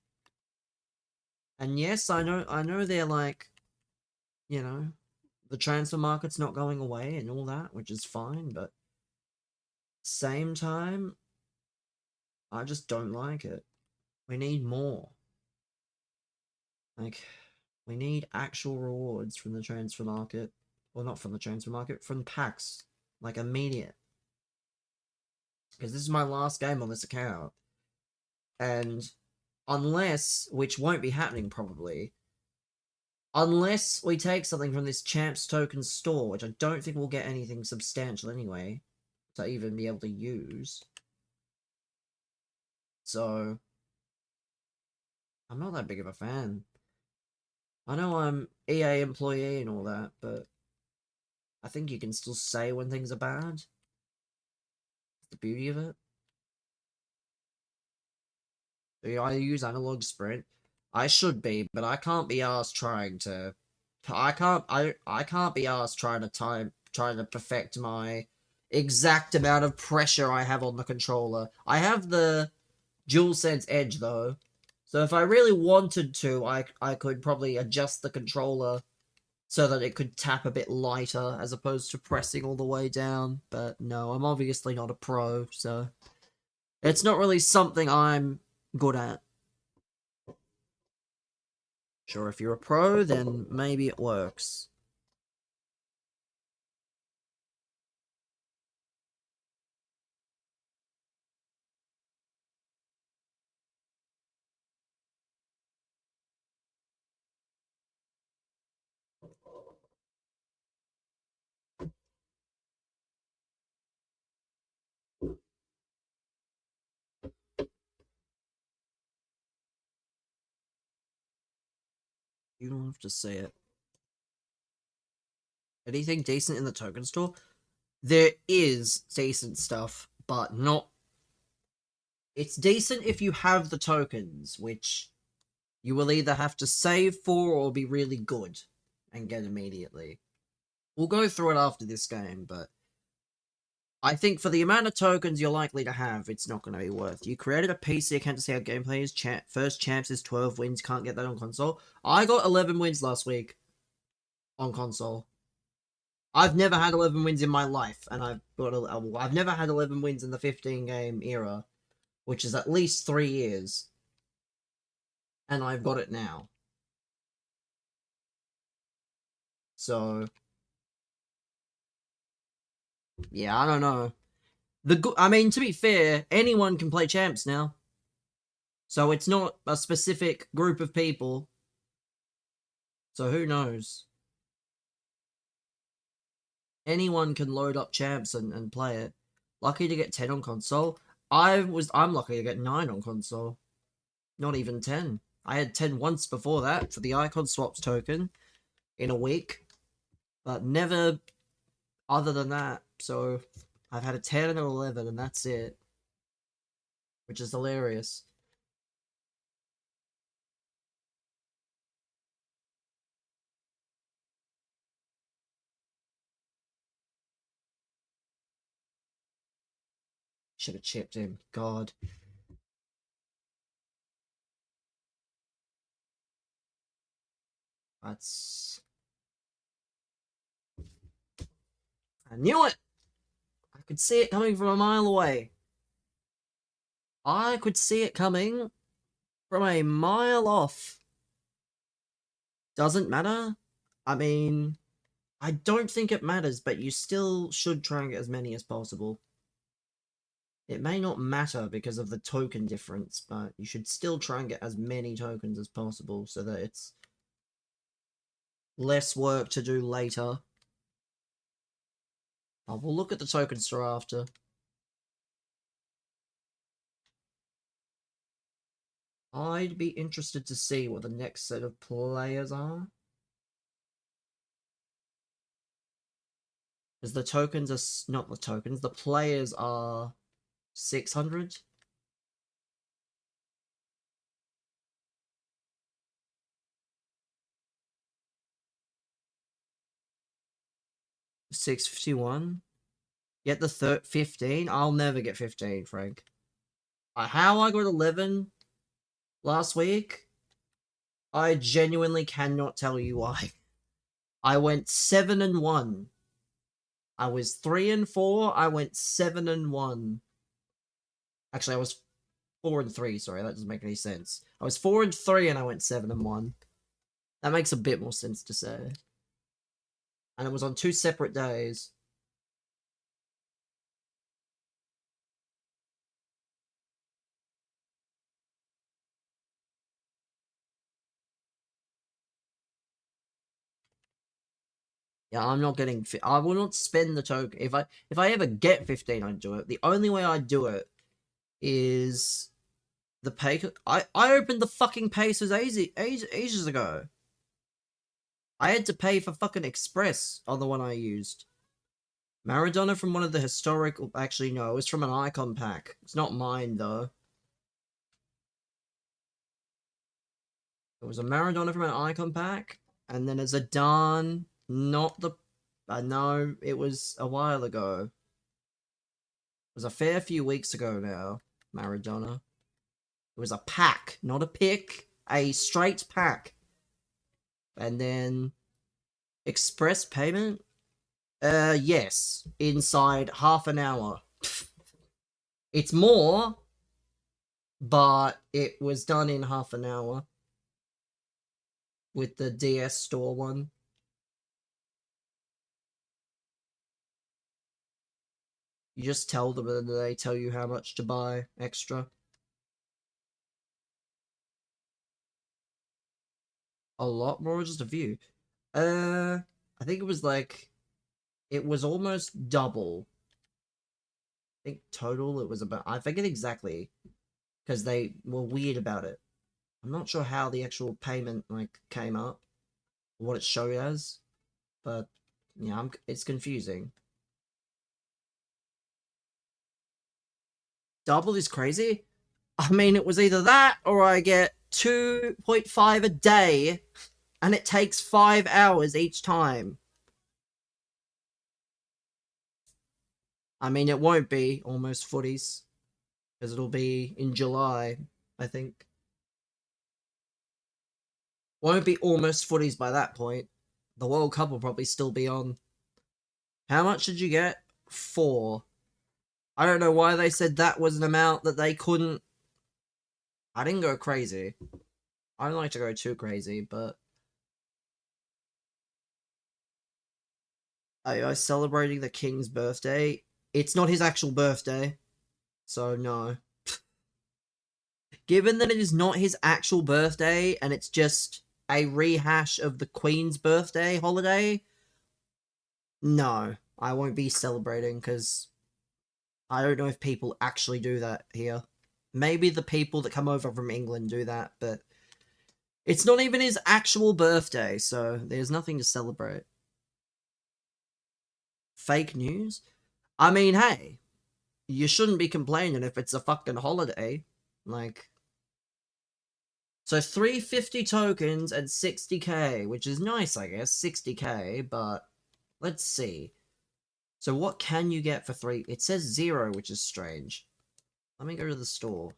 and yes, I know they're like, you know, the transfer market's not going away and all that, which is fine, but same time, I just don't like it. We need more. Like, we need actual rewards from the transfer market. Well, not from the transfer market, from packs. Like, immediate. Because this is my last game on this account. And unless, which won't be happening probably, unless we take something from this Champs Token store, which I don't think we'll get anything substantial anyway, to even be able to use. So, I'm not that big of a fan. I know I'm EA employee and all that, but I think you can still say when things are bad. That's the beauty of it. So I use Analog Sprint. I should be, but I can't be asked trying to. I can't be asked trying to perfect my exact amount of pressure I have on the controller. I have the DualSense Edge though, so if I really wanted to, I could probably adjust the controller so that it could tap a bit lighter as opposed to pressing all the way down. But no, I'm obviously not a pro, so it's not really something I'm good at. Sure, if you're a pro, then maybe it works. You don't have to say it. Anything decent in the token store? There is decent stuff, but not... It's decent if you have the tokens, which you will either have to save for or be really good and get immediately. We'll go through it after this game, but I think for the amount of tokens you're likely to have, it's not going to be worth. You created a PC account to see how gameplay is. First champs is 12 wins. Can't get that on console. I got 11 wins last week on console. I've never had 11 wins in my life, and I've never had 11 wins in the 15 game era, which is at least 3 years. And I've got it now. So yeah, I don't know. I mean, to be fair, anyone can play champs now. So it's not a specific group of people. So who knows? Anyone can load up champs and play it. Lucky to get 10 on console. I'm lucky to get 9 on console. Not even 10. I had 10 once before that for the icon swaps token in a week. But never other than that. So I've had a 10 and an 11 and that's it. Which is hilarious. Should have chipped him. God. That's... I knew it! I could see it coming from a mile away. I could see it coming from a mile off. Doesn't matter. I mean, I don't think it matters, but you still should try and get as many as possible. It may not matter because of the token difference, but you should still try and get as many tokens as possible so that it's less work to do later. Oh, we'll look at the token store after. I'd be interested to see what the next set of players are. Because the tokens are... Not the tokens, the players are 600. $651. Get the 15. I'll never get 15, Frank. How I got 11 last week, I genuinely cannot tell you why. I went 7-1. I was 3-4. I went 7-1. Actually, I was 4-3. Sorry, that doesn't make any sense. I was 4-3 and I went 7-1. That makes a bit more sense to say. And it was on 2 separate days. Yeah, I'm not getting... I will not spend the token. If I ever get 15, I'd do it. The only way I'd do it is the pay... I opened the fucking Pacers ages ago. I had to pay for fucking Express on the one I used. Maradona from one of the historical... Actually, no, it was from an icon pack. It's not mine, though. It was a Maradona from an icon pack, and then a Zidane, not the... no, it was a while ago. It was a fair few weeks ago now, Maradona. It was a pack, not a pick. A straight pack. And then... Express payment? Yes. Inside half an hour. It's more, but it was done in half an hour. With the DS store one. You just tell them and they tell you how much to buy extra. A lot more or just a few? I think it was like... It was almost double. I think total it was about... I forget exactly. Because they were weird about it. I'm not sure how the actual payment, like, came up. what it's showed as. But yeah, it's confusing. Double is crazy. I mean, it was either that or I get 2.5 a day, and it takes 5 hours each time. I mean, it won't be almost footies, because it'll be in July, I think. Won't be almost footies by that point. The World Cup will probably still be on. How much did you get? 4. I don't know why they said that was an amount that they couldn't. I didn't go crazy. I don't like to go too crazy, but I was celebrating the king's birthday. It's not his actual birthday, so no. Given that it is not his actual birthday and it's just a rehash of the queen's birthday holiday, no, I won't be celebrating because I don't know if people actually do that here. Maybe the people that come over from England do that, but it's not even his actual birthday, so there's nothing to celebrate. Fake news? I mean, hey, you shouldn't be complaining if it's a fucking holiday. Like, so 350 tokens and 60k, which is nice, I guess, 60k, but let's see. So what can you get for 3? It says 0, which is strange. Let me go to the store.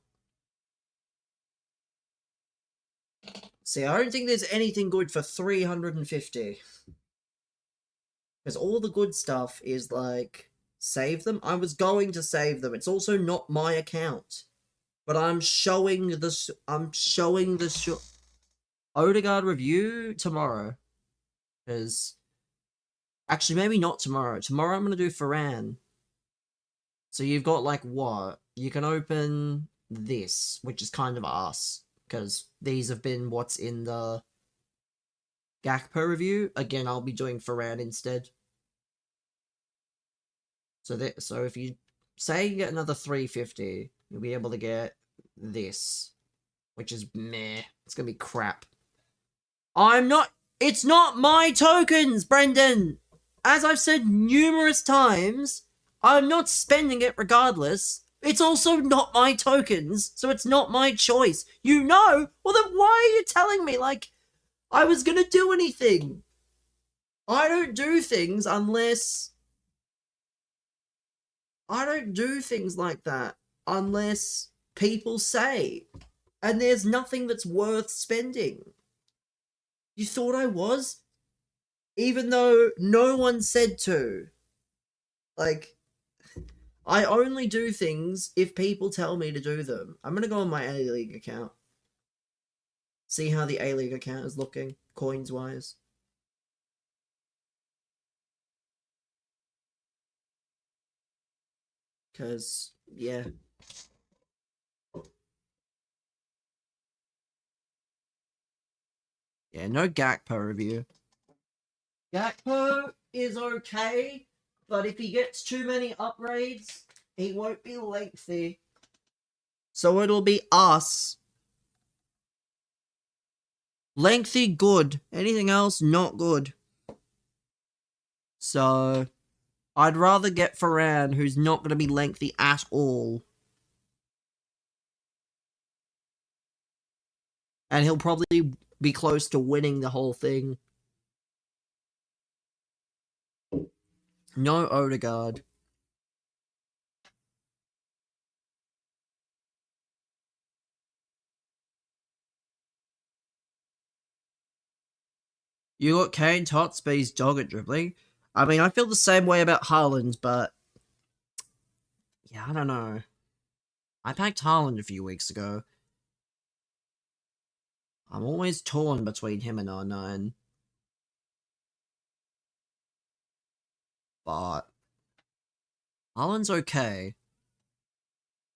See, I don't think there's anything good for 350. Because all the good stuff is like, save them. I was going to save them. It's also not my account. But I'm showing the Odegaard review tomorrow. Because, actually, maybe not tomorrow. Tomorrow I'm going to do Varane. So you've got, like, what? You can open this, which is kind of arse. Because these have been what's in the Gakpo review. Again, I'll be doing Varane instead. So if you say you get another 350, you'll be able to get this, which is meh. It's gonna be crap. It's not my tokens, Brendan! As I've said numerous times, I'm not spending it regardless. It's also not my tokens, so it's not my choice. You know? Well then why are you telling me, like, I was gonna do anything? I don't do things unless... I don't do things like that unless people say. And there's nothing that's worth spending. You thought I was? Even though no one said to. Like, I only do things if people tell me to do them. I'm gonna go on my A-League account. See how the A-League account is looking, coins-wise. Because, yeah. Yeah, no Gakpo review. Gakpo is okay, but if he gets too many upgrades, he won't be lengthy. So it'll be us. Lengthy, good. Anything else, not good. So, I'd rather get Varane, who's not going to be lengthy at all. And he'll probably be close to winning the whole thing. No Odegaard. You got Kane, Hotspur's dog at dribbling. I mean, I feel the same way about Haaland, but... yeah, I don't know. I packed Haaland a few weeks ago. I'm always torn between him and R9. But... Haaland's okay.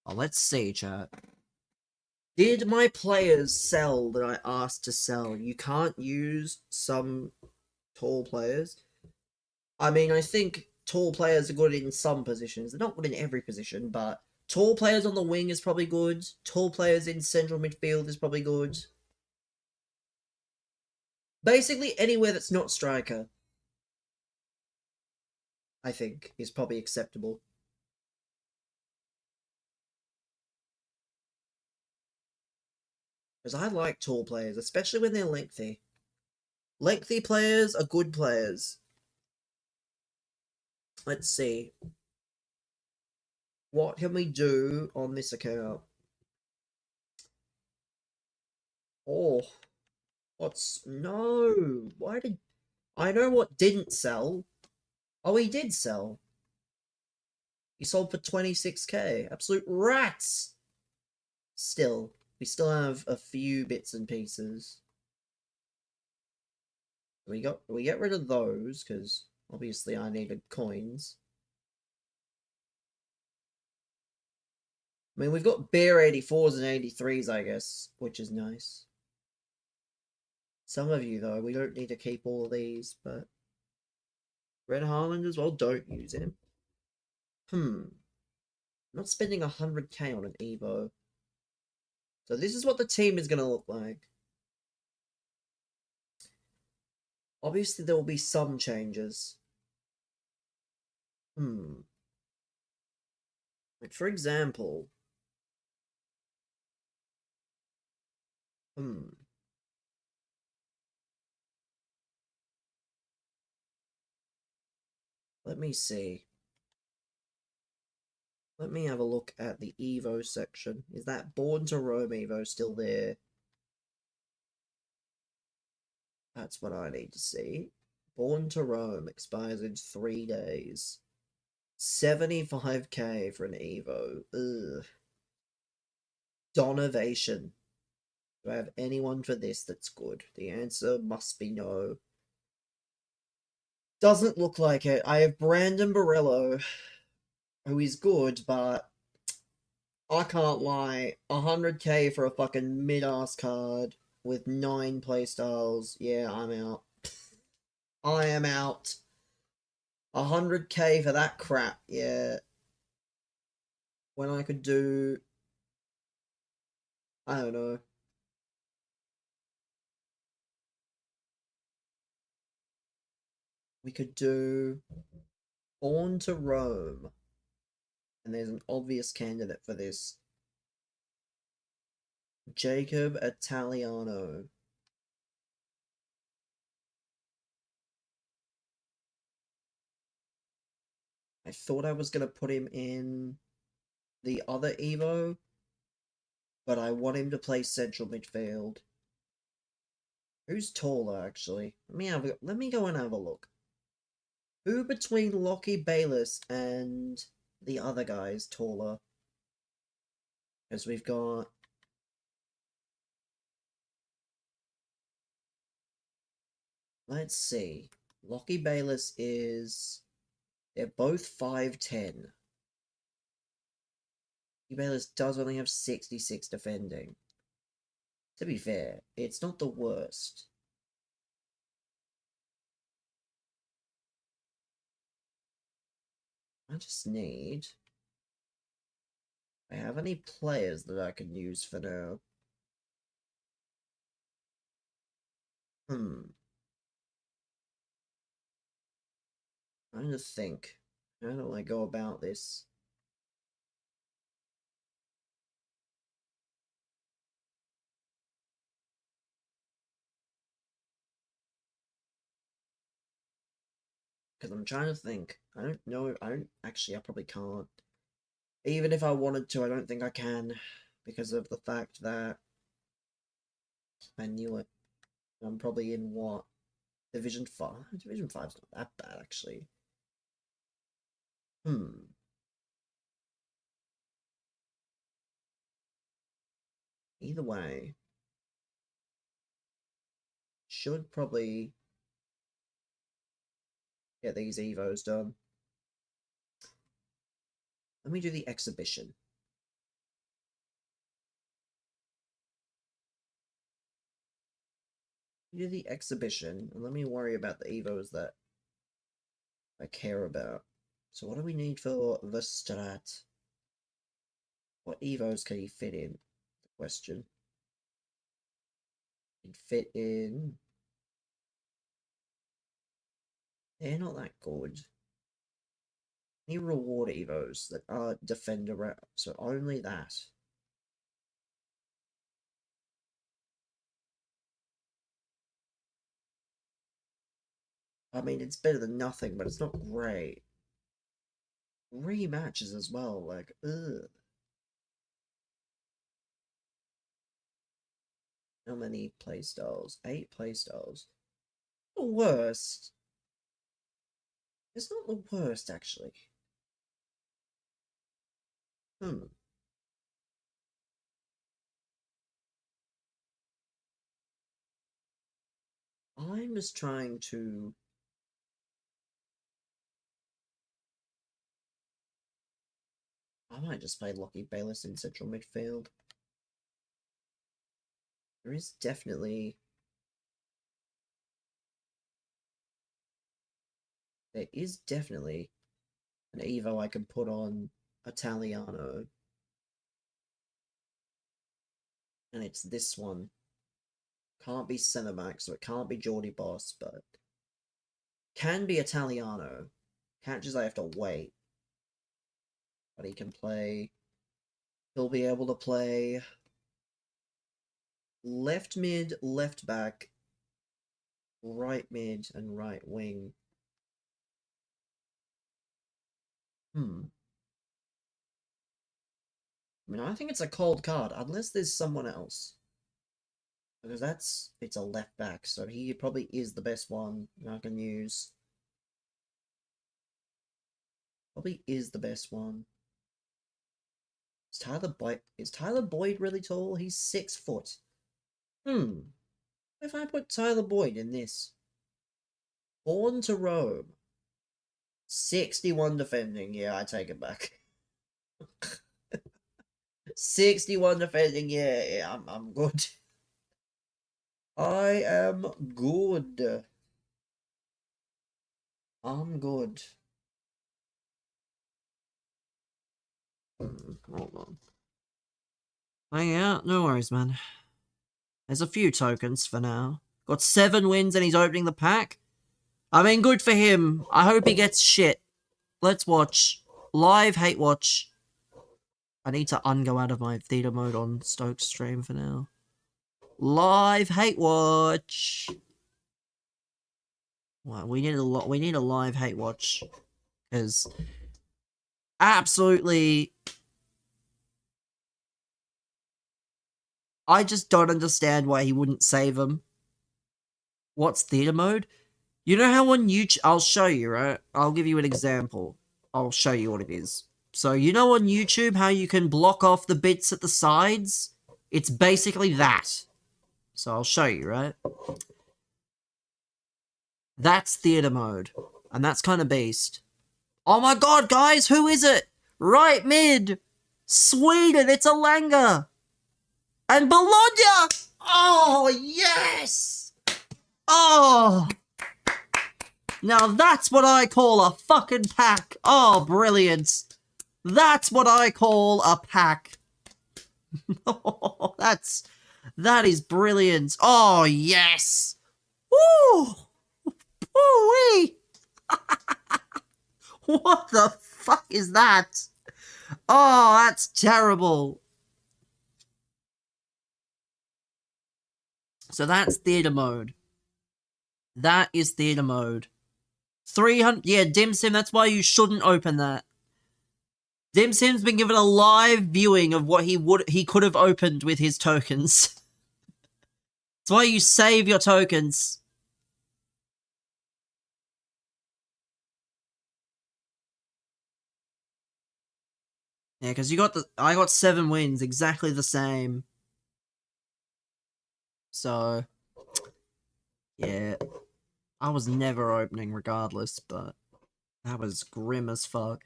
Oh, let's see, chat. Did my players sell that I asked to sell? You can't use some tall players. I mean, I think tall players are good in some positions. They're not good in every position, but tall players on the wing is probably good. Tall players in central midfield is probably good. Basically, anywhere that's not striker, I think, is probably acceptable. Because I like tall players, especially when they're lengthy. Lengthy players are good players. Let's see. What can we do on this account? Oh, no? Why did I know what didn't sell? Oh, he did sell. He sold for 26k. Absolute rats. Still, we still have a few bits and pieces. We get rid of those because obviously I needed coins. I mean, we've got bare 84s and 83s, I guess, which is nice. Some of you, though, we don't need to keep all of these, but Red Haaland as well, don't use him. Not spending 100k on an Evo. So this is what the team is going to look like. Obviously, there will be some changes. Like, for example... Let me see. Let me have a look at the Evo section. Is that Born to Roam Evo still there? That's what I need to see. Born to Roam expires in 3 days. 75k for an Evo. Ugh. Donovation. Do I have anyone for this that's good? The answer must be no. Doesn't look like it. I have Brandon Barello, who is good, but I can't lie. 100k for a fucking mid-ass card with 9 playstyles. Yeah, I'm out. I am out. 100k for that crap. Yeah. When I could do... I don't know. We could do Born to Roam. And there's an obvious candidate for this. Jacob Italiano. I thought I was going to put him in the other Evo, but I want him to play central midfield. Who's taller, actually? Let me go and have a look. Who between Lockie Bayliss and the other guy is taller? Because we've got... Let's see. Lockie Bayliss is... They're both 5'10". Lockie Bayliss does only have 66 defending. To be fair, it's not the worst. I just need... I have any players that I can use for now? Trying to think. How do I go about this? Because I'm trying to think. I don't know. I probably can't. Even if I wanted to, I don't think I can. Because of the fact that I knew it. I'm probably in what? Division 5? Division 5's not that bad, actually. Either way. Should probably get these Evos done. Let me do the exhibition. Do the exhibition, and let me worry about the Evos that I care about. So what do we need for the strat? What Evos can he fit in? The question. He'd fit in They're not that good. Any reward evos that are defender, so only that. I mean, it's better than nothing, but it's not great. Rematches as well, like, ugh. How many playstyles? 8 playstyles. The worst. It's not the worst, actually. Hmm. I'm just trying to... I might just play Lockie Bayliss in central midfield. There is definitely... There is definitely an Evo I can put on Italiano. And it's this one. Can't be centre back, so it can't be Geordie Boss, but can be Italiano. Can't just I have to wait. But he can play. He'll be able to play left mid, left back, right mid, and right wing. I mean, I think it's a cold card, unless there's someone else. Because it's a left back, so he probably is the best one I can use. Probably is the best one. Is Tyler Boyd really tall? He's 6 foot. If I put Tyler Boyd in this. Born to Rome. 61 defending. Yeah, I take it back. 61 defending. Yeah, I'm good. I am good. I'm good. Hold on. Oh yeah, no worries, man. There's a few tokens for now. Got 7 wins and he's opening the pack. I mean, good for him. I hope he gets shit. Let's watch. Live hate watch. I need to ungo out of my theater mode on Stoke stream for now. Live hate watch. Wow, we need a live hate watch. Because absolutely, I just don't understand why he wouldn't save him. What's theater mode? You know how on YouTube, I'll show you, right? I'll give you an example. I'll show you what it is. So, you know on YouTube how you can block off the bits at the sides? It's basically that. So I'll show you, right? That's theater mode. And that's kind of beast. Oh my god, guys, who is it? Right mid! Sweden, it's Elanga! And Bologna! Oh, yes! Oh! Now that's what I call a fucking pack. Oh, brilliant. That's what I call a pack. That is brilliant. Oh, yes. Woo! Woo-wee! What the fuck is that? Oh, that's terrible. So that's theater mode. That is theater mode. 300, yeah, Dim Sim, that's why you shouldn't open that. Dim Sim's been given a live viewing of what he could have opened with his tokens. That's why you save your tokens. Yeah, because I got 7 wins, exactly the same. So, yeah, I was never opening regardless, but that was grim as fuck.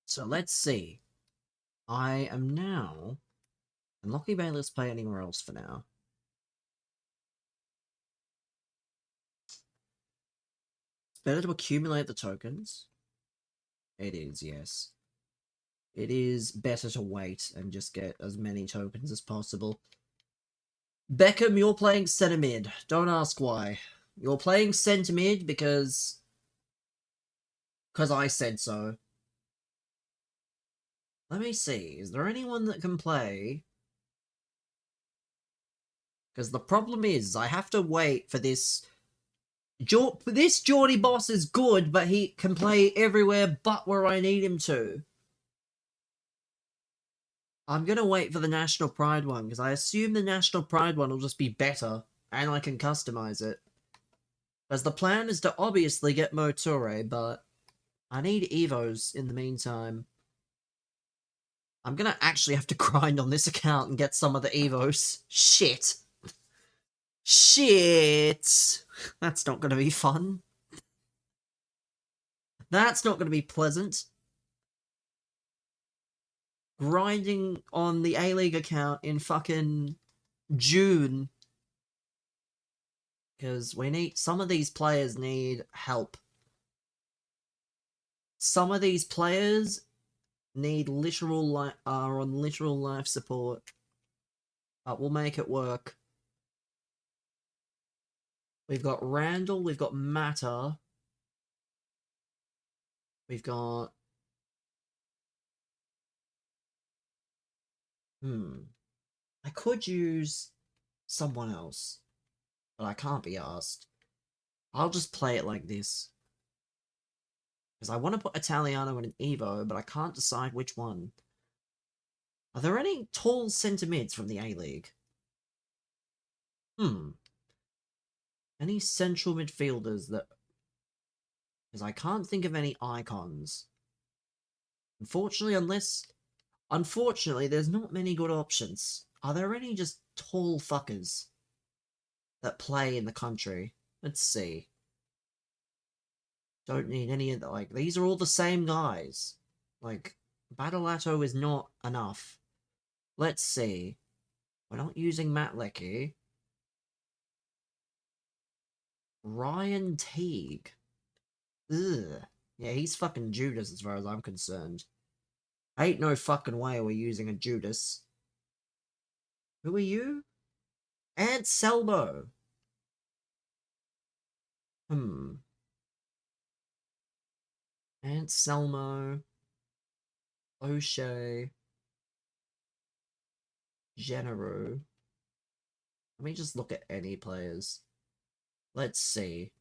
So let's see. I am now... And Lockie Bay, let's play anywhere else for now. It's better to accumulate the tokens. It is, yes. It is better to wait and just get as many tokens as possible. Beckham, you're playing centre mid. Don't ask why. You're playing centre mid because I said so. Let me see. Is there anyone that can play? Because the problem is, I have to wait for this... This Geordie boss is good, but he can play everywhere but where I need him to. I'm gonna wait for the National Pride one, because I assume the National Pride one will just be better, and I can customize it. Because the plan is to obviously get Moture, but I need Evos in the meantime. I'm gonna actually have to grind on this account and get some of the Evos. Shit. Shit. That's not gonna be fun. That's not gonna be pleasant. Grinding on the A-League account in fucking June. Because we need... Some of these players need help. Some of these players need literal are on literal life support. But we'll make it work. We've got Randall, we've got Matter. We've got... I could use someone else. But I can't be asked. I'll just play it like this. Because I want to put Italiano in an Evo, but I can't decide which one. Are there any tall centre mids from the A-League? Any central midfielders that... Because I can't think of any icons. Unfortunately, there's not many good options. Are there any just tall fuckers that play in the country? Let's see. Don't need any of the... Like, these are all the same guys. Like, Battleato is not enough. Let's see. We're not using Matt Leckie. Ryan Teague. Ugh. Yeah, he's fucking Judas as far as I'm concerned. Ain't no fucking way we're using a Judas. Who are you? Anselmo. Anselmo. O'Shea. Genero. Let me just look at any players. Let's see.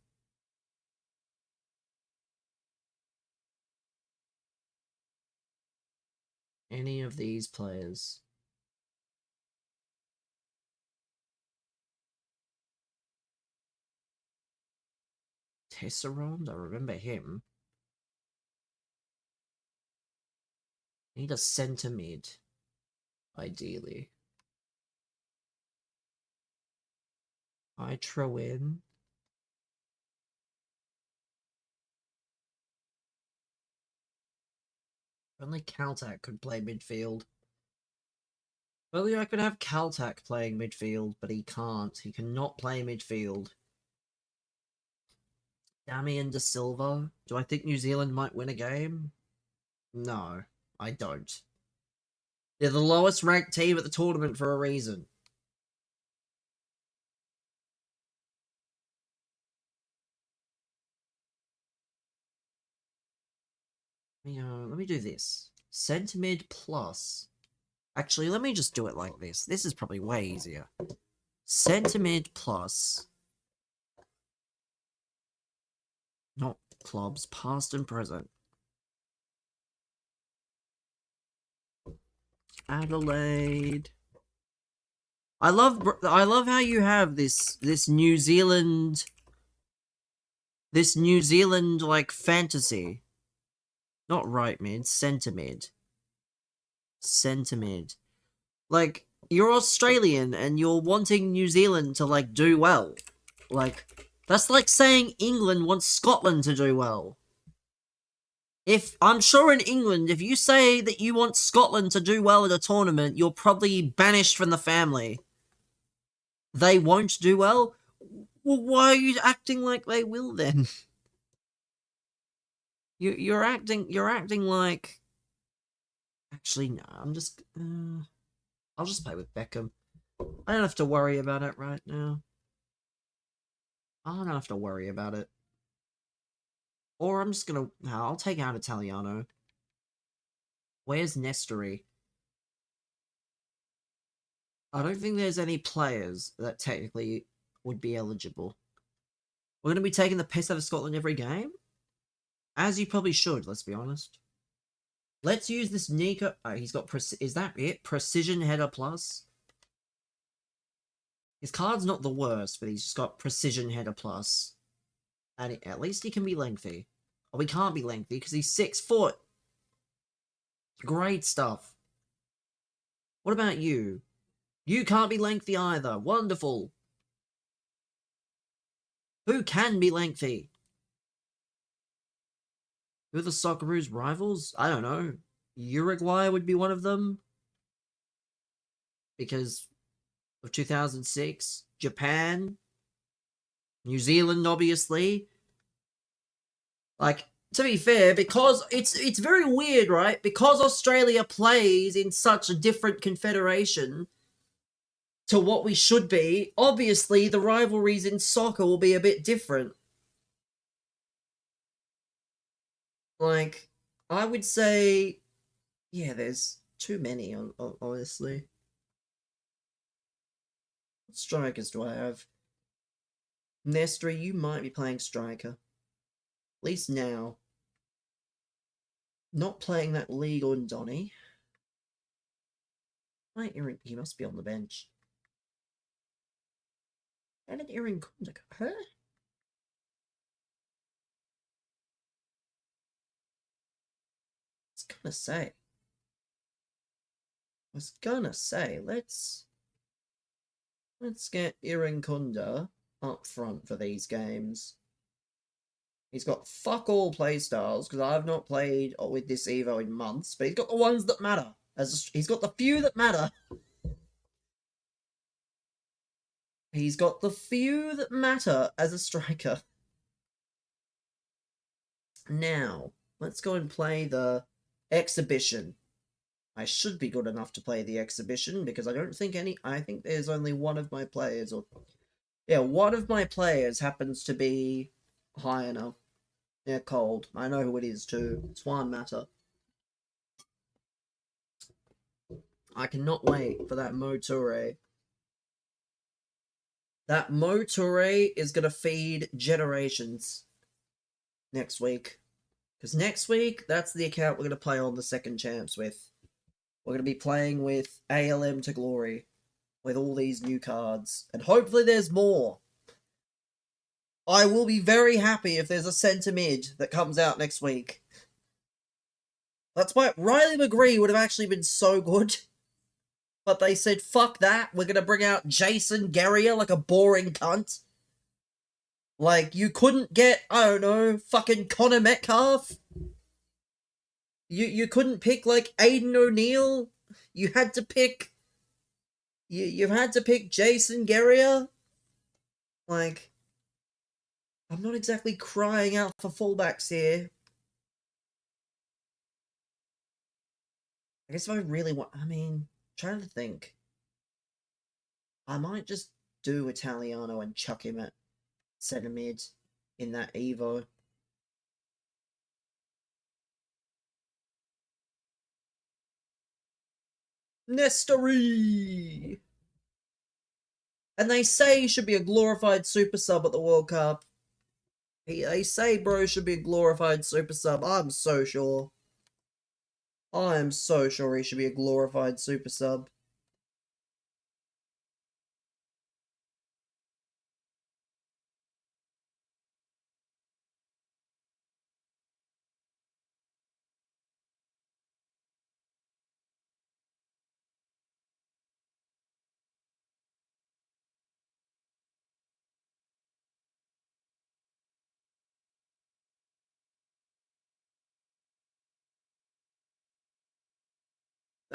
Any of these players. Tesserand? I remember him. Need a centre mid. Ideally. I throw in. Only Caltac could play midfield. Only I could have Caltac playing midfield, but he can't. He cannot play midfield. Damian De Silva? Do I think New Zealand might win a game? No, I don't. They're the lowest ranked team at the tournament for a reason. Let me do this. Centre mid plus. Actually, let me just do it like this. This is probably way easier. Centre mid plus. Not clubs, past and present. Adelaide. I love how you have this New Zealand like fantasy. Not right mid, centre mid. Centre mid. Like, you're Australian and you're wanting New Zealand to, like, do well. Like, that's like saying England wants Scotland to do well. If I'm sure in England, if you say that you want Scotland to do well at a tournament, you're probably banished from the family. They won't do well? Well, why are you acting like they will then? You're acting like. Actually, no. I'll just play with Beckham. I don't have to worry about it right now. I don't have to worry about it. Or I'm just gonna. No, I'll take out Italiano. Where's Nestori? I don't think there's any players that technically would be eligible. We're gonna be taking the piss out of Scotland every game? As you probably should, let's be honest. Let's use this Nico. Oh, he's got. Is that it? Precision header plus? His card's not the worst, but he's just got precision header plus. And at least he can be lengthy. Oh, he can't be lengthy because he's 6 foot. Great stuff. What about you? You can't be lengthy either. Wonderful. Who can be lengthy? Who are the Socceroos' rivals? I don't know. Uruguay would be one of them. Because of 2006. Japan. New Zealand, obviously. Like, to be fair, because it's very weird, right? Because Australia plays in such a different confederation to what we should be, obviously the rivalries in soccer will be a bit different. Like, I would say, yeah, there's too many, honestly. What strikers do I have? Nestor, you might be playing striker. At least now. Not playing that league on Donny. He must be on the bench. How did Aaron Kunda go? Huh? I was gonna say, let's get Irankunda up front for these games. He's got fuck all playstyles, because I've not played with this Evo in months, but he's got the ones that matter. He's got the few that matter. He's got the few that matter as a striker. Now, let's go and play the exhibition. I should be good enough to play the exhibition, because I think there's only one of my players, one of my players happens to be high enough. They're cold. I know who it is too. It's Juan Mata. I cannot wait for that Mo Toure. That Mo Toure is going to feed generations next week. Because next week, that's the account we're going to play on the second champs with. We're going to be playing with ALM to glory. With all these new cards. And hopefully there's more. I will be very happy if there's a centre mid that comes out next week. That's why Riley McGree would have actually been so good. But they said, fuck that, we're gonna bring out Jason Guerrier like a boring cunt. Like, you couldn't get, I don't know, fucking Connor Metcalf? You couldn't pick, like, Aiden O'Neill? You had to pick... You had to pick Jason Guerrier? Like... I'm not exactly crying out for fullbacks here. I guess if I really want... I mean, trying to think. I might just do Italiano and chuck him at centre mid in that Evo. Nestori! And they say he should be a glorified super sub at the World Cup. They say bro should be a glorified super sub. I'm so sure. I am so sure he should be a glorified super sub.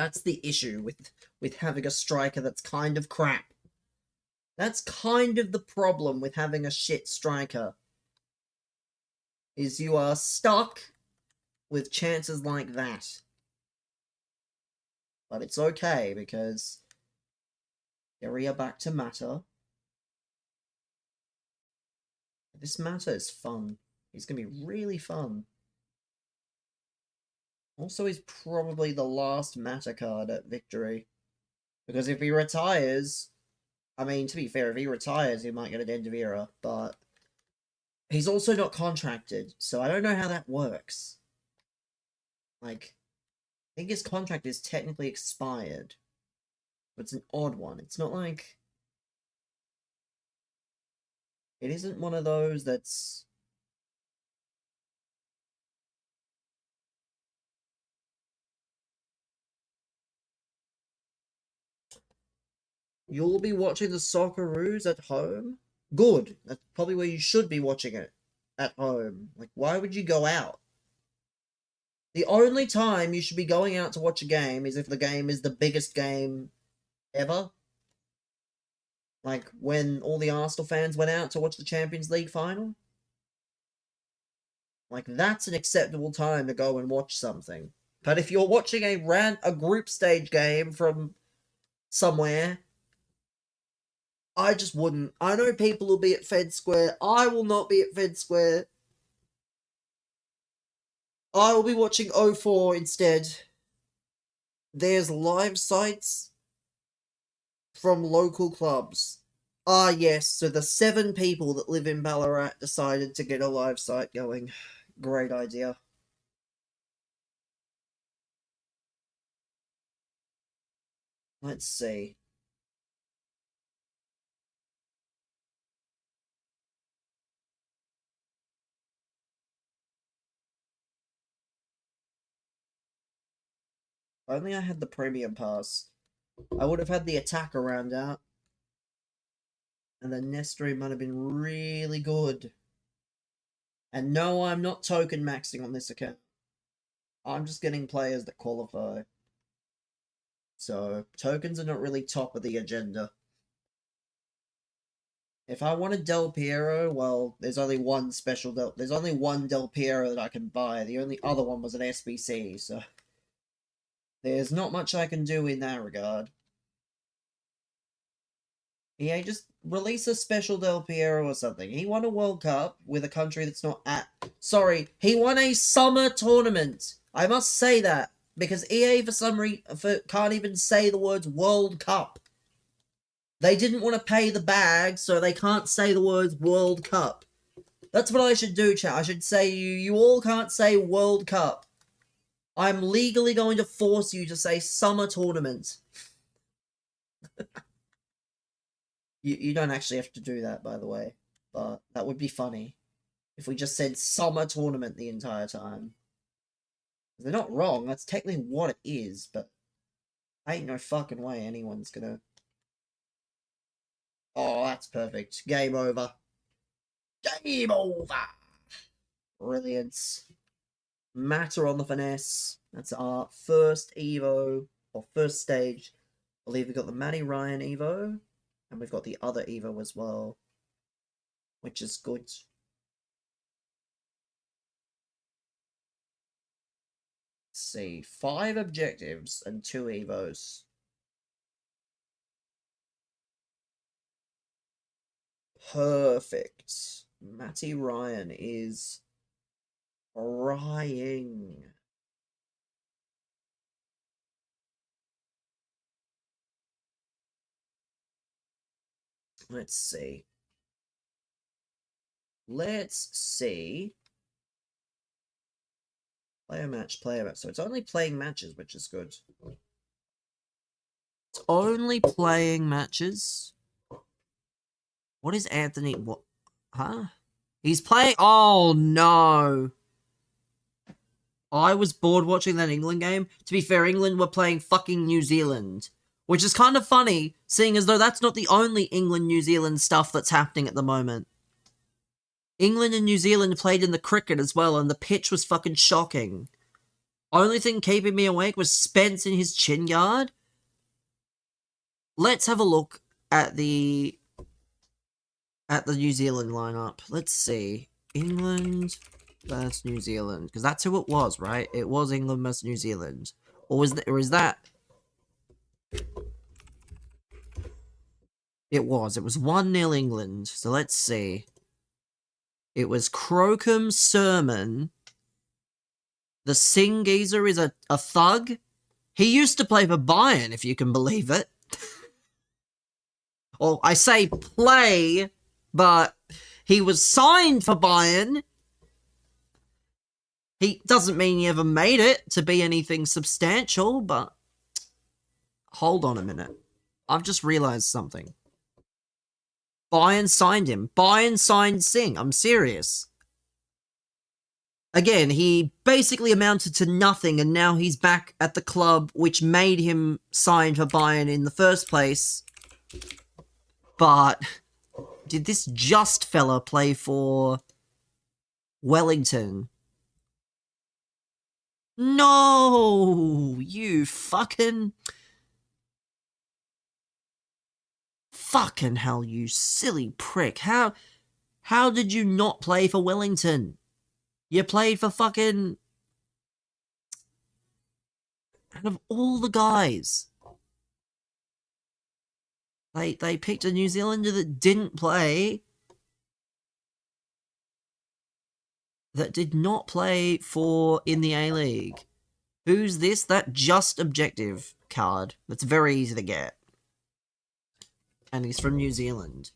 That's the issue with having a striker that's kind of crap. That's kind of the problem with having a shit striker. Is you are stuck with chances like that. But it's okay, because we are back to Mata. This Mata is fun. He's going to be really fun. Also, he's probably the last Mata card at Victory. Because if he retires... I mean, to be fair, if he retires, he might get an end of era, but... He's also not contracted, so I don't know how that works. Like, I think his contract is technically expired. But it's an odd one. It's not like... It isn't one of those that's... You'll be watching the Socceroos at home? Good. That's probably where you should be watching it. At home. Like, why would you go out? The only time you should be going out to watch a game is if the game is the biggest game ever. Like, when all the Arsenal fans went out to watch the Champions League final. Like, that's an acceptable time to go and watch something. But if you're watching a group stage game from somewhere, I just wouldn't. I know people will be at Fed Square. I will not be at Fed Square. I will be watching 04 instead. There's live sites from local clubs. Ah, yes, so the 7 people that live in Ballarat decided to get a live site going. Great idea. Let's see. If only I had the premium pass. I would have had the attack around out. And the Nestry might have been really good. And no, I'm not token maxing on this account. I'm just getting players that qualify. So, tokens are not really top of the agenda. If I wanted Del Piero, well, there's only one there's only one Del Piero that I can buy. The only other one was an SBC, so... There's not much I can do in that regard. EA, just release a special Del Piero or something. He won a World Cup with a country that's not at... Sorry, he won a summer tournament. I must say that. Because EA, for some reason, can't even say the words World Cup. They didn't want to pay the bag, so they can't say the words World Cup. That's what I should do, chat. I should say you all can't say World Cup. I'm legally going to force you to say summer tournament. You don't actually have to do that, by the way. But that would be funny. If we just said summer tournament the entire time. They're not wrong, that's technically what it is, but... ain't no fucking way anyone's gonna... Oh, that's perfect. Game over. Game over! Brilliant. Matter on the finesse. That's our first Evo, or first stage. I believe we've got the Matty Ryan Evo, and we've got the other Evo as well, which is good. Let's see, 5 objectives and 2 Evos. Perfect. Matty Ryan is crying. Let's see. Let's see. Player match. So it's only playing matches, which is good. It's only playing matches. What is Anthony? What? Huh? He's playing. Oh no. I was bored watching that England game. To be fair, England were playing fucking New Zealand. Which is kind of funny, seeing as though that's not the only England-New Zealand stuff that's happening at the moment. England and New Zealand played in the cricket as well, and the pitch was fucking shocking. Only thing keeping me awake was Spence in his chin guard. Let's have a look at the New Zealand lineup. Let's see. England versus New Zealand, because that's who it was, right? It was England versus New Zealand. Or is that It was 1-0 England. So let's see. It was Crocombe Sermon. The Singh geezer is a thug. He used to play for Bayern, if you can believe it. Or I say play, but he was signed for Bayern. He doesn't mean he ever made it to be anything substantial, but hold on a minute. I've just realized something. Bayern signed him. Bayern signed Singh. I'm serious. Again, he basically amounted to nothing, and now he's back at the club which made him sign for Bayern in the first place. But did this just fella play for Wellington? No! You fucking hell, you silly prick. How did you not play for Wellington? You played for fucking... Out of all the guys, they picked a New Zealander that didn't play. That did not play in the A-League. Who's this? That Just Objective card. That's very easy to get. And he's from New Zealand.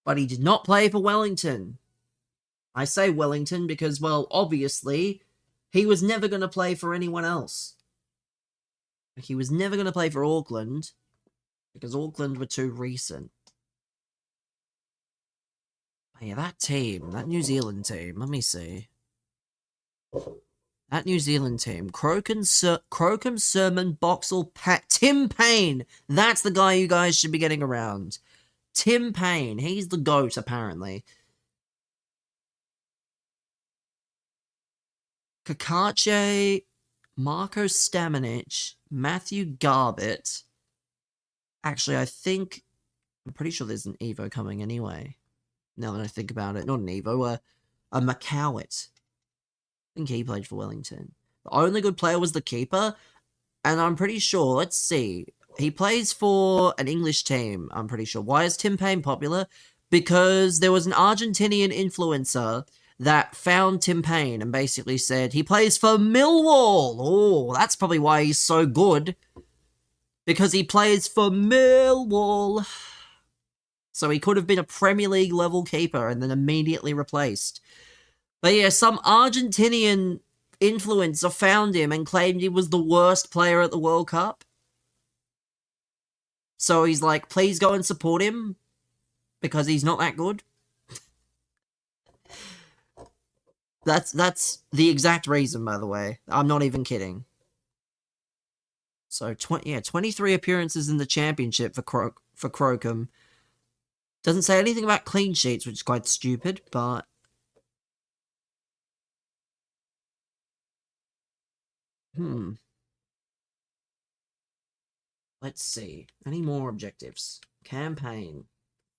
But he did not play for Wellington. I say Wellington because, well, obviously, he was never going to play for anyone else. He was never going to play for Auckland, because Auckland were too recent. Oh, yeah, that New Zealand team, let me see. That New Zealand team, Crocombe, Sermon, Boxall, Tim Payne. That's the guy you guys should be getting around. Tim Payne, he's the GOAT, apparently. Kakache, Marko Stamenic, Matthew Garbett. Actually, I'm pretty sure there's an Evo coming anyway. Now that I think about it. Not an Evo, a McCowett. I think he played for Wellington. The only good player was the keeper, and I'm pretty sure, let's see, he plays for an English team, I'm pretty sure. Why is Tim Payne popular? Because there was an Argentinian influencer that found Tim Payne and basically said, he plays for Millwall! Oh, that's probably why he's so good. Because he plays for Millwall. So he could have been a Premier League level keeper and then immediately replaced. But yeah, some Argentinian influencer found him and claimed he was the worst player at the World Cup. So he's like, please go and support him, because he's not that good. That's the exact reason, by the way. I'm not even kidding. So, 23 appearances in the championship for Crocombe. Doesn't say anything about clean sheets, which is quite stupid, but... Let's see. Any more objectives? Campaign.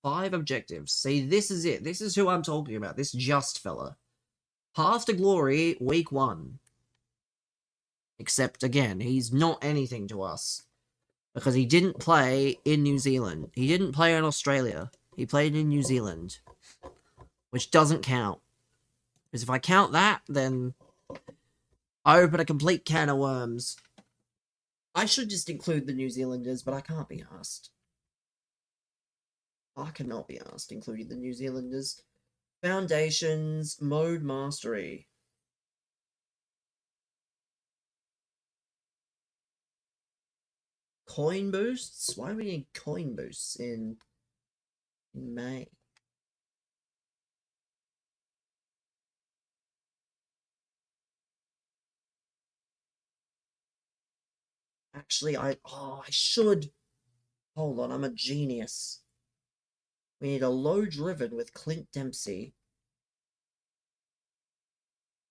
5 objectives. See, this is it. This is who I'm talking about. This Just fella. Path to Glory, week 1. Except, again, he's not anything to us. Because he didn't play in New Zealand. He didn't play in Australia. He played in New Zealand. Which doesn't count. Because if I count that, then I open a complete can of worms. I should just include the New Zealanders, but I can't be asked. I cannot be asked, including the New Zealanders. Foundations, Mode Mastery. Coin boosts? Why do we need coin boosts in May? Actually, I should. Hold on, I'm a genius. We need a low driven with Clint Dempsey.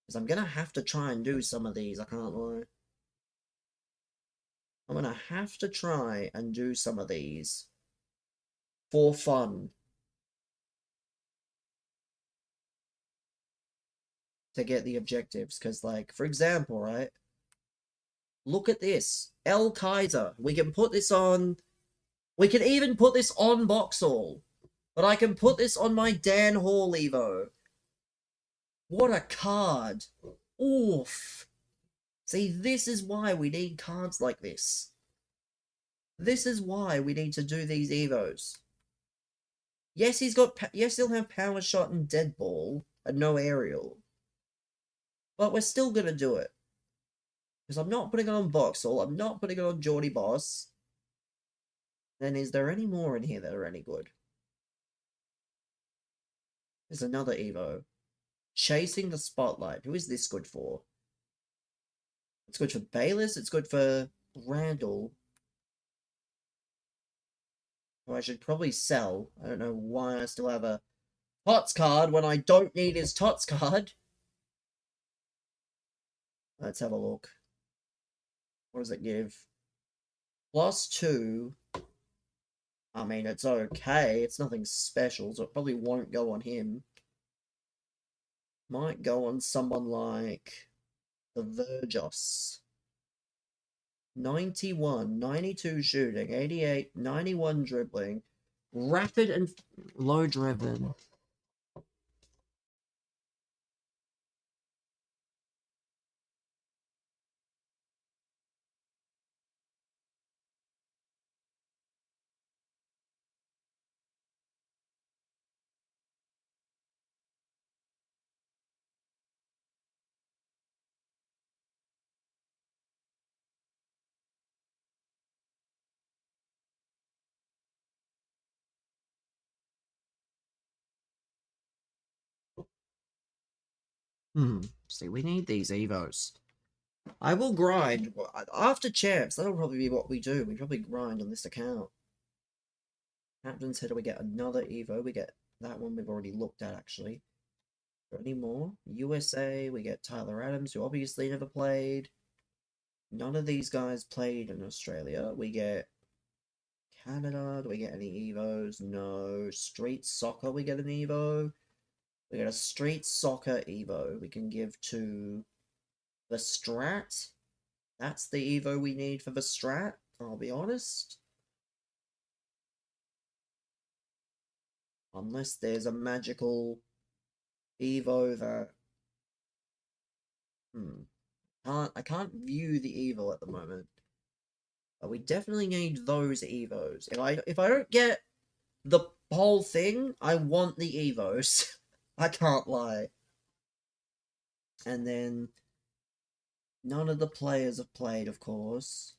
Because I'm gonna have to try and do some of these, I can't lie. I'm gonna have to try and do some of these. For fun. To get the objectives. Because, like, for example, right? Look at this. El Kaiser. We can put this on... We can even put this on Boxall. But I can put this on my Dan Hall Evo. What a card. Oof. See, this is why we need cards like this. This is why we need to do these Evos. Yes, yes, he'll have Power Shot and Dead Ball, and no Aerial. But we're still gonna do it. Because I'm not putting it on Boxall, I'm not putting it on Geordie Boss. Then is there any more in here that are any good? There's another Evo. Chasing the Spotlight. Who is this good for? It's good for Bayless, it's good for Randall. Who I should probably sell. I don't know why I still have a Tots card when I don't need his Tots card. Let's have a look. What does it give? +2. I mean, it's okay. It's nothing special, so it probably won't go on him. Might go on someone like the Vergos. 91, 92 shooting, 88, 91 dribbling. Rapid and low driven. See, we need these Evos. I will grind. After champs, that'll probably be what we do. We probably grind on this account. Captain's Header, we get another Evo. We get that one we've already looked at, actually. Any more? USA, we get Tyler Adams, who obviously never played. None of these guys played in Australia. We get Canada. Do we get any Evos? No. Street Soccer, we get an Evo. We get a Street Soccer Evo. We can give to the Strat. That's the Evo we need for the Strat, I'll be honest. Unless there's a magical Evo that... I can't view the Evo at the moment. But we definitely need those Evos. If I don't get the whole thing, I want the Evos. I can't lie. And then none of the players have played, of course.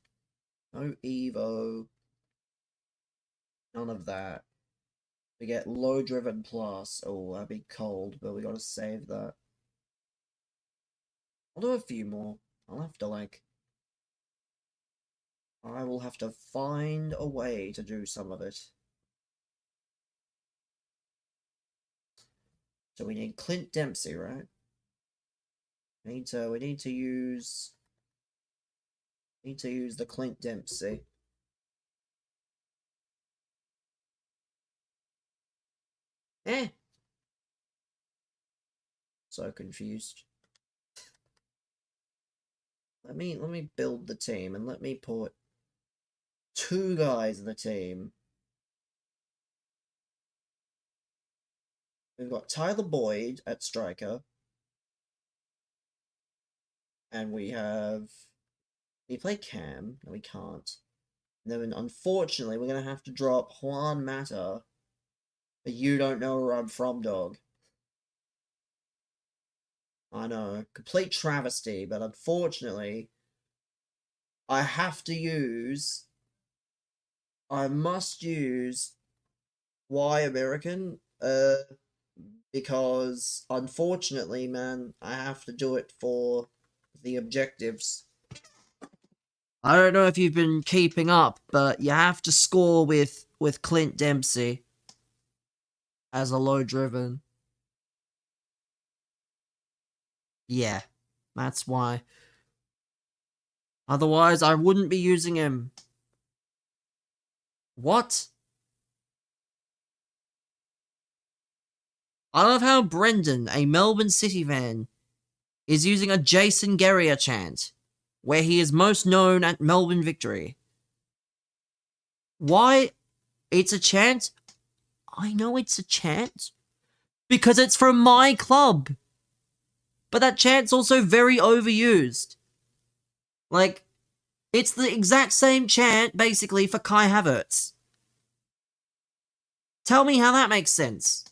No Evo. None of that. We get low driven plus. Oh, that'd be cold, but we gotta save that. I'll do a few more. I'll have to, like... I will have to find a way to do some of it. So we need Clint Dempsey, right? We need to use the Clint Dempsey. So confused. Let me build the team and let me put 2 guys in the team. We've got Tyler Boyd at striker. And we have... Can you play Cam? No, we can't. And then, unfortunately, we're going to have to drop Juan Mata. But you don't know where I'm from, dog. I know. Complete travesty, but unfortunately... I must use Why American, because unfortunately, man, I have to do it for the objectives. I don't know if you've been keeping up, but you have to score with Clint Dempsey as a low driven. Yeah, that's why. Otherwise, I wouldn't be using him. What? I love how Brendan, a Melbourne City fan, is using a Jason Guerrier chant, where he is most known at Melbourne Victory. Why? It's a chant? I know it's a chant. Because it's from my club. But that chant's also very overused. Like, it's the exact same chant, basically, for Kai Havertz. Tell me how that makes sense.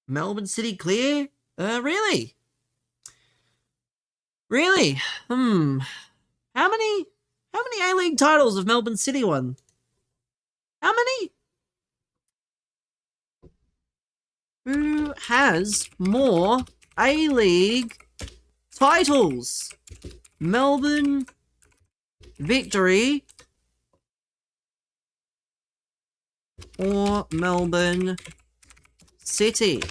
Melbourne City clear? Really? Really? How many A-League titles have Melbourne City won? How many? Who has more A-League titles? Melbourne Victory or Melbourne City?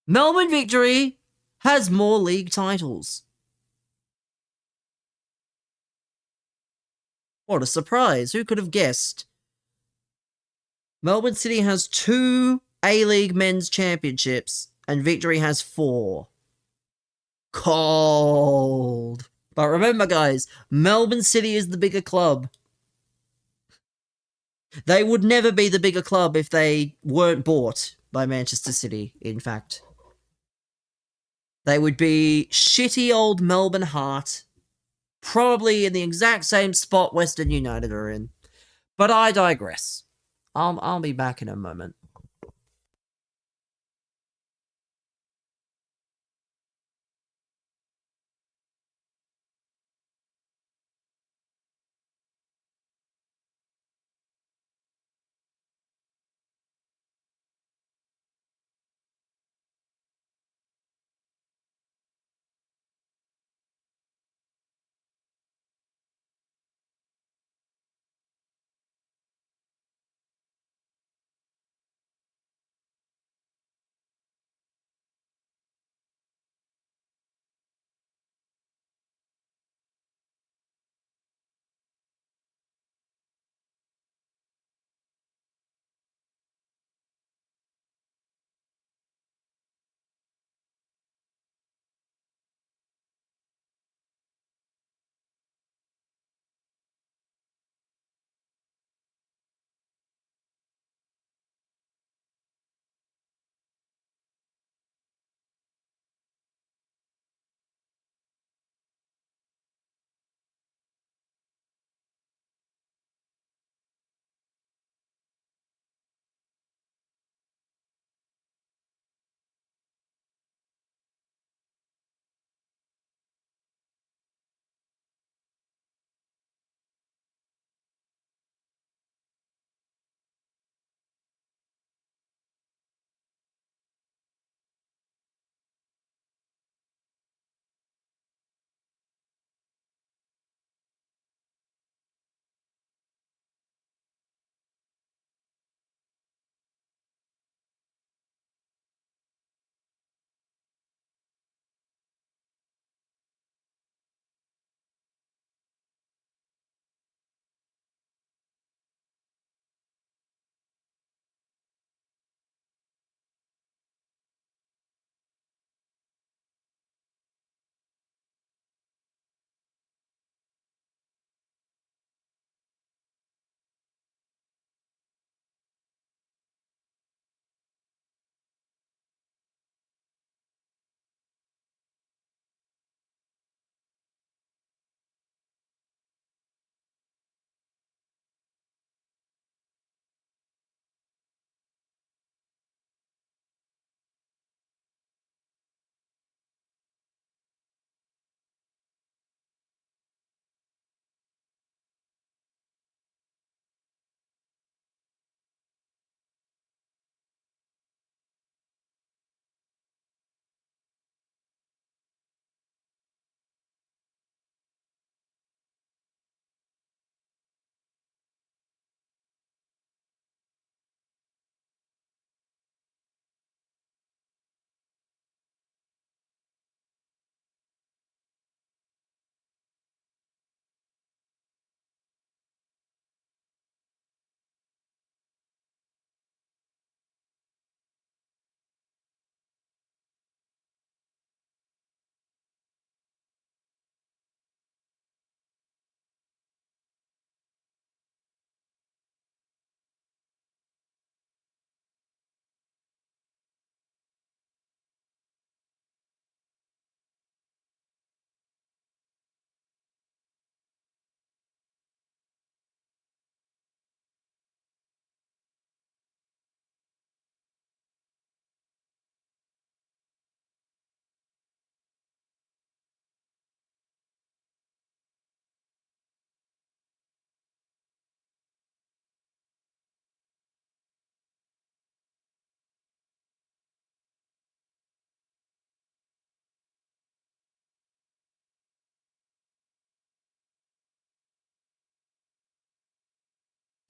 Melbourne Victory has more league titles. What a surprise. Who could have guessed? Melbourne City has 2 A-League men's championships and Victory has 4. Cold. But remember, guys, Melbourne City is the bigger club. They would never be the bigger club if they weren't bought by Manchester City, in fact. They would be shitty old Melbourne Heart, probably in the exact same spot Western United are in. But I digress. I'll be back in a moment.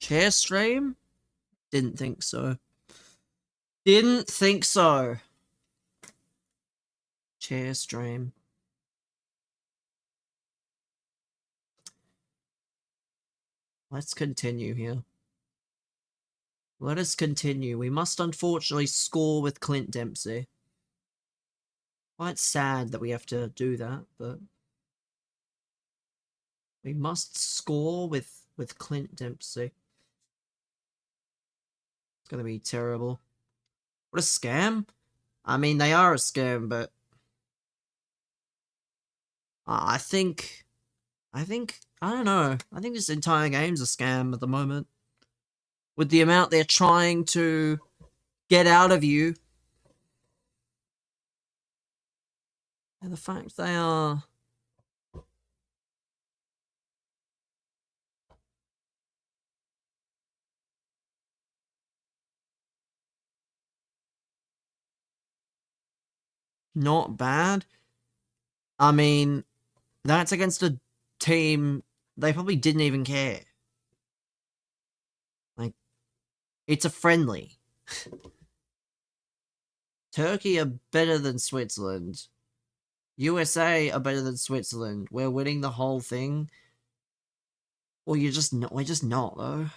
Chair stream? Didn't think so. Didn't think so. Chair stream. Let's continue here. Let us continue. We must unfortunately score with Clint Dempsey. Quite sad that we have to do that, but we must score with Clint Dempsey. It's gonna be terrible. What a scam! I mean, they are a scam, but I think, I don't know. I think this entire game's a scam at the moment. With the amount they're trying to get out of you. And the fact they are... not bad. I mean, that's against a team they probably didn't even care. Like, it's a friendly. Turkey are better than Switzerland. USA are better than Switzerland. We're winning the whole thing. Well, we're just not, though.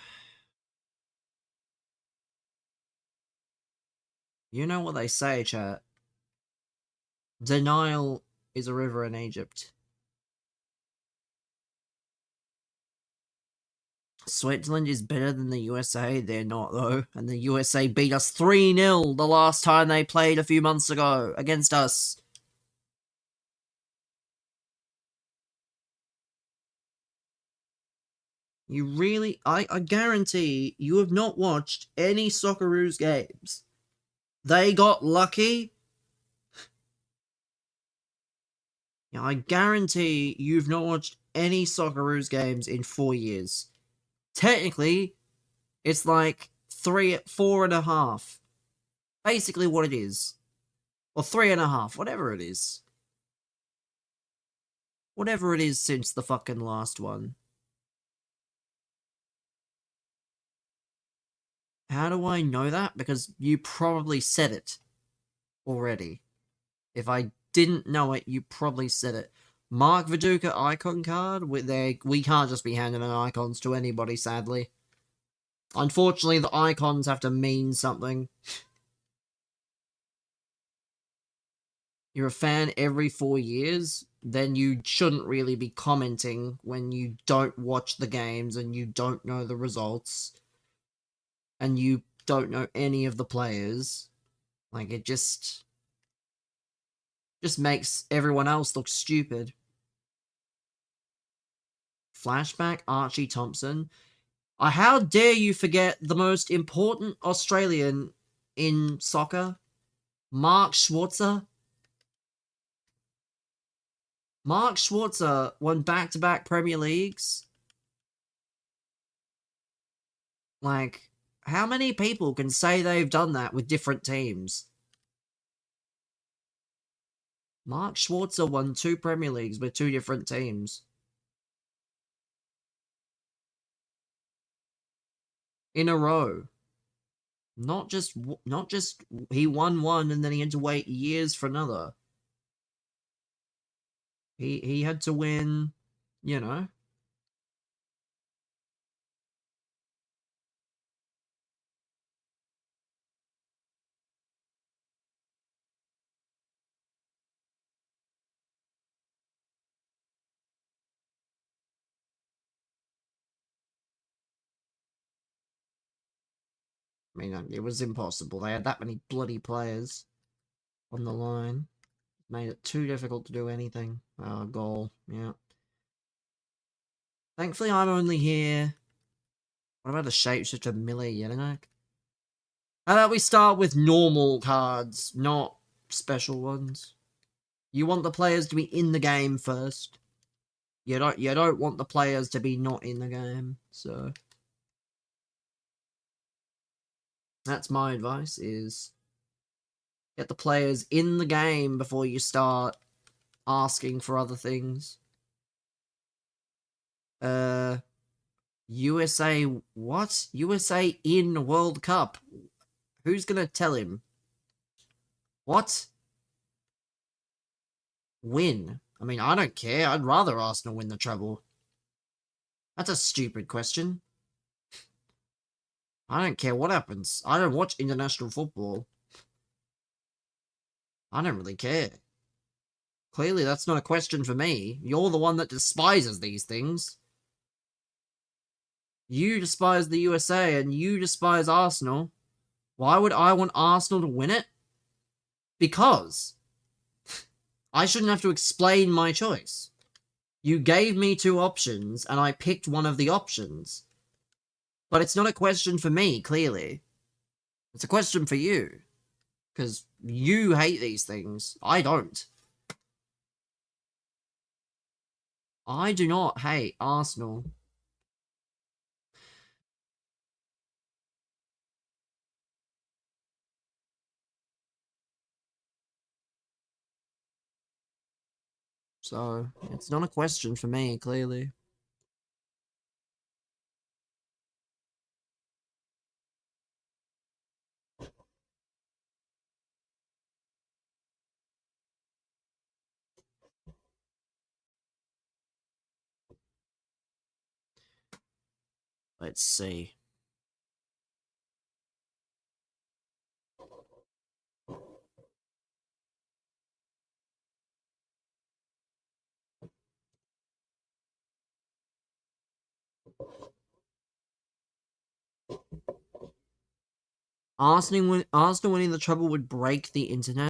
You know what they say, chat. Denial is a river in Egypt. Switzerland is better than the USA. They're not, though. And the USA beat us 3-0 the last time they played a few months ago against us. You really... I guarantee you have not watched any Socceroos games. They got lucky. Yeah, I guarantee you've not watched any Socceroos games in 4 years. Technically, it's like 4.5. Basically what it is. Or 3.5, whatever it is. Whatever it is since the fucking last one. How do I know that? Because you probably said it already. If I didn't know it, you probably said it. Mark Viduka icon card? We can't just be handing out icons to anybody, sadly. Unfortunately, the icons have to mean something. You're a fan every 4 years, then you shouldn't really be commenting when you don't watch the games and you don't know the results. And you don't know any of the players. Like, it just makes everyone else look stupid. Flashback, Archie Thompson. How dare you forget the most important Australian in soccer? Mark Schwarzer. Mark Schwarzer won back-to-back Premier Leagues. Like, how many people can say they've done that with different teams? Mark Schwarzer won 2 Premier Leagues with 2 different teams. In a row. Not just he won one and then he had to wait years for another. He had to win, you know. I mean, it was impossible. They had that many bloody players on the line. Made it too difficult to do anything. Goal, yeah. Thankfully, I'm only here. What about the shapeshifter Mile Jedinak? How about we start with normal cards, not special ones? You want the players to be in the game first. You don't want the players to be not in the game, so that's my advice, is get the players in the game before you start asking for other things. USA what? USA in World Cup. Who's gonna tell him? What? Win? I mean, I don't care. I'd rather Arsenal win the treble. That's a stupid question. I don't care what happens. I don't watch international football. I don't really care. Clearly, that's not a question for me. You're the one that despises these things. You despise the USA and you despise Arsenal. Why would I want Arsenal to win it? Because I shouldn't have to explain my choice. You gave me two options and I picked one of the options. But it's not a question for me, clearly. It's a question for you. Because you hate these things. I don't. I do not hate Arsenal. So, it's not a question for me, clearly. Let's see. Arsenal winning the treble would break the internet.